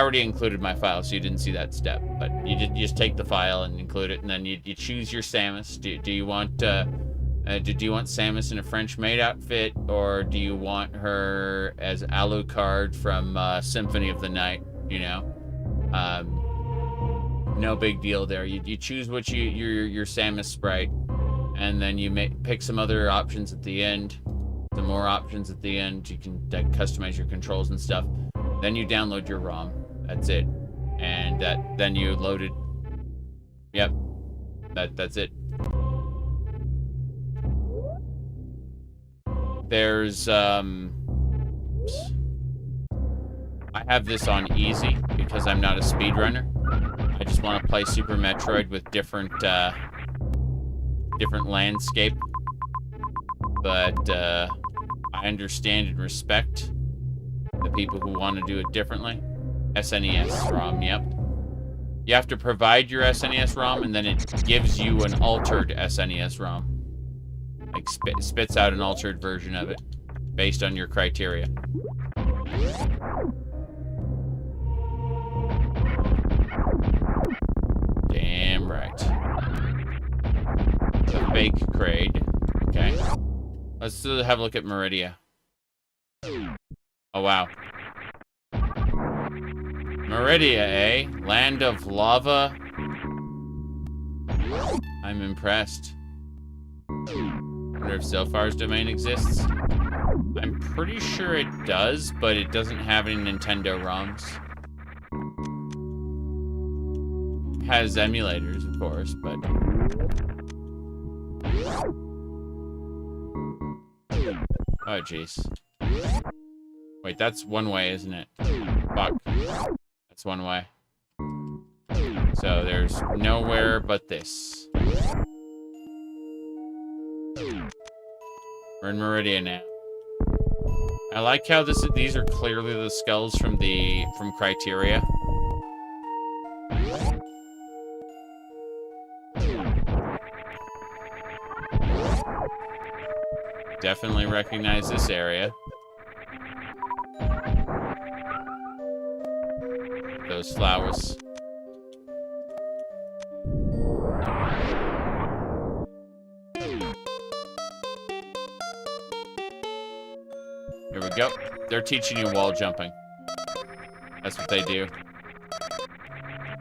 already included my file, so you didn't see that step. But you just take the file and include it, and then you choose your Samus. Do you want Samus in a French Maid outfit, or do you want her as Alucard from Symphony of the Night? You know, no big deal there. You choose what your Samus sprite, and then you pick some other options at the end. Some more options at the end. You can customize your controls and stuff. Then you download your ROM. That's it. And then you load it. Yep. That's it. There's I have this on easy because I'm not a speedrunner. I just want to play Super Metroid with different landscape. But I understand and respect the people who want to do it differently. SNES ROM, yep. You have to provide your SNES ROM, and then it gives you an altered SNES ROM. Like, spits out an altered version of it based on your criteria. Damn right. The fake Kraid. Okay. Let's have a look at Meridia. Oh, wow. Meridia, eh? Land of lava. I'm impressed. Wonder if Zilfar's domain exists. I'm pretty sure it does, but it doesn't have any Nintendo ROMs. It has emulators, of course, but... Oh, jeez. Wait, that's one way, isn't it? Fuck. That's one way. So there's nowhere but this. We're in Meridia now. I like how these are clearly the skulls from Criteria. Definitely recognize this area. Those flowers. Here we go. They're teaching you wall jumping. That's what they do.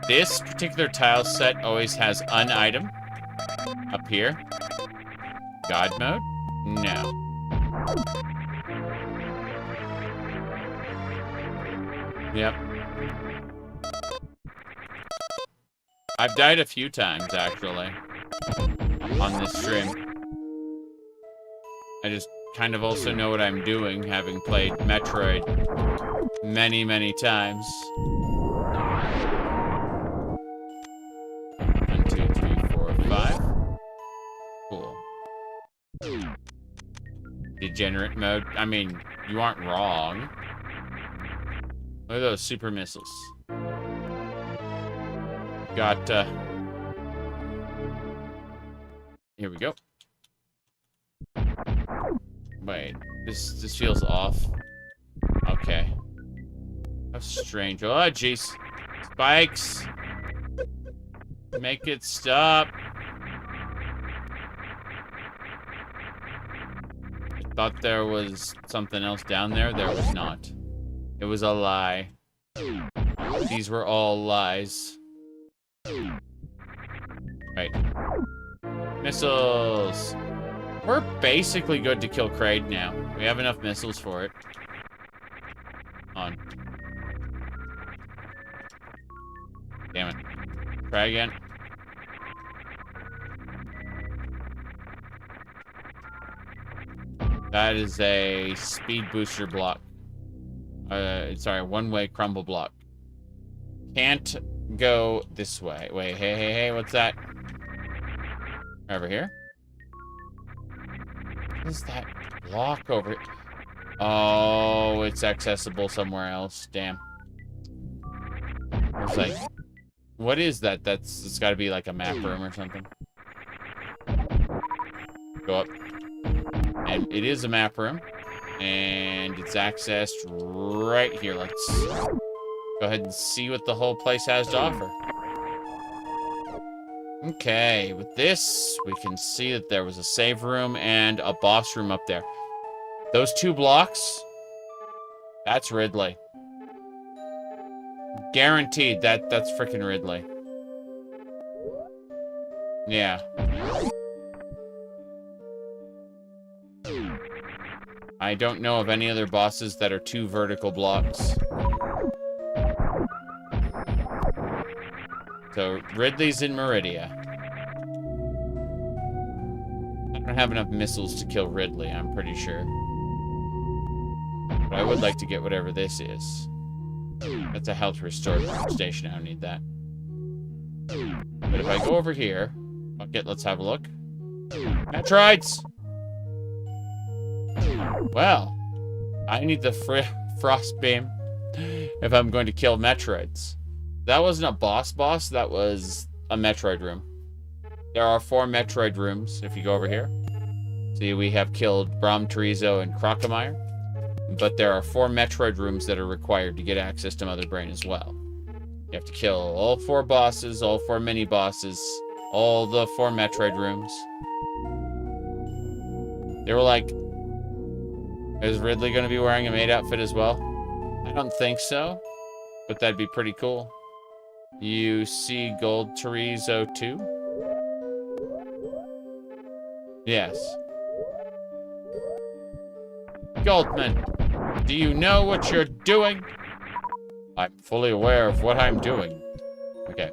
This particular tile set always has an item up here. God mode? No. Yep. I've died a few times, actually, on this stream. I just kind of also know what I'm doing, having played Metroid many, many times. 1, 2, 3, 4, 5. Cool. Degenerate mode. I mean, you aren't wrong. Look at those super missiles. Got, here we go. Wait, this feels off. Okay. How strange. Oh, jeez. Spikes! Make it stop. I thought there was something else down there. There was not. It was a lie. These were all lies. Right. Missiles! We're basically good to kill Kraid now. We have enough missiles for it. On. Damn it. Try again. That is a speed booster block. Sorry, one-way crumble block. Can't go this way. Wait, hey, what's that? Over here? What is that block over here? Oh, it's accessible somewhere else. Damn. It's like, what is that? It's got to be like a map room or something. Go up. And it is a map room. And it's accessed right here. Let's go ahead and see what the whole place has to offer. Okay, with this, we can see that there was a save room and a boss room up there. Those 2 blocks, that's Ridley. Guaranteed that's freaking Ridley. Yeah. I don't know of any other bosses that are 2 vertical blocks. So, Ridley's in Meridia. I don't have enough missiles to kill Ridley, I'm pretty sure. But I would like to get whatever this is. That's a health restore station, I don't need that. But if I go over here... Fuck it, let's have a look. Metroids! Well, I need the frost beam if I'm going to kill Metroids. That wasn't a boss, that was a Metroid room. There are 4 Metroid rooms if you go over here. See, we have killed Brom, Terizo, and Crocomire. But there are 4 Metroid rooms that are required to get access to Mother Brain as well. You have to kill all 4 bosses, all 4 mini-bosses, all the 4 Metroid rooms. They were like, is Ridley going to be wearing a Maid outfit as well? I don't think so, but that'd be pretty cool. You see Gold Terizo too? Yes. Goldman, do you know what you're doing? I'm fully aware of what I'm doing. Okay.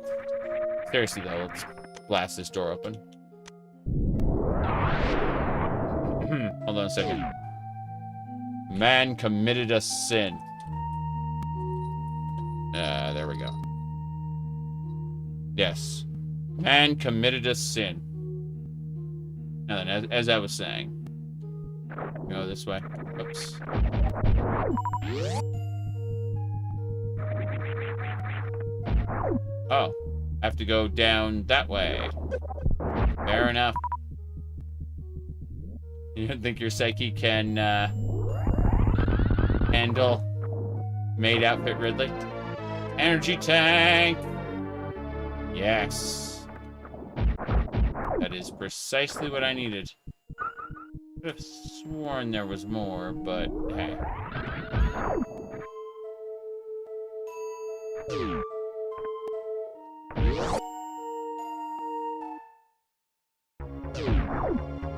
Seriously though, let's blast this door open. Hold on a second. Man committed a sin. There we go. Yes. Man committed a sin. Now then, as I was saying. Go this way. Oops. Oh. I have to go down that way. Fair enough. You don't think your psyche can, handle Maid outfit Ridley? Energy tank! Yes. That is precisely what I needed. Could have sworn there was more, but hey.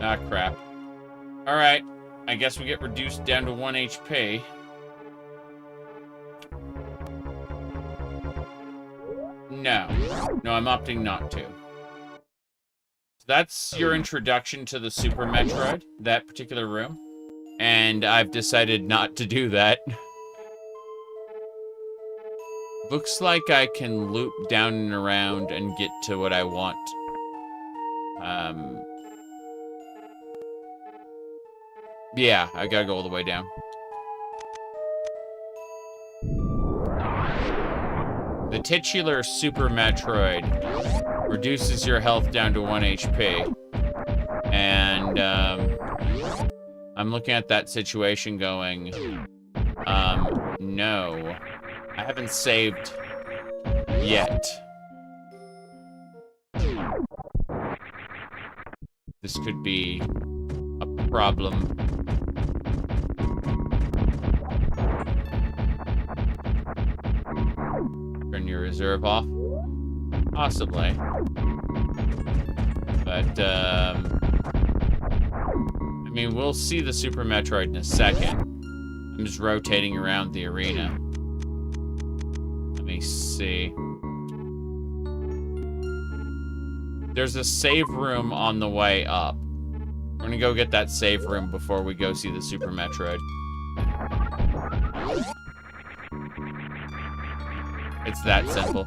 Ah, crap. Alright. I guess we get reduced down to 1 HP. No. No, I'm opting not to. That's your introduction to the Super Metroid, that particular room. And I've decided not to do that. Looks like I can loop down and around and get to what I want. Yeah, I gotta go all the way down. The titular Super Metroid reduces your health down to 1 HP. And, I'm looking at that situation going, no. I haven't saved yet. This could be a problem. Turn your reserve off? Possibly. But, I mean, we'll see the Super Metroid in a second. I'm just rotating around the arena. Let me see. There's a save room on the way up. We're gonna go get that save room before we go see the Super Metroid. It's that simple.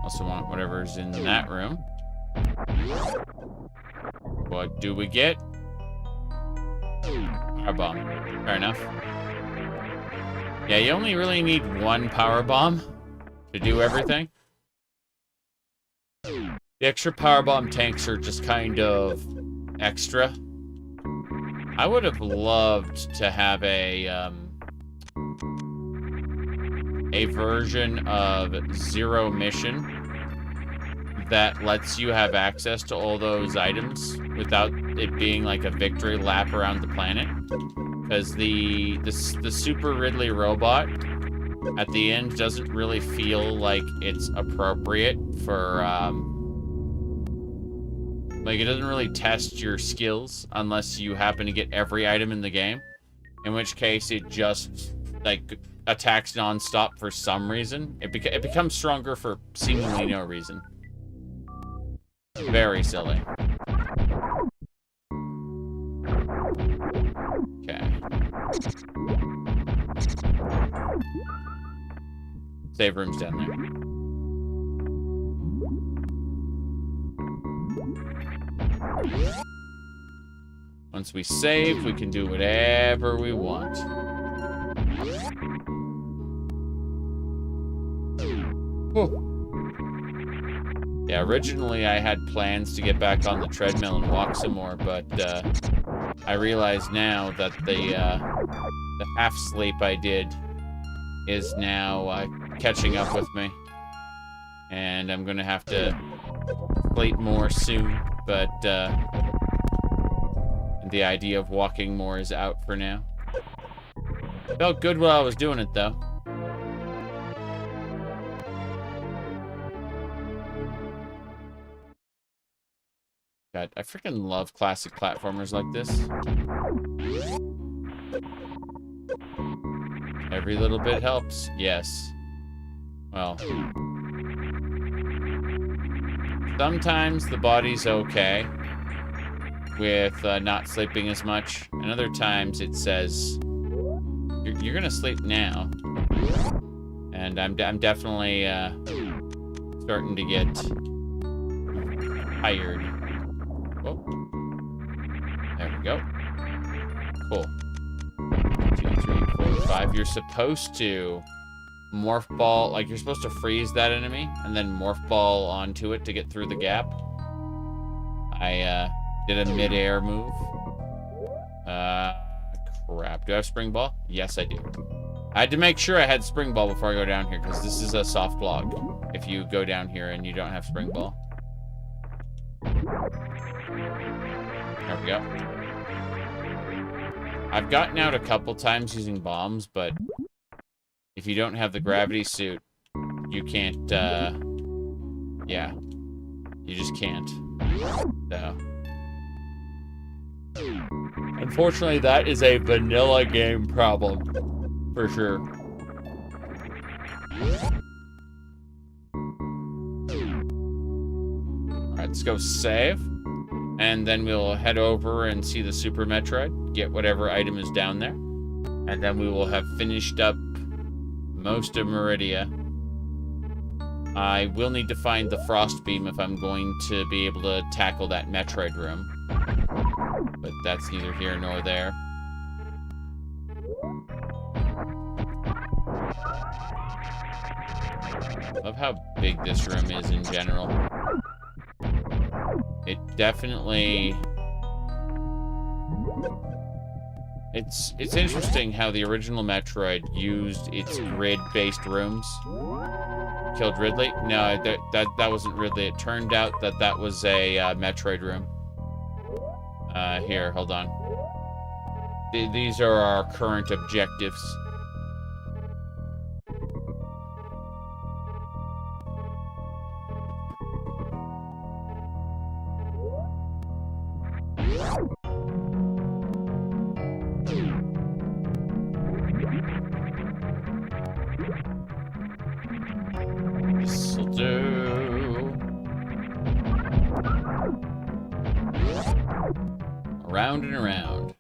Also want whatever's in that room. What do we get? Power bomb. Fair enough. Yeah, you only really need 1 power bomb to do everything. The extra power bomb tanks are just kind of extra. I would have loved to have a version of Zero Mission that lets you have access to all those items without it being like a victory lap around the planet. Because the Super Ridley robot at the end doesn't really feel like it's appropriate for, like, it doesn't really test your skills unless you happen to get every item in the game. In which case, it just, like, attacks non-stop for some reason. It becomes stronger for seemingly no reason. Very silly. Okay. Save room's down there. Once we save, we can do whatever we want. Whew. Yeah, originally I had plans to get back on the treadmill and walk some more, but I realize now that the half sleep I did is now catching up with me. And I'm gonna have to sleep more soon, but the idea of walking more is out for now. Felt good while I was doing it, though. God, I freaking love classic platformers like this. Every little bit helps. Yes. Well. Sometimes the body's okay with not sleeping as much. And other times it says, you're gonna sleep now. And I'm definitely starting to get tired. Oh. There we go. Cool. 2, 3, 4, 5. You're supposed to morph ball, like you're supposed to freeze that enemy and then morph ball onto it to get through the gap. I did a mid-air move. Crap. Do I have spring ball? Yes, I do. I had to make sure I had spring ball before I go down here because this is a soft log if you go down here and you don't have spring ball. There we go. I've gotten out a couple times using bombs, but if you don't have the gravity suit, you can't, yeah. You just can't. So. Unfortunately, that is a vanilla game problem. For sure. Alright, let's go save. And then we'll head over and see the Super Metroid. Get whatever item is down there. And then we will have finished up most of Meridia. I will need to find the Frost Beam if I'm going to be able to tackle that Metroid room. But that's neither here nor there. Love how big this room is in general. It definitely... It's interesting how the original Metroid used its grid-based rooms. Killed Ridley? No, that wasn't Ridley. It turned out that that was a Metroid room. Here, hold on. These are our current objectives. This'll do. Around and around.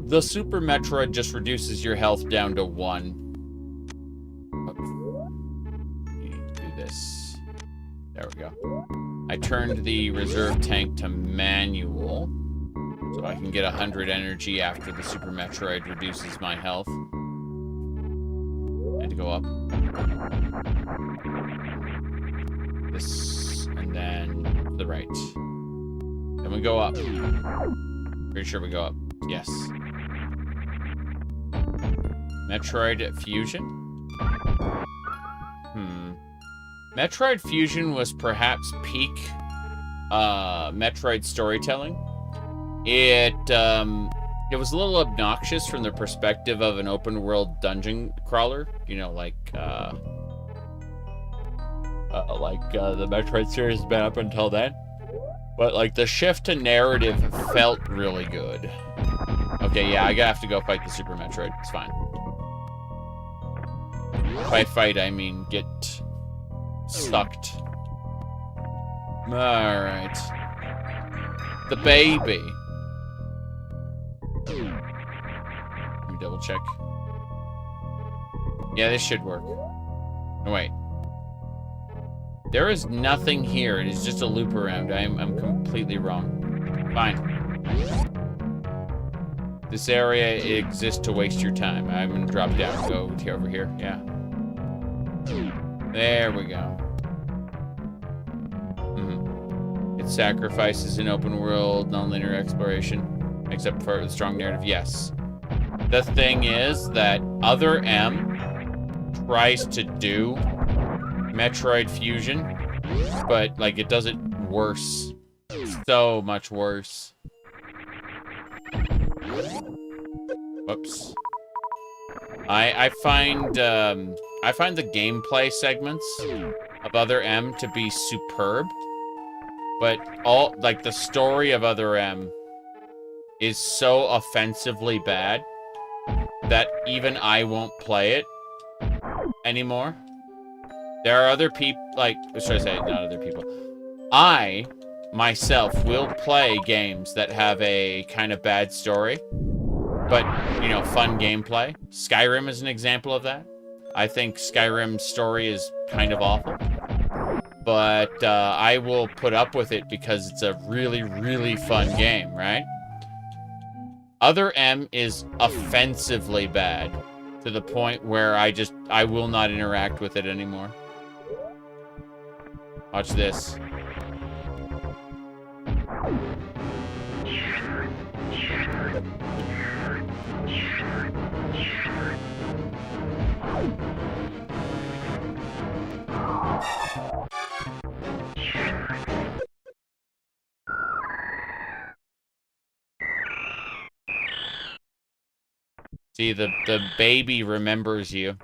The Super Metroid just reduces your health down to 1. Do this. There we go. I turned the reserve tank to manual, so I can get 100 energy after the Super Metroid reduces my health. I had to go up. This, and then to the right. Then we go up. Pretty sure we go up. Yes. Metroid Fusion? Metroid Fusion was perhaps peak Metroid storytelling. It was a little obnoxious from the perspective of an open world dungeon crawler, you know, like the Metroid series has been up until then. But like the shift to narrative felt really good. Okay, yeah, I have to go fight the Super Metroid. It's fine. By fight, I mean get sucked. Alright. The baby. Let me double check. Yeah, this should work. No, wait. There is nothing here. It is just a loop around. I'm completely wrong. Fine. This area exists to waste your time. I'm gonna drop down, go over here. Yeah. There we go. It sacrifices an open world, non-linear exploration, except for the strong narrative. Yes. The thing is that Other M tries to do Metroid Fusion, but like it does it worse. So much worse. Whoops. I find the gameplay segments of Other M to be superb, but the story of Other M is so offensively bad that even I won't play it anymore. There are other people, should I say, not other people. I, myself, will play games that have a kind of bad story, but, you know, fun gameplay. Skyrim is an example of that. I think Skyrim's story is kind of awful, but I will put up with it because it's a really, really fun game, right? Other M is offensively bad to the point where I will not interact with it anymore. Watch this. See, the baby remembers you.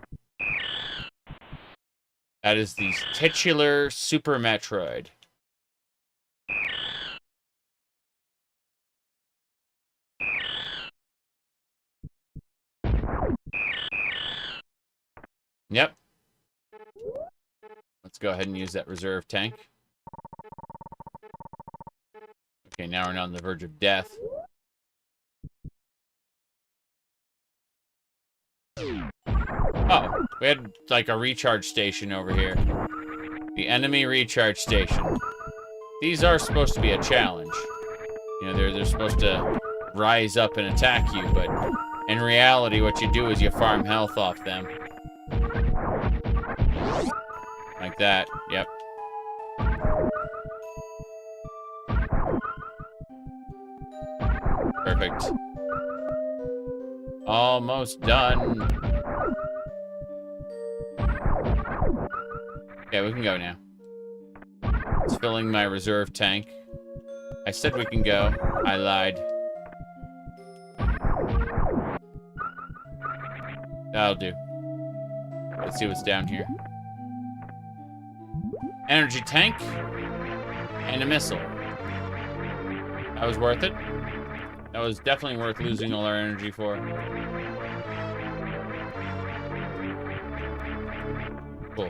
That is the titular Super Metroid. Yep. Let's go ahead and use that reserve tank. Okay, now we're not on the verge of death. Oh, we had like a recharge station over here. The enemy recharge station. These are supposed to be a challenge. You know, they're supposed to rise up and attack you, but in reality, what you do is you farm health off them. Like that, yep. Perfect. Almost done. Yeah, we can go now. It's filling my reserve tank. I said we can go. I lied. That'll do. Let's see what's down here. Energy tank. And a missile. That was worth it. That was definitely worth losing all our energy for. Cool.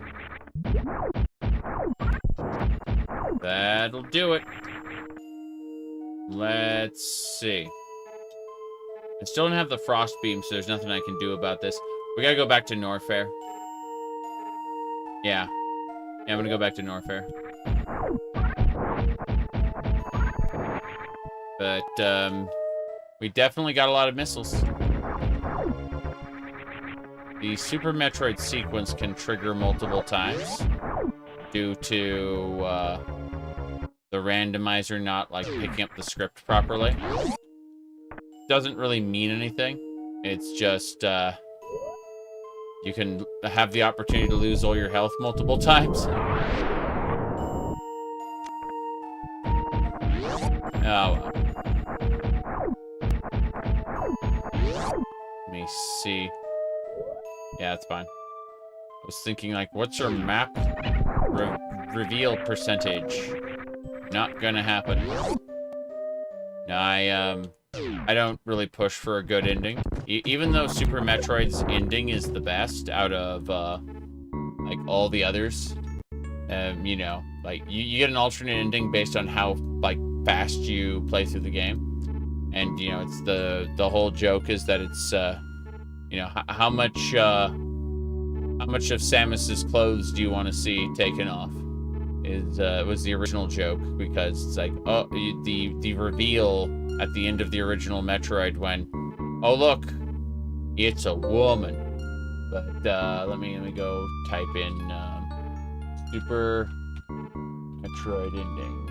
That'll do it. Let's see. I still don't have the frost beam, so there's nothing I can do about this. We gotta go back to Norfair. Yeah. Yeah, I'm gonna go back to Norfair. But, we definitely got a lot of missiles. The Super Metroid sequence can trigger multiple times due to the randomizer not like picking up the script properly. Doesn't really mean anything. It's just you can have the opportunity to lose all your health multiple times. Oh well. Let me see. Yeah, that's fine. I was thinking, like, what's your map reveal percentage? Not gonna happen. No, I don't really push for a good ending. Even though Super Metroid's ending is the best out of, like, all the others. You know, like, you get an alternate ending based on how, like, fast you play through the game. And, you know, it's the whole joke is that it's, you know, how much of Samus's clothes do you want to see taken off? Was the original joke, because it's like, oh, the reveal at the end of the original Metroid when Oh, look. It's a woman. But, let me go type in, Super Metroid ending.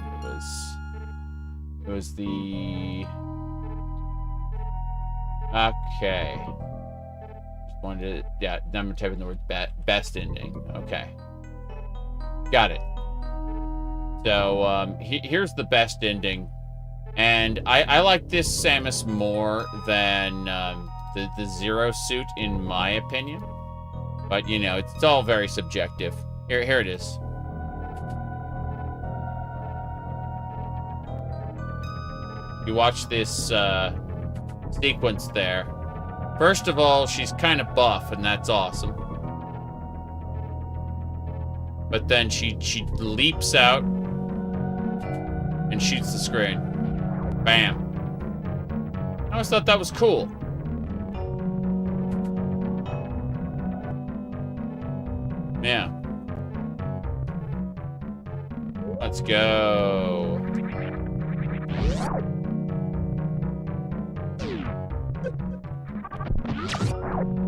It was the... Okay. Just wanted to... Yeah, I'm typing the word best ending. Okay. Got it. So, here's the best ending. And I like this Samus more than the Zero suit, in my opinion. But, you know, it's all very subjective. Here it is. You watch this sequence there. First of all, she's kind of buff, and that's awesome. But then she leaps out and shoots the screen. Bam. I always thought that was cool. Yeah. Let's go.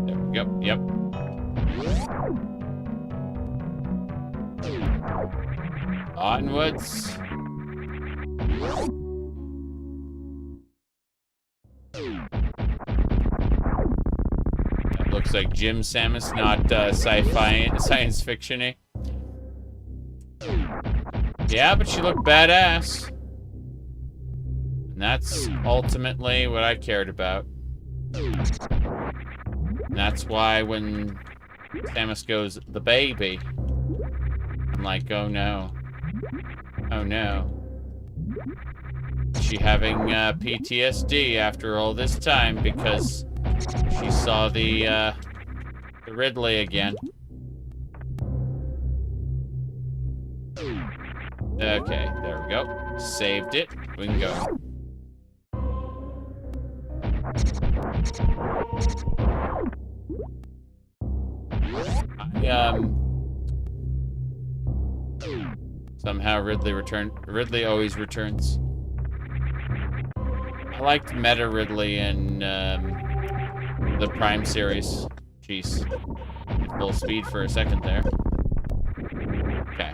There we go. Yep. Onwards. That looks like Jim Samus, not sci-fi, science fiction-y. Yeah, but she looked badass. And that's ultimately what I cared about. And that's why when Samus goes, the baby, I'm like, oh no. Oh no. Is she having PTSD after all this time because she saw the Ridley again? Okay, there we go. Saved it. We can go. Somehow Ridley returned. Ridley always returns. I liked Meta Ridley in the Prime series. Jeez. Full speed for a second there. Okay.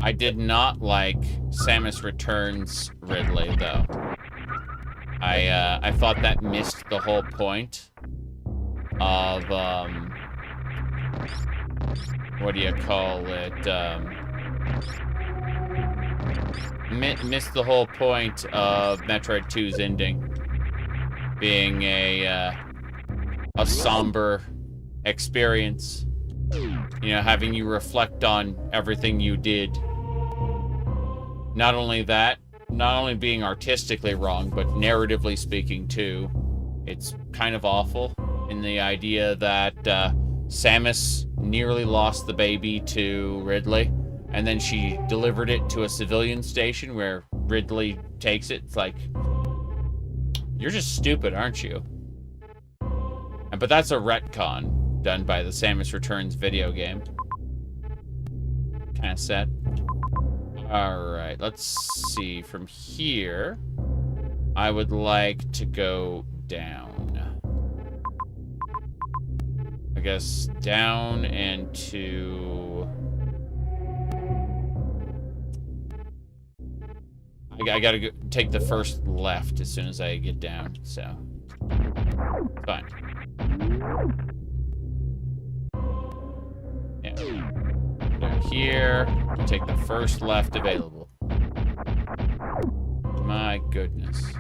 I did not like Samus Returns Ridley, though. I thought that missed the whole point of, what do you call it? Missed the whole point of Metroid 2's ending being a somber experience. You know, having you reflect on everything you did. Not only that, not only being artistically wrong, but narratively speaking too. It's kind of awful in the idea that Samus nearly lost the baby to Ridley, and then she delivered it to a civilian station where Ridley takes it. It's like, you're just stupid, aren't you? But that's a retcon done by the Samus Returns video game. Kind of sad. Alright, let's see. From here, I would like to go down. I guess down and to... I gotta go take the first left as soon as I get down, so... Fine. Yeah. Down here, take the first left available. My goodness.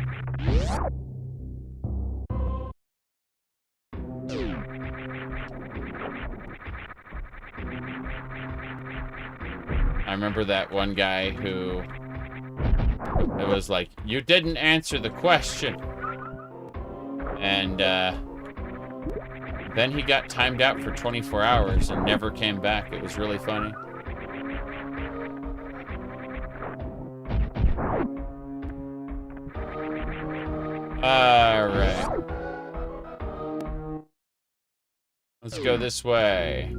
I remember that one guy who... It was like, you didn't answer the question. And, then he got timed out for 24 hours and never came back. It was really funny. Alright. Let's go this way.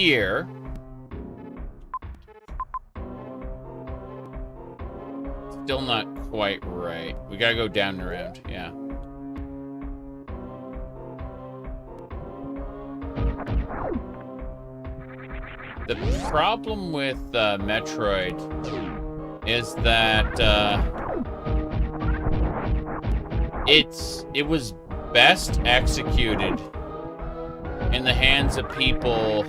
here. Still not quite right. We gotta go down and around, yeah. The problem with Metroid is that it was best executed in the hands of people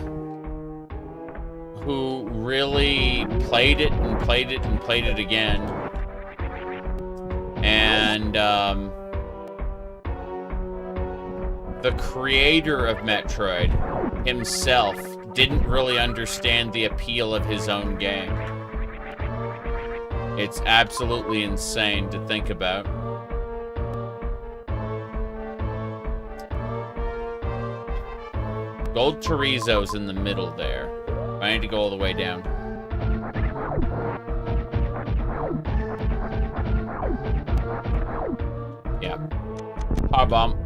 who really played it and played it and played it again. And the creator of Metroid himself didn't really understand the appeal of his own game. It's absolutely insane to think about. Gold chorizo's in the middle there. I need to go all the way down. Yeah. Power bomb.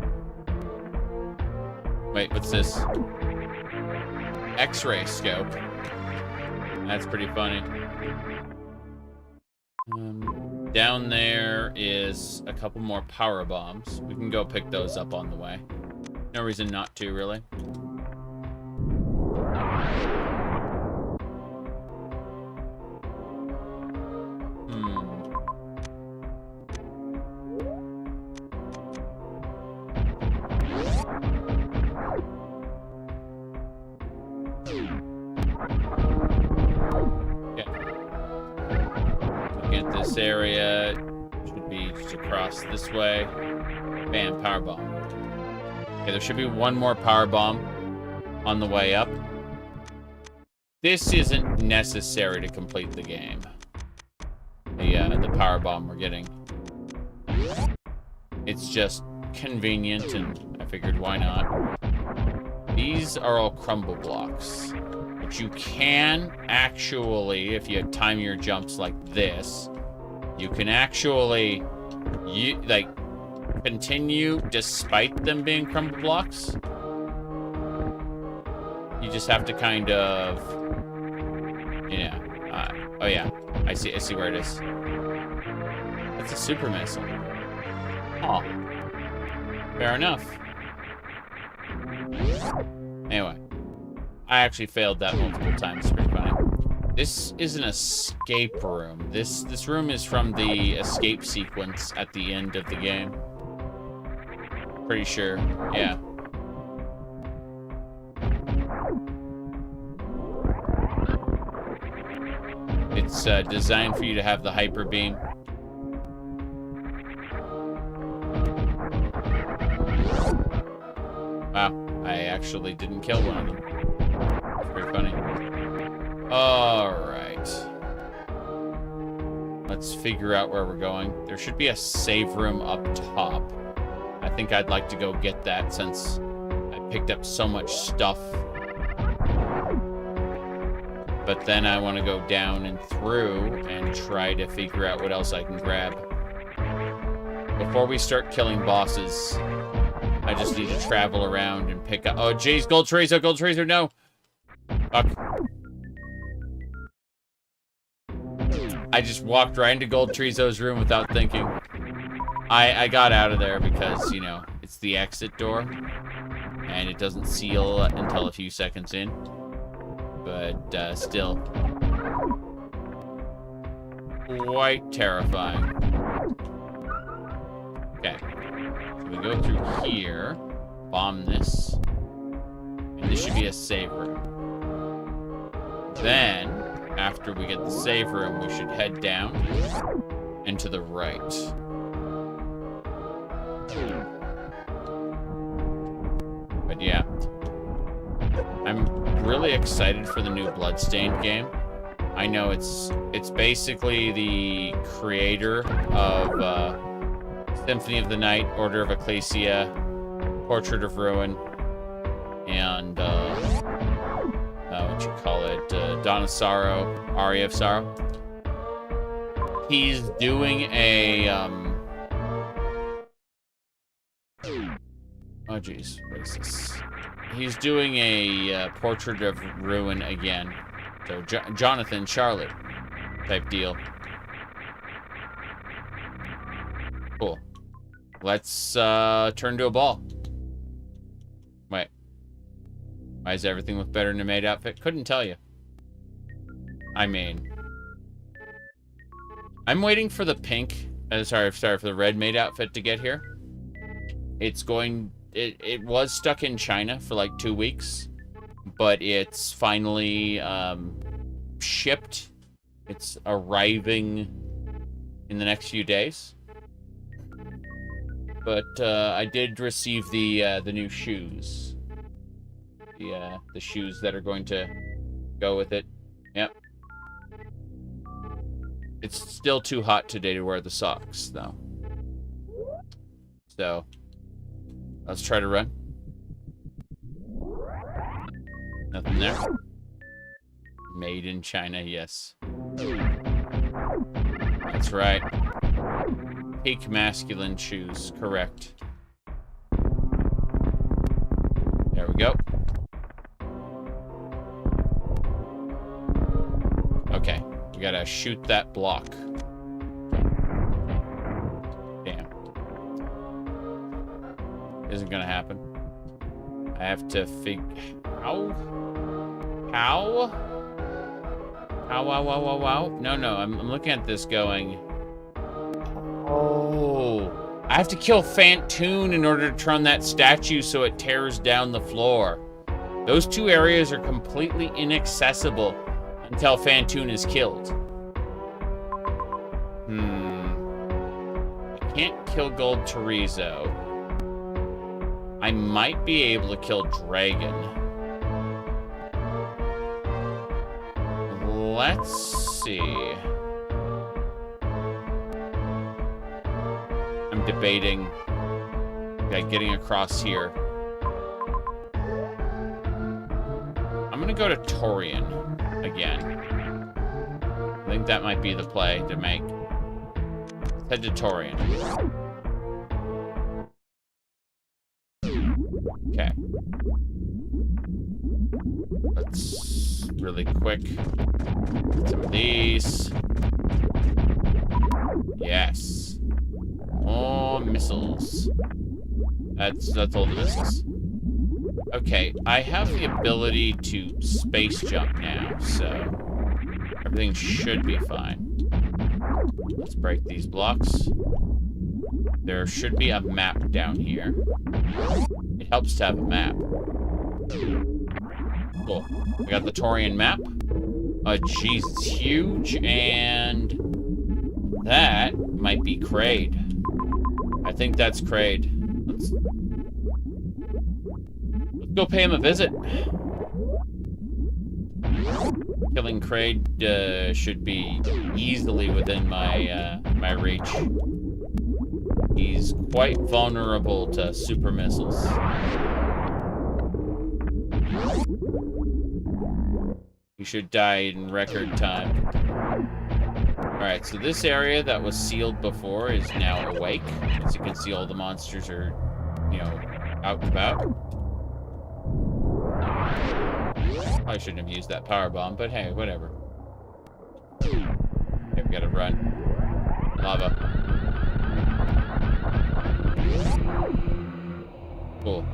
Wait, what's this? X-ray scope. That's pretty funny. Down there is a couple more power bombs. We can go pick those up on the way. No reason not to, really. This area should be just across this way. Bam, power bomb. Okay, there should be one more power bomb on the way up. This isn't necessary to complete the game. The power bomb we're getting. It's just convenient, and I figured why not. These are all crumble blocks. But you can actually, if you time your jumps like this, you can actually, continue despite them being crumble blocks. You just have to kind of, oh yeah, I see where it is. That's a super missile. Oh, fair enough. Anyway, I actually failed that multiple times. It's pretty funny. This is an escape room. This room is from the escape sequence at the end of the game. Pretty sure, yeah. It's designed for you to have the hyper beam. Wow, I actually didn't kill one of them. It's pretty funny. Alright. Let's figure out where we're going. There should be a save room up top. I think I'd like to go get that since I picked up so much stuff. But then I want to go down and through and try to figure out what else I can grab. Before we start killing bosses, I just need to travel around and pick up... Oh, jeez, gold chorizo, no! Fuck. I just walked right into Gold Chorizo's room without thinking. I got out of there because, you know, it's the exit door. And it doesn't seal until a few seconds in. But, still. Quite terrifying. Okay. So we go through here. Bomb this. And this should be a save room. Then, after we get the save room, we should head down and to the right. But yeah. I'm really excited for the new Bloodstained game. I know it's basically the creator of Symphony of the Night, Order of Ecclesia, Portrait of Ruin, and what you call it, Dawn of Sorrow, Aria of Sorrow. He's doing a oh geez, what is this? He's doing a portrait of ruin again. So Jonathan, Charlotte type deal. Cool. Let's turn to a ball. Wait. Why does everything look better in a Maid outfit? Couldn't tell you. I mean, I'm waiting for the pink. Sorry, for the red Maid outfit to get here. It's going. It was stuck in China for like 2 weeks, but it's finally shipped. It's arriving in the next few days. But I did receive the new shoes. The shoes that are going to go with it. Yep. It's still too hot today to wear the socks, though. So, let's try to run. Nothing there. Made in China, yes. That's right. Peak masculine shoes, correct. There we go. Okay, we gotta shoot that block. Damn. Isn't gonna happen. I have to figure... How? No, I'm looking at this going... Oh, I have to kill Fantoon in order to turn that statue so it tears down the floor. Those two areas are completely inaccessible until Fantoon is killed. I can't kill Gold Chorizo. I might be able to kill Dragon. Let's see. I'm debating getting across here. I'm gonna go to Torian again. I think that might be the play to make. Let's head to Torian. Okay. Let's really quick get some of these. Yes. More missiles. That's all the missiles. Okay, I have the ability to space jump now, so everything should be fine. Let's break these blocks. There should be a map down here. It helps to have a map. Cool. We got the Torian map. Oh, jeez, it's huge, and that might be Kraid. I think that's Kraid. Let's go pay him a visit. Killing Kraid should be easily within my my reach. He's quite vulnerable to super missiles. He should die in record time. Alright, so this area that was sealed before is now awake. As you can see, all the monsters are, you know, out and about. Probably shouldn't have used that power bomb, but hey, whatever. Okay, we gotta run. Lava. Cool.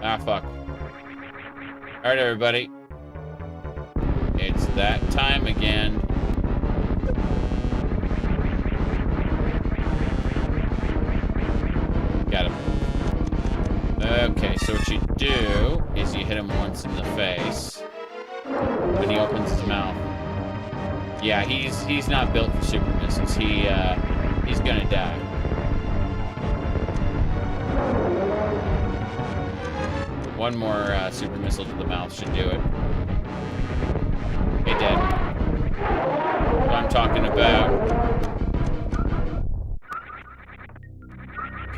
Ah, fuck. Alright, everybody. It's that time again. Got him. Okay, so what you do is you hit him once in the face when he opens his mouth. Yeah, he's not built for super missiles. He's gonna die. One more super missile to the mouth should do it. Hey, dead. What I'm talking about.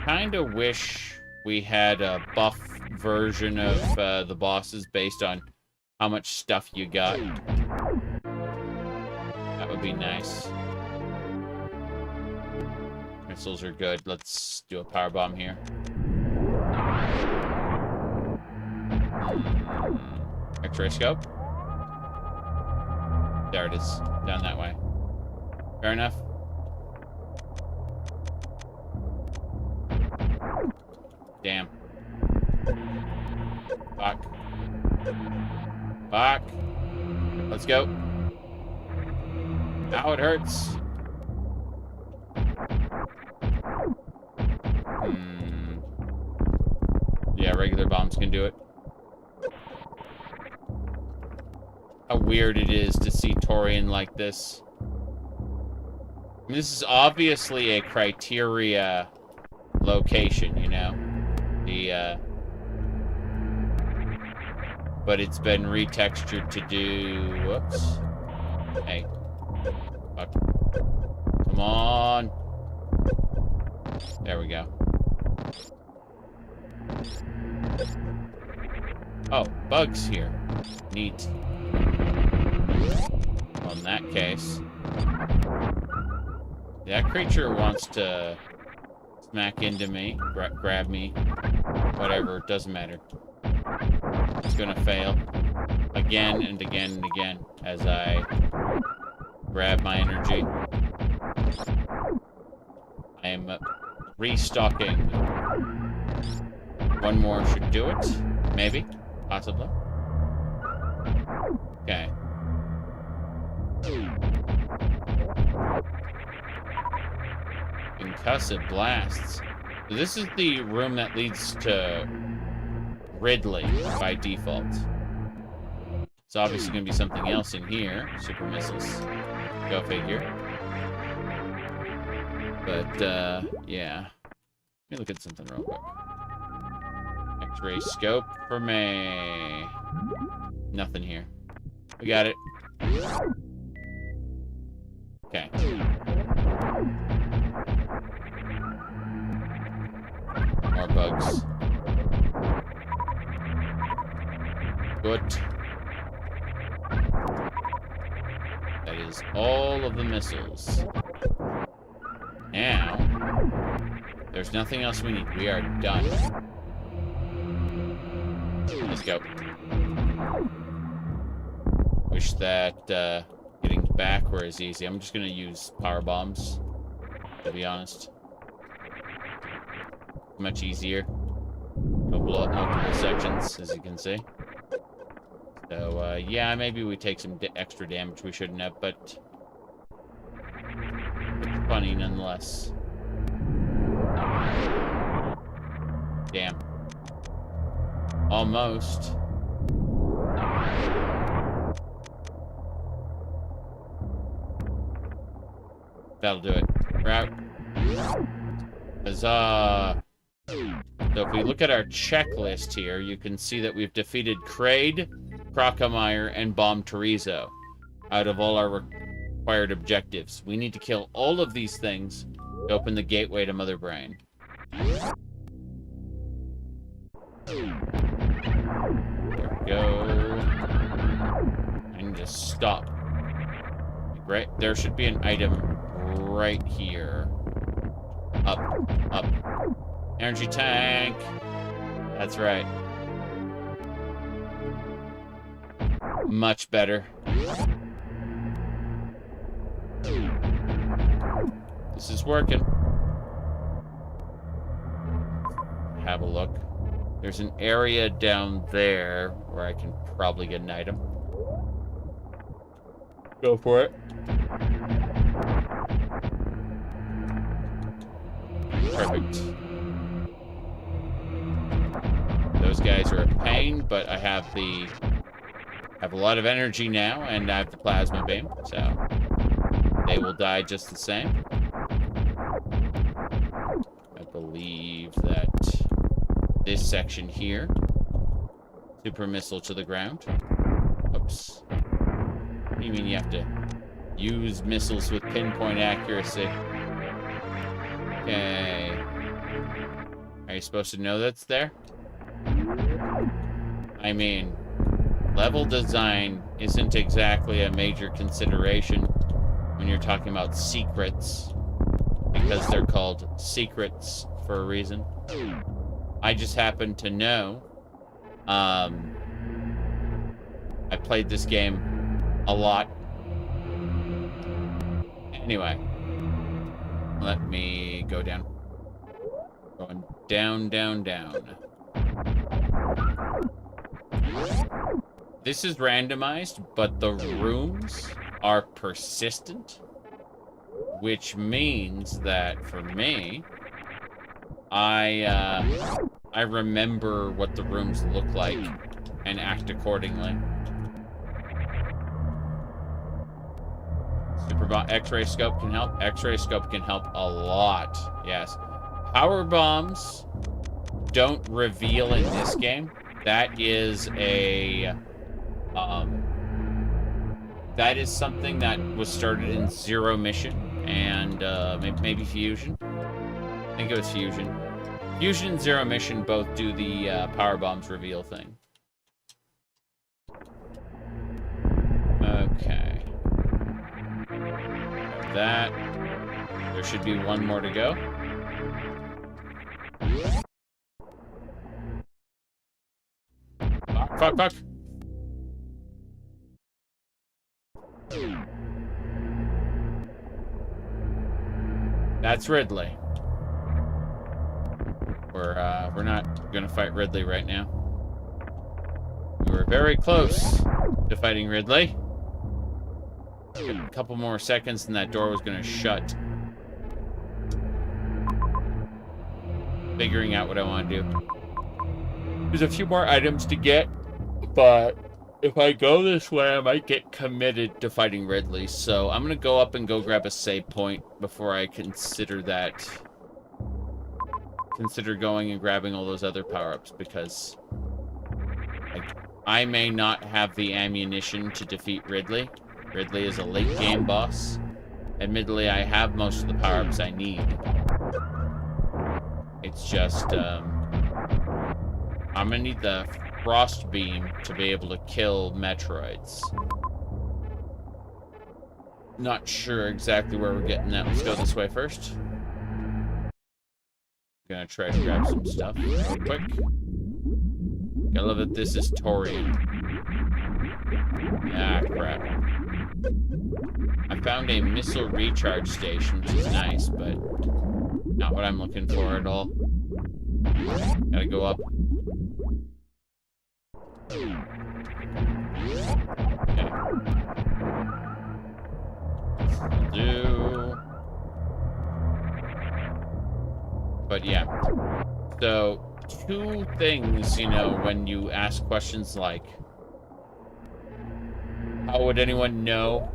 Kinda wish we had a buff version of the bosses based on how much stuff you got. That would be nice. Missiles are good. Let's do a power bomb here. X-ray scope. There it is. Down that way. Fair enough. Damn. Fuck. Fuck. Let's go. Ow, it hurts. Yeah, regular bombs can do it. How weird it is to see Torian like this. I mean, this is obviously a criteria location, you know? But it's been retextured to do... Whoops. Hey. Fuck. Come on. There we go. Oh, bugs here. Neat. Well, in that case... That creature wants to smack into me, grab me, whatever, it doesn't matter. It's gonna fail again and again and again as I grab my energy. I am restocking. One more should do it. Maybe. Possibly. Okay. Concussive blasts. So this is the room that leads to Ridley by default. It's obviously going to be something else in here. Super missiles. Go figure. But, yeah. Let me look at something real quick. X-ray scope for me. Nothing here. We got it. Okay. More bugs. Good. That is all of the missiles. Now, there's nothing else we need. We are done. Let's go. Wish that getting back were as easy. I'm just gonna use power bombs, to be honest. Much easier. It'll blow up multiple sections, as you can see. So, yeah, maybe we take some extra damage we shouldn't have, but it's funny nonetheless. Damn. Almost. That'll do it. We're out. Huzzah! So if we look at our checklist here, you can see that we've defeated Kraid, Crocomire, and Bomb Terizo out of all our required objectives. We need to kill all of these things to open the gateway to Mother Brain. There we go. I need to stop. Right, there should be an item right here. Up, up. Energy tank. That's right. Much better. This is working. Have a look. There's an area down there where I can probably get an item. Go for it. Perfect. Those guys are a pain, but I have a lot of energy now, and I have the plasma beam, so they will die just the same. I believe that this section here, super missile to the ground. Oops. What do you mean you have to use missiles with pinpoint accuracy? Okay. Are you supposed to know that's there? I mean, level design isn't exactly a major consideration when you're talking about secrets, because they're called secrets for a reason. I just happen to know I played this game a lot. Anyway, let me go down. Going down, down, down. This is randomized, but the rooms are persistent, which means that for me, I remember what the rooms look like and act accordingly. Superbot X-ray scope can help. X-ray scope can help a lot. Yes. Power bombs don't reveal in this game. That is a that is something that was started in Zero Mission and maybe Fusion. I think it was Fusion. Fusion and Zero Mission both do the power bombs reveal thing. Okay. That. There should be one more to go. Fuck, fuck, fuck. That's Ridley. We're not gonna fight Ridley right now. We were very close to fighting Ridley. A couple more seconds and that door was gonna shut. Figuring out what I want to do. There's a few more items to get, but if I go this way, I might get committed to fighting Ridley. So I'm gonna go up and go grab a save point before I consider that. Consider going and grabbing all those other power-ups, because I may not have the ammunition to defeat Ridley. Ridley is a late game boss. Admittedly, I have most of the power-ups I need. It's just, I'm gonna need the Frost Beam to be able to kill Metroids. Not sure exactly where we're getting that. Let's go this way first. Gonna try to grab some stuff real quick. Gotta love that this is Torian. Ah, crap. I found a missile recharge station, which is nice, but not what I'm looking for at all. Gotta go up. Okay. But yeah. So, two things, you know, when you ask questions like, how would anyone know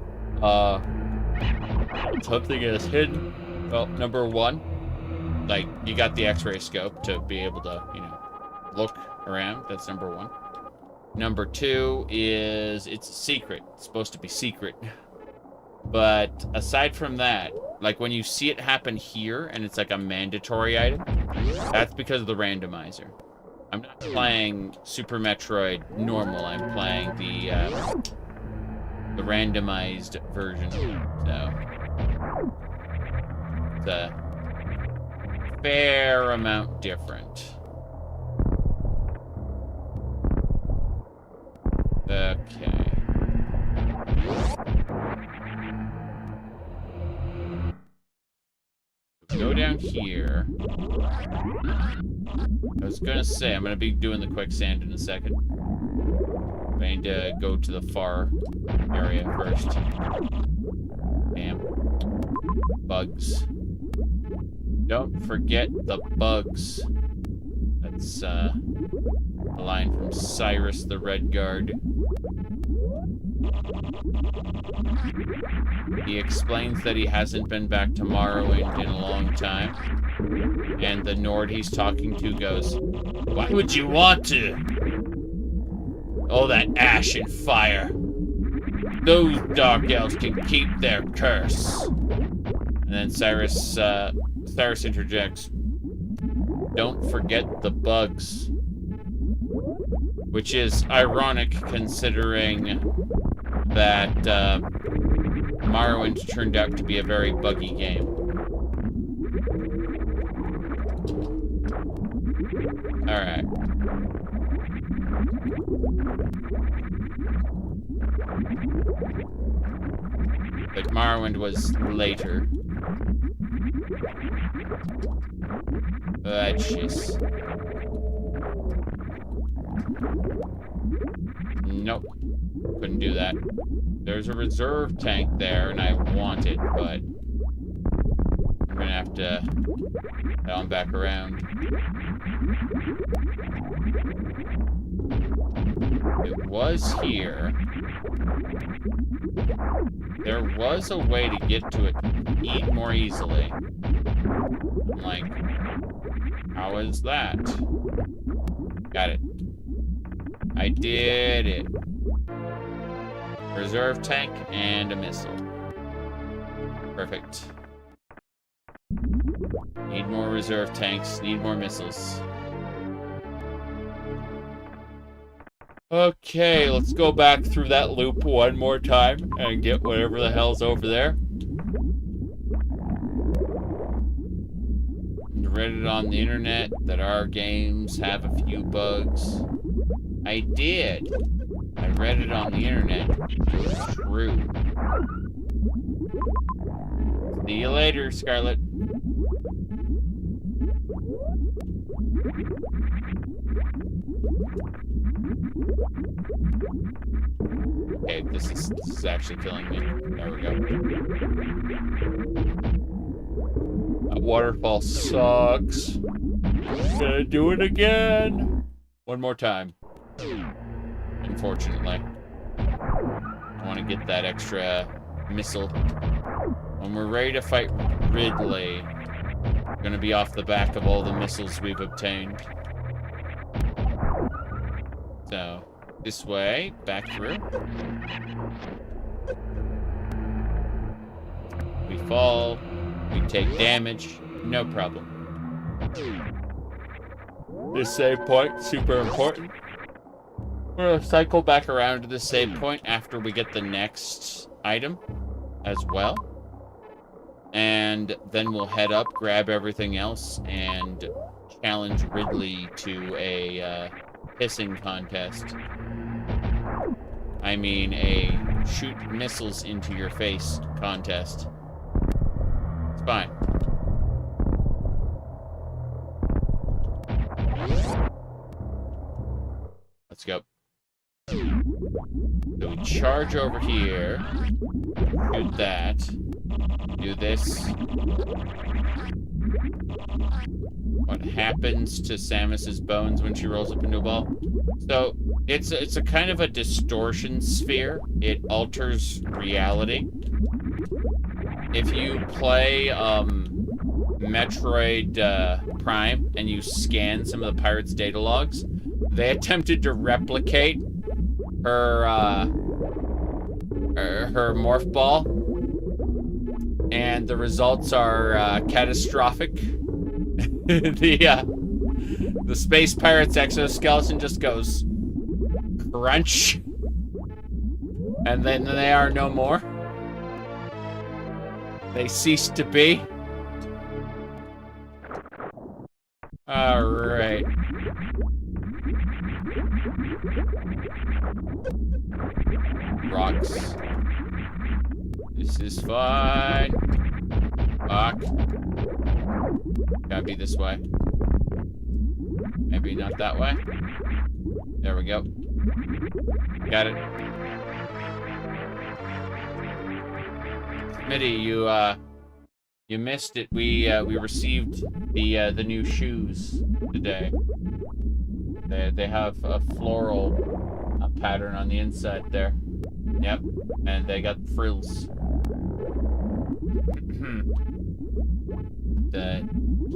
something is hidden? Well, number one, like, you got the X-ray scope to be able to, you know, look around. That's number one. Number two is it's a secret. It's supposed to be secret. But aside from that, like when you see it happen here and it's like a mandatory item, that's because of the randomizer. I'm not playing Super Metroid normal. I'm playing the randomized version. So it's a fair amount different. Okay. Go down here. I was gonna say, I'm gonna be doing the quicksand in a second. I need to go to the far area first. Damn. Bugs. Don't forget the bugs. That's, a line from Cyrus the Red Guard. He explains that he hasn't been back to Morrowind in a long time. And the Nord he's talking to goes, "Why would you want to? All that ash and fire. Those dark elves can keep their curse." And then Cyrus interjects, "Don't forget the bugs." Which is ironic considering that Morrowind turned out to be a very buggy game. Alright. But Morrowind was later. Jeez. Nope. Couldn't do that. There's a reserve tank there, and I want it, but I'm gonna have to head on back around. It was here. There was a way to get to it more easily. I'm like, how is that? Got it. I did it. Reserve tank and a missile. Perfect. Need more reserve tanks, need more missiles. Okay, let's go back through that loop one more time and get whatever the hell's over there. Read it on the internet that our games have a few bugs. I did. I read it on the internet. It's true. See you later, Scarlet. Okay, this is actually killing me. There we go. That waterfall sucks. Gonna do it again. One more time. Unfortunately. I want to get that extra missile. When we're ready to fight Ridley, we're gonna be off the back of all the missiles we've obtained. So, this way, back through. We fall, we take damage, no problem. This save point, super important. We're gonna cycle back around to the save point after we get the next item as well. And then we'll head up, grab everything else, and challenge Ridley to a pissing contest. I mean, a shoot missiles into your face contest. It's fine. Let's go. So we charge over here, shoot that, do this. What happens to Samus's bones when she rolls up into a ball? So it's a kind of a distortion sphere. It alters reality. If you play Metroid Prime and you scan some of the pirates' data logs, they attempted to replicate her morph ball, and the results are catastrophic. The space pirate's exoskeleton just goes crunch, and then they are no more. They cease to be. All right. Rocks. This is fine. Fuck. Gotta be this way. Maybe not that way. There we go. Got it. Smitty, you missed it. We received the new shoes today. They have a floral pattern on the inside there. Yep, and they got frills. The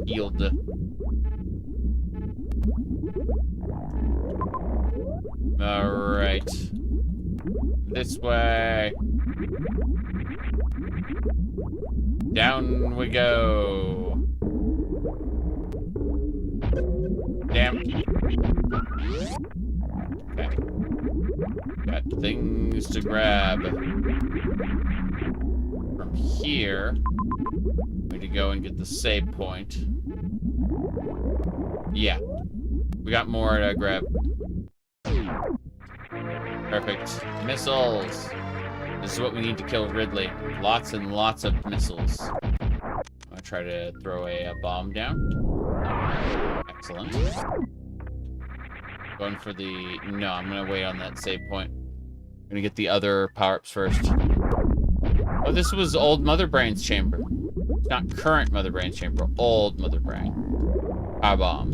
healed. All right, this way. Down we go. Damn. Okay. Got things to grab. From here, we need to go and get the save point. Yeah. We got more to grab. Perfect. Missiles. This is what we need to kill Ridley. Lots and lots of missiles. I'm gonna try to throw a bomb down. Excellent. Going for the... No, I'm gonna wait on that save point. I'm gonna get the other power-ups first. Oh, this was old Mother Brain's chamber. It's not current Mother Brain's chamber. Old Mother Brain. Power bomb.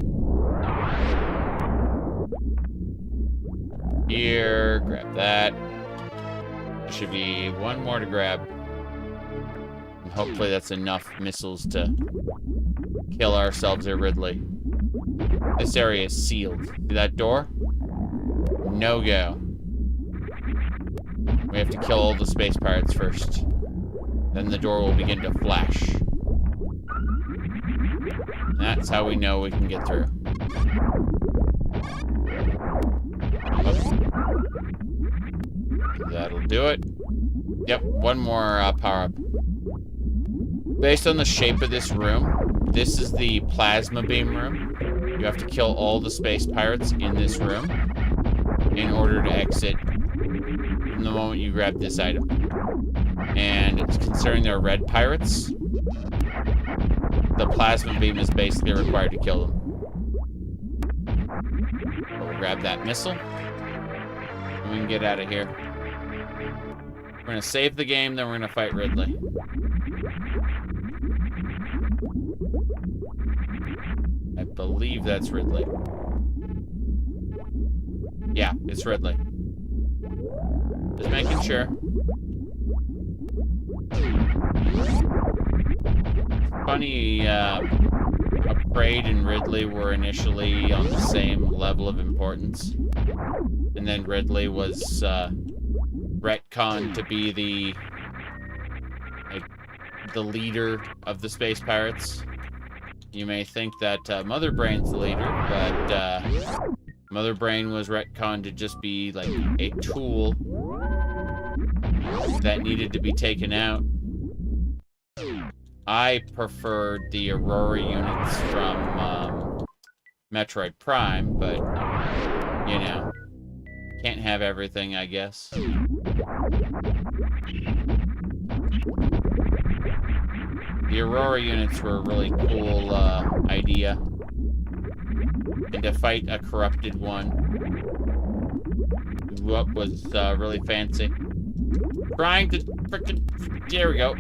Here, grab that. There should be one more to grab. And hopefully that's enough missiles to kill ourselves or Ridley. This area is sealed. See that door? No go. We have to kill all the space pirates first. Then the door will begin to flash. And that's how we know we can get through. Oh. That'll do it. Yep, one more power-up. Based on the shape of this room, this is the plasma beam room. You have to kill all the space pirates in this room in order to exit from the moment you grab this item. And considering they're red pirates, the plasma beam is basically required to kill them. We'll grab that missile, and we can get out of here. We're gonna save the game, then we're gonna fight Ridley. I believe that's Ridley. Yeah, it's Ridley. Just making sure. Funny, how Braid and Ridley were initially on the same level of importance. And then Ridley was, retconned to be the leader of the space pirates. You may think that Mother Brain's the leader, but Mother Brain was retconned to just be like a tool that needed to be taken out. I preferred the Aurora units from Metroid Prime, but you know, can't have everything, I guess. The Aurora units were a really cool idea. And to fight a corrupted one, what was really fancy. Trying to frickin'... There we go.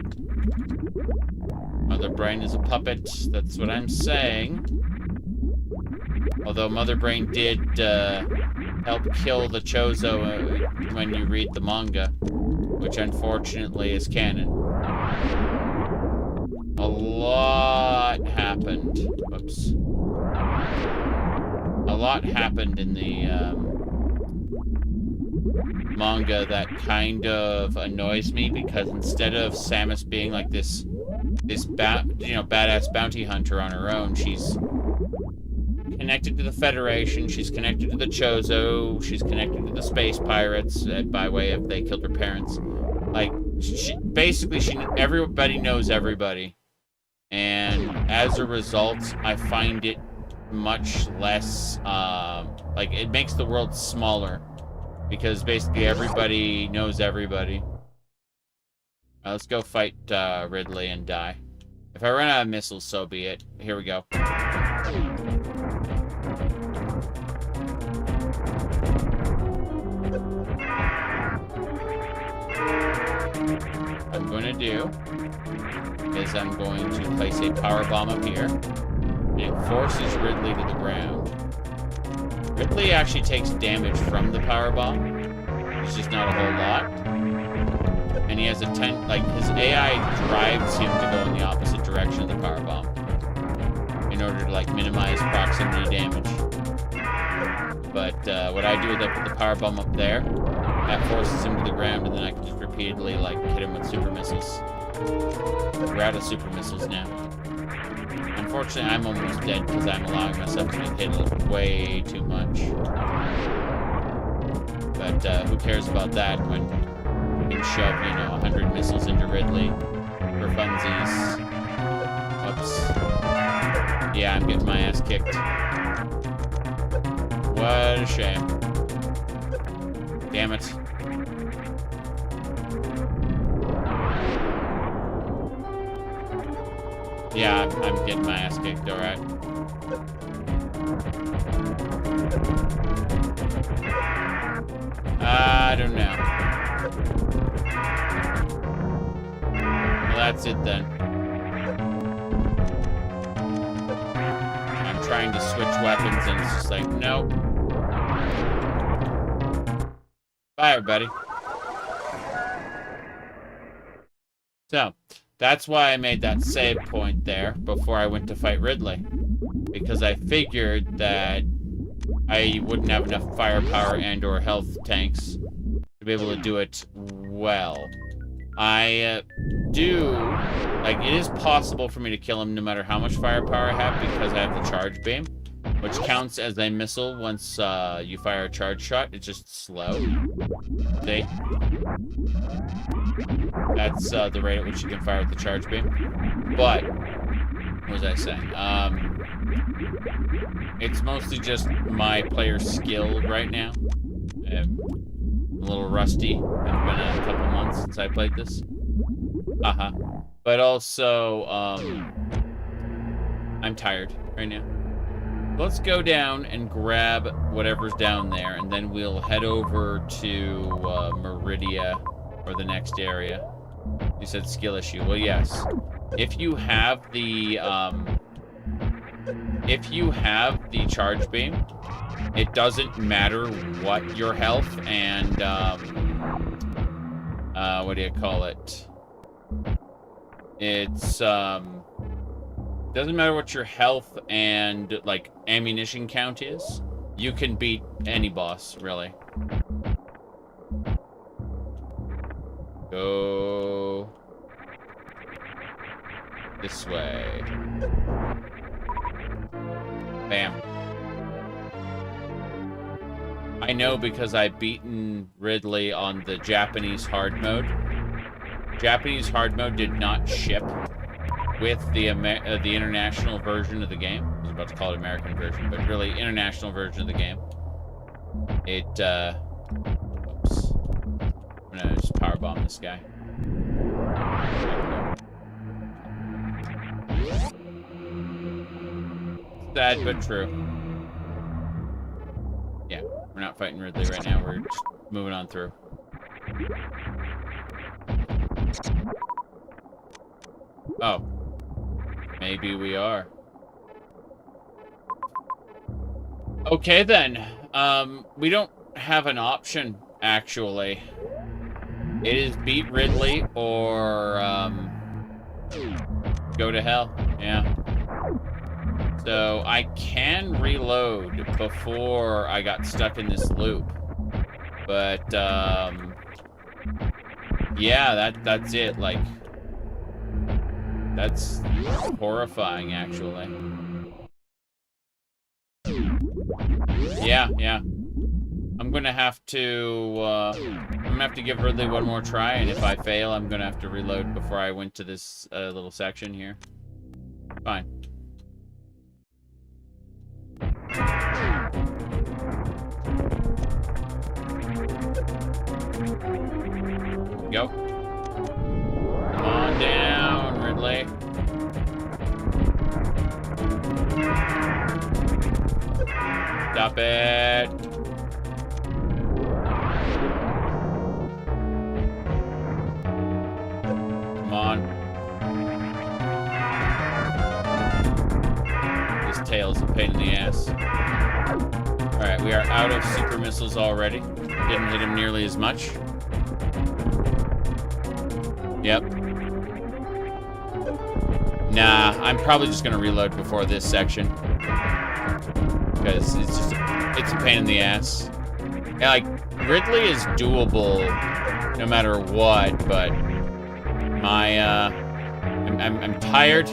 Mother Brain is a puppet. That's what I'm saying. Although Mother Brain did help kill the Chozo when you read the manga, which unfortunately is canon. A lot happened. Whoops. A lot happened in the manga that kind of annoys me, because instead of Samus being like this badass bounty hunter on her own, she's connected to the Federation, she's connected to the Chozo, she's connected to the space pirates by way of they killed her parents. Like, everybody knows everybody. And as a result, I find it much less, like, it makes the world smaller. Because basically everybody knows everybody. Let's go fight Ridley and die. If I run out of missiles, so be it. Here we go. What I'm going to do is I'm going to place a power bomb up here. And it forces Ridley to the ground. Ridley actually takes damage from the power bomb. It's just not a whole lot. And he has his AI drives him to go in the opposite direction of the power bomb in order to, like, minimize proximity damage. But what I do is I put the power bomb up there. That forces him to the ground, and then I can just repeatedly, like, hit him with super missiles. We're out of super missiles now. Unfortunately, I'm almost dead because I'm allowing myself to be hit way too much. But who cares about that when you can shove, 100 missiles into Ridley for funsies. Whoops. Yeah, I'm getting my ass kicked. What a shame. Damn it. Yeah, I'm getting my ass kicked, alright. I don't know. Well, that's it then. I'm trying to switch weapons and it's just like, nope. Bye, everybody. So, that's why I made that save point there before I went to fight Ridley. Because I figured that I wouldn't have enough firepower and or health tanks to be able to do it well. I do, like, it is possible for me to kill him no matter how much firepower I have because I have the charge beam, which counts as a missile once you fire a charge shot. It's just slow. See? That's the rate at which you can fire with the charge beam. But, what was I saying? It's mostly just my player skill right now. I'm a little rusty. It's been a couple months since I played this. But also, I'm tired right now. Let's go down and grab whatever's down there, and then we'll head over to Meridia, or the next area. You said skill issue. Well, yes. If you have the charge beam, it doesn't matter what your health and what do you call it? It's doesn't matter what your health and like ammunition count is. You can beat any boss, really. Go this way. Bam. I know because I've beaten Ridley on the Japanese hard mode. Japanese hard mode did not ship with the international version of the game. I was about to call it American version, but really international version of the game. It, oops. I'm gonna just powerbomb this guy. Sad but true. Yeah, we're not fighting Ridley right now. We're just moving on through. Oh. Maybe we are. Okay, then. We don't have an option, actually. It is beat Ridley or, go to hell. Yeah. So, I can reload before I got stuck in this loop. But, yeah, that's it. Like, that's horrifying, actually. Yeah. I'm gonna have to give Ridley one more try, and if I fail, I'm gonna have to reload before I went to this little section here. Fine. Go. Come on down, Ridley. Stop it. Come on. This tail's a pain in the ass. Alright, we are out of super missiles already. Didn't hit him nearly as much. Yep. Nah, I'm probably just gonna reload before this section. Because it's just it's a pain in the ass. Yeah, like, Ridley is doable no matter what, but my, I'm tired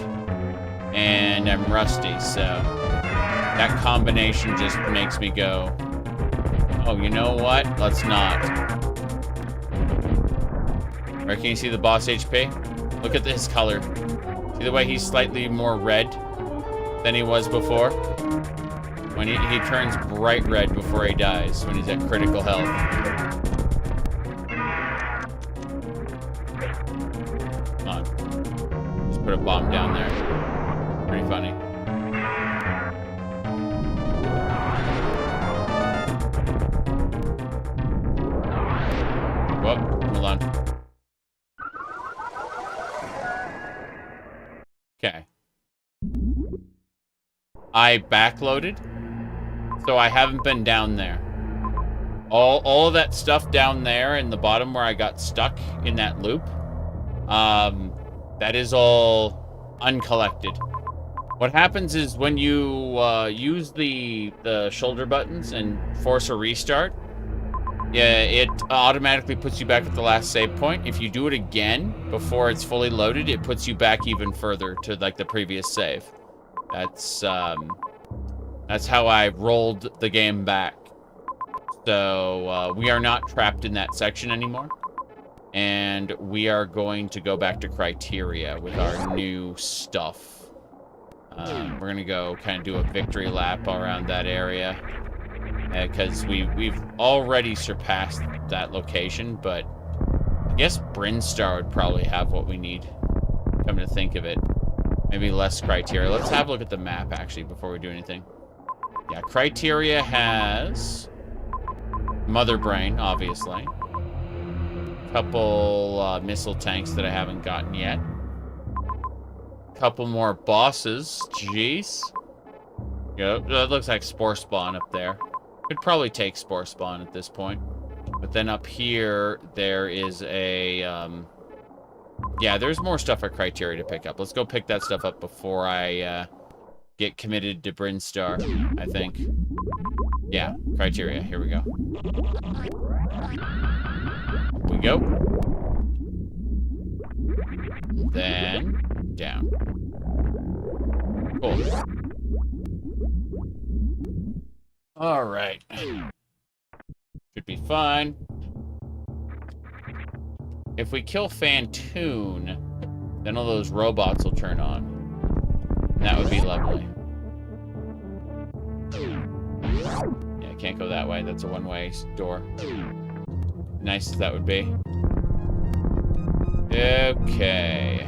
and I'm rusty, so that combination just makes me go, oh, you know what? Let's not. Or can you see the boss HP? Look at his color. See the way he's slightly more red than he was before? When he turns bright red before he dies, when he's at critical health. put a bomb down there. Pretty funny. Whoop, hold on. Okay. I backloaded, so I haven't been down there. All of that stuff down there in the bottom where I got stuck in that loop, that is all uncollected. What happens is when you use the shoulder buttons and force a restart, yeah, it automatically puts you back at the last save point. If you do it again before it's fully loaded, it puts you back even further to like the previous save. That's how I rolled the game back. So we are not trapped in that section anymore. And we are going to go back to Criteria with our new stuff. We're going to go kind of do a victory lap around that area. Because we've already surpassed that location, but I guess Brinstar would probably have what we need, come to think of it. Maybe less Criteria. Let's have a look at the map, actually, before we do anything. Yeah, Criteria has Mother Brain, obviously. Couple missile tanks that I haven't gotten yet. Couple more bosses. Jeez. Yeah, that looks like Spore Spawn up there. Could probably take Spore Spawn at this point. But then up here, there is a... yeah, there's more stuff at Criteria to pick up. Let's go pick that stuff up before I get committed to Brinstar, I think. Yeah, Criteria. Here we go. Up we go. Then down. Cool. All right. Should be fine. If we kill Fantoon, then all those robots will turn on. And that would be lovely. Yeah, I can't go that way. That's a one-way door. Nice as that would be. Okay.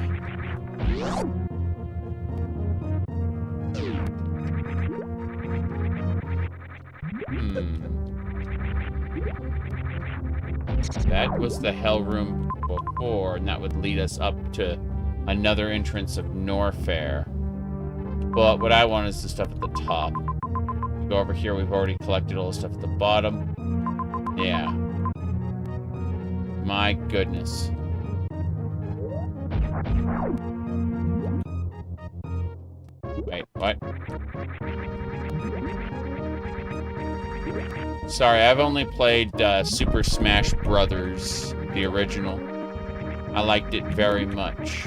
That was the hell room before, and that would lead us up to another entrance of Norfair. But what I want is the stuff at the top. Go over here, we've already collected all the stuff at the bottom. Yeah. My goodness. Wait, what? Sorry, I've only played Super Smash Brothers, the original. I liked it very much.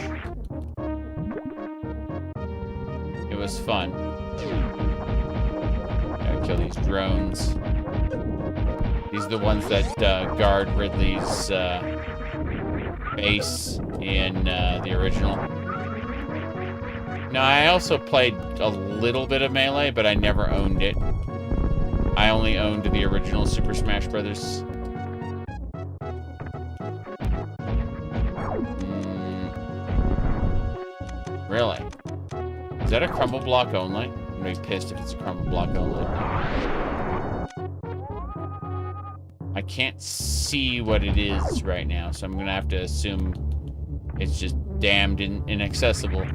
It was fun. Gotta kill these drones. These are the ones that guard Ridley's base in the original. No, I also played a little bit of Melee, but I never owned it. I only owned the original Super Smash Brothers. Really? Is that a crumble block only? I'm gonna be pissed if it's a crumble block only. I can't see what it is right now, so I'm gonna have to assume it's just damned inaccessible.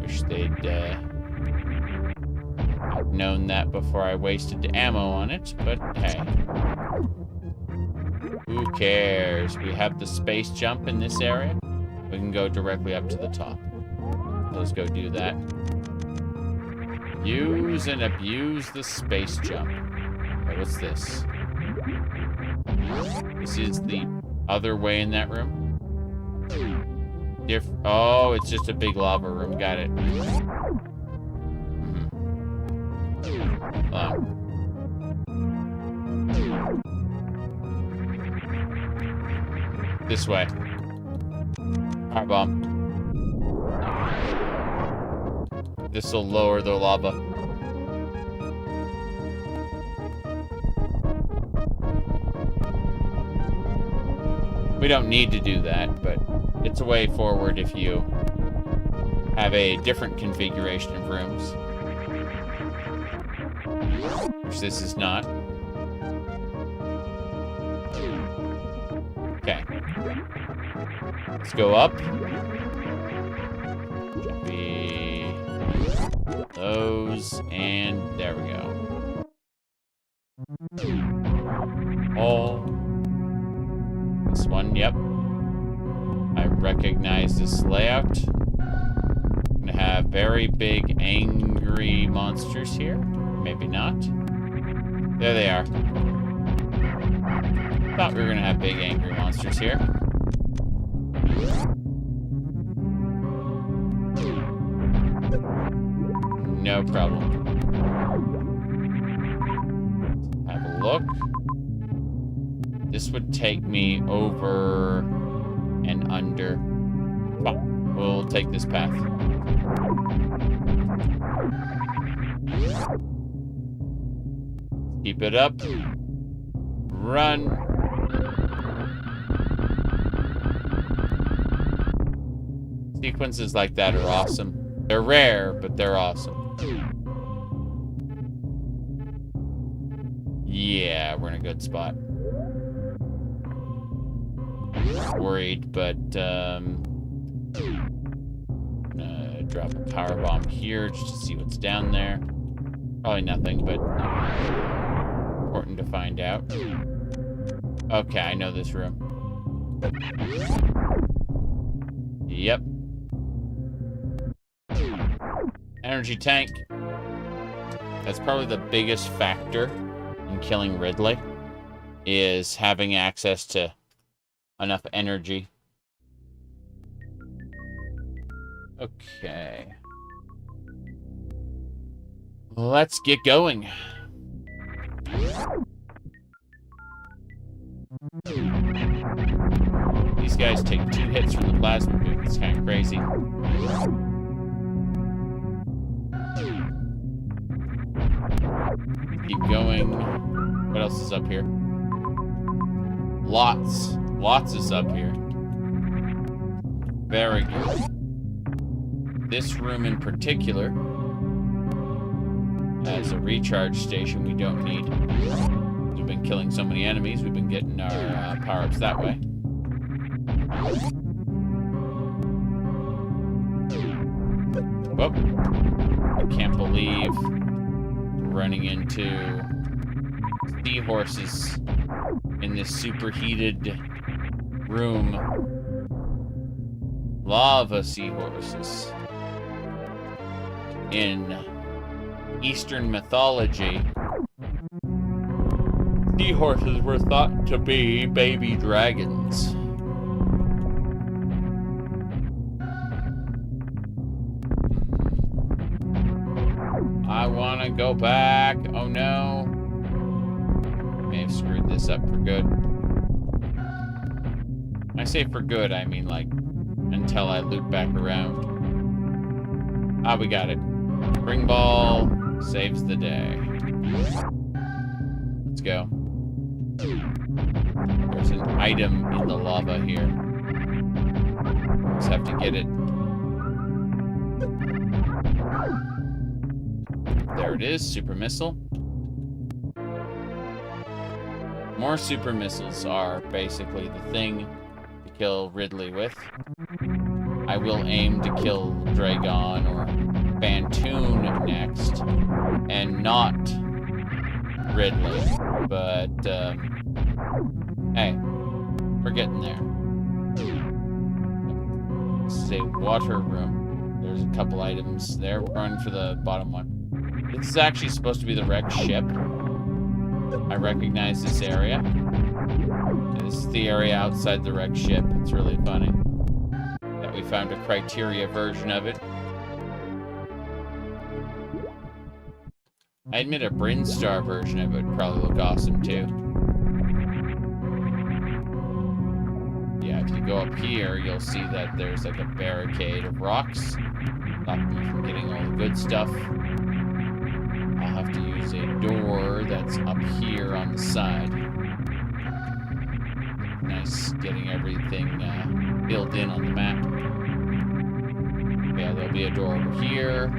Wish they'd known that before I wasted the ammo on it, but hey. Who cares? We have the space jump in this area. We can go directly up to the top. Let's go do that. Use and abuse the space jump. Wait, what's this? This is the other way in that room? Oh, it's just a big lava room. Got it. This way. Alright, bomb. This will lower the lava. We don't need to do that, but It's a way forward if you have a different configuration of rooms. Which this is not. Okay. Let's go up. Should be those, and there we go. Oh. This one, yep. I recognize this layout. I'm gonna have very big, angry monsters here. Maybe not. There they are. Thought we were gonna have big, angry monsters here. No problem. Have a look. This would take me over and under. Well, we'll take this path. Keep it up. Run. Sequences like that are awesome. They're rare, but they're awesome. Yeah, we're in a good spot. Worried, but gonna drop a power bomb here just to see what's down there. Probably nothing, but important to find out. Okay, I know this room. Yep. Energy tank. That's probably the biggest factor in killing Ridley, is having access to enough energy. Okay. Let's get going. These guys take 2 hits from the plasma boot. It's kind of crazy. Keep going. What else is up here? Lots is up here. Very good. This room in particular has a recharge station we don't need. We've been killing so many enemies, we've been getting our power-ups that way. Whoop. I can't believe running into seahorses in this superheated room. Lava seahorses. In Eastern mythology, seahorses were thought to be baby dragons. I want to go back. Oh no. May have screwed this up for good. When I say for good, I mean like until I loop back around. Ah, we got it. Spring ball saves the day. Let's go. There's an item in the lava here. Just have to get it. There it is, super missile. More super missiles are basically the thing to kill Ridley with. I will aim to kill Dragon or Bantoon next, and not Ridley. But, hey, we're getting there. This is a water room. There's a couple items there. We're going for the bottom one. This is actually supposed to be the wrecked ship. I recognize this area. This is the area outside the wrecked ship. It's really funny that we found a criteria version of it. I admit a Brinstar version of it would probably look awesome too. Yeah, if you go up here, you'll see that there's like a barricade of rocks, stopping me from getting all the good stuff. I'll have to use a door that's up here on the side. Nice getting everything filled in on the map. Yeah, there'll be a door over here.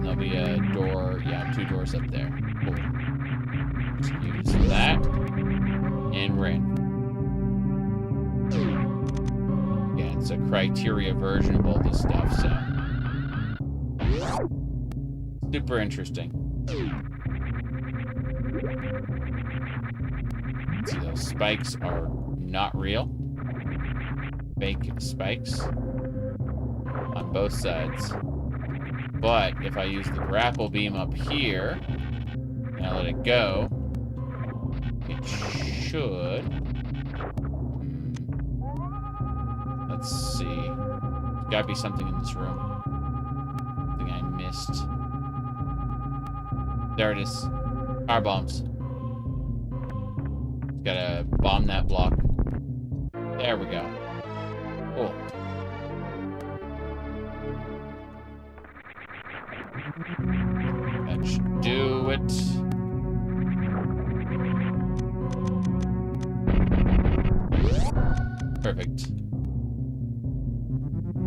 There'll be a door, yeah, 2 doors up there. Cool. Just use that. And we're in. Yeah, it's a criteria version of all this stuff, so. Super interesting. See, those spikes are not real. Fake spikes on both sides. But if I use the grapple beam up here and I let it go, it should. Let's see. There's gotta be something in this room. Something I missed. There it is. Power bombs. Gotta bomb that block. There we go. Cool. That should do it. Perfect.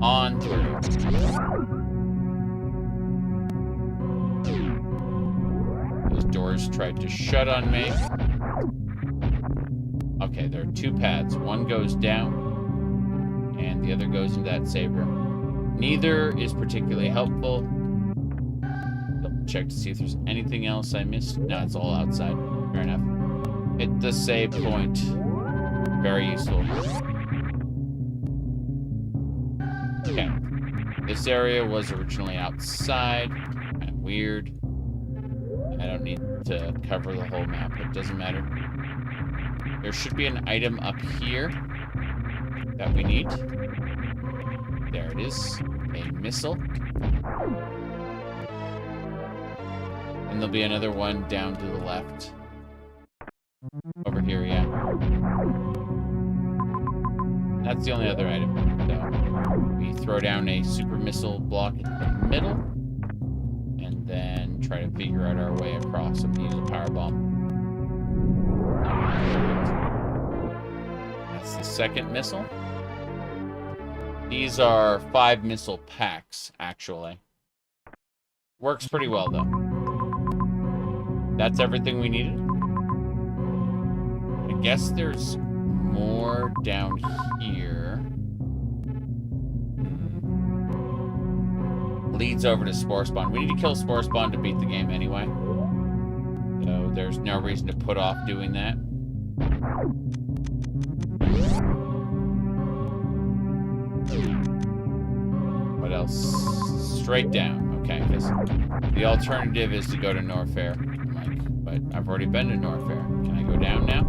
On through. Those doors tried to shut on me. Okay, there are 2 paths. One goes down, and the other goes into that save room. Neither is particularly helpful. Double check to see if there's anything else I missed. No, it's all outside. Fair enough. Hit the save point. Very useful. Okay. This area was originally outside. Kind of weird. I don't need to cover the whole map. It doesn't matter. There should be an item up here that we need. There it is. A missile. And there'll be another one down to the left. Over here, yeah. That's the only other item. So we throw down a super missile block in the middle. And then try to figure out our way across and use a power bomb. That's the second missile. These are 5 missile packs, actually. Works pretty well, though. That's everything we needed. I guess there's more down here. Leads over to Spore Spawn. We need to kill Spore Spawn to beat the game anyway. So there's no reason to put off doing that. What else? Straight down. Okay, because the alternative is to go to Norfair. I'm like, but I've already been to Norfair. Can I go down now?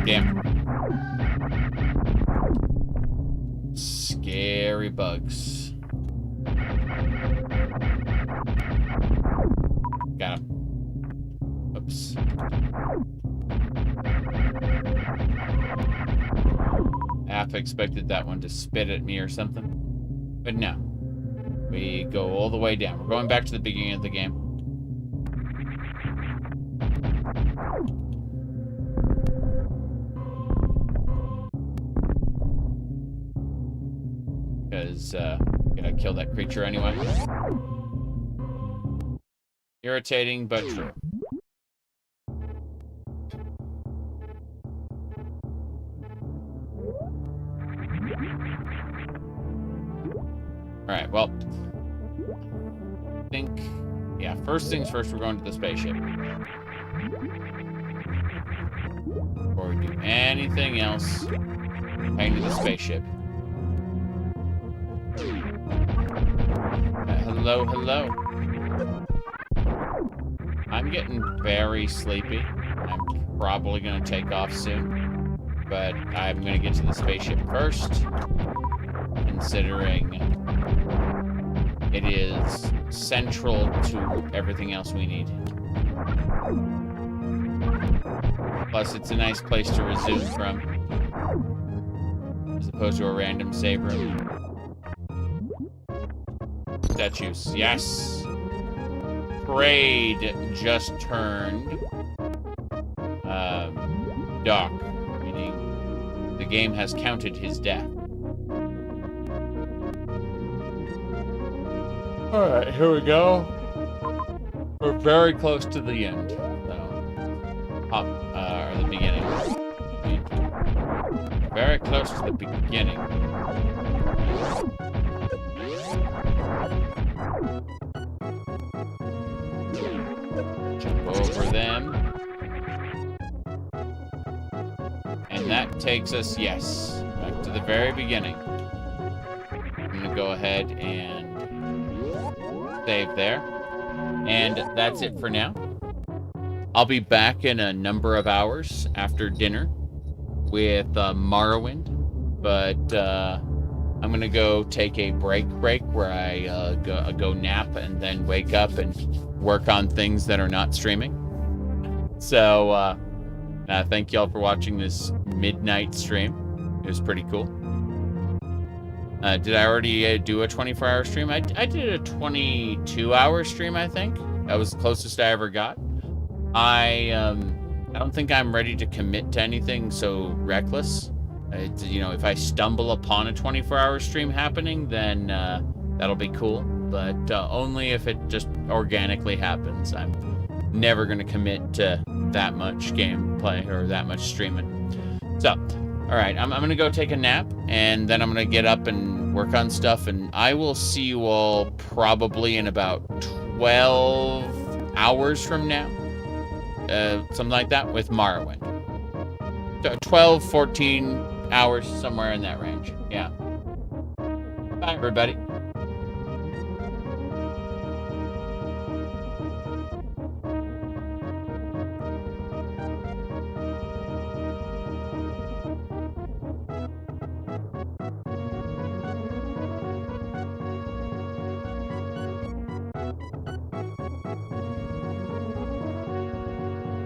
Damn. Scary bugs. Got him. Oops. Half expected that one to spit at me or something. But no. We go all the way down. We're going back to the beginning of the game. Because, gotta kill that creature anyway. Irritating, but true. Alright, well. I think, yeah, first things first, we're going to the spaceship. Before we do anything else, heading to the spaceship. Hello, hello. I'm getting very sleepy. I'm probably going to take off soon. But I'm going to get to the spaceship first, considering it is central to everything else we need. Plus, it's a nice place to resume from, as opposed to a random save room. Statues, yes! trade just turned dark, meaning the game has counted his death. Alright, here we go. We're very close to the end, so, or the beginning. Very close to the beginning. Jump over them. And that takes us, yes, back to the very beginning. I'm gonna go ahead and save there. And that's it for now. I'll be back in a number of hours after dinner with Morrowind, but I'm gonna go take a break where I go nap and then wake up and work on things that are not streaming. So thank y'all for watching this midnight stream. It was pretty cool. Did I already do a 24-hour stream? I did a 22-hour stream, I think. That was the closest I ever got. I don't think I'm ready to commit to anything so reckless. You know, if I stumble upon a 24-hour stream happening, then that'll be cool. But only if it just organically happens. I'm never going to commit to that much gameplay or that much streaming. So, all right, I'm going to go take a nap, and then I'm going to get up and work on stuff, and I will see you all probably in about 12 hours from now. Something like that with Morrowind. 12, 14 hours, somewhere in that range. Yeah. Bye, everybody.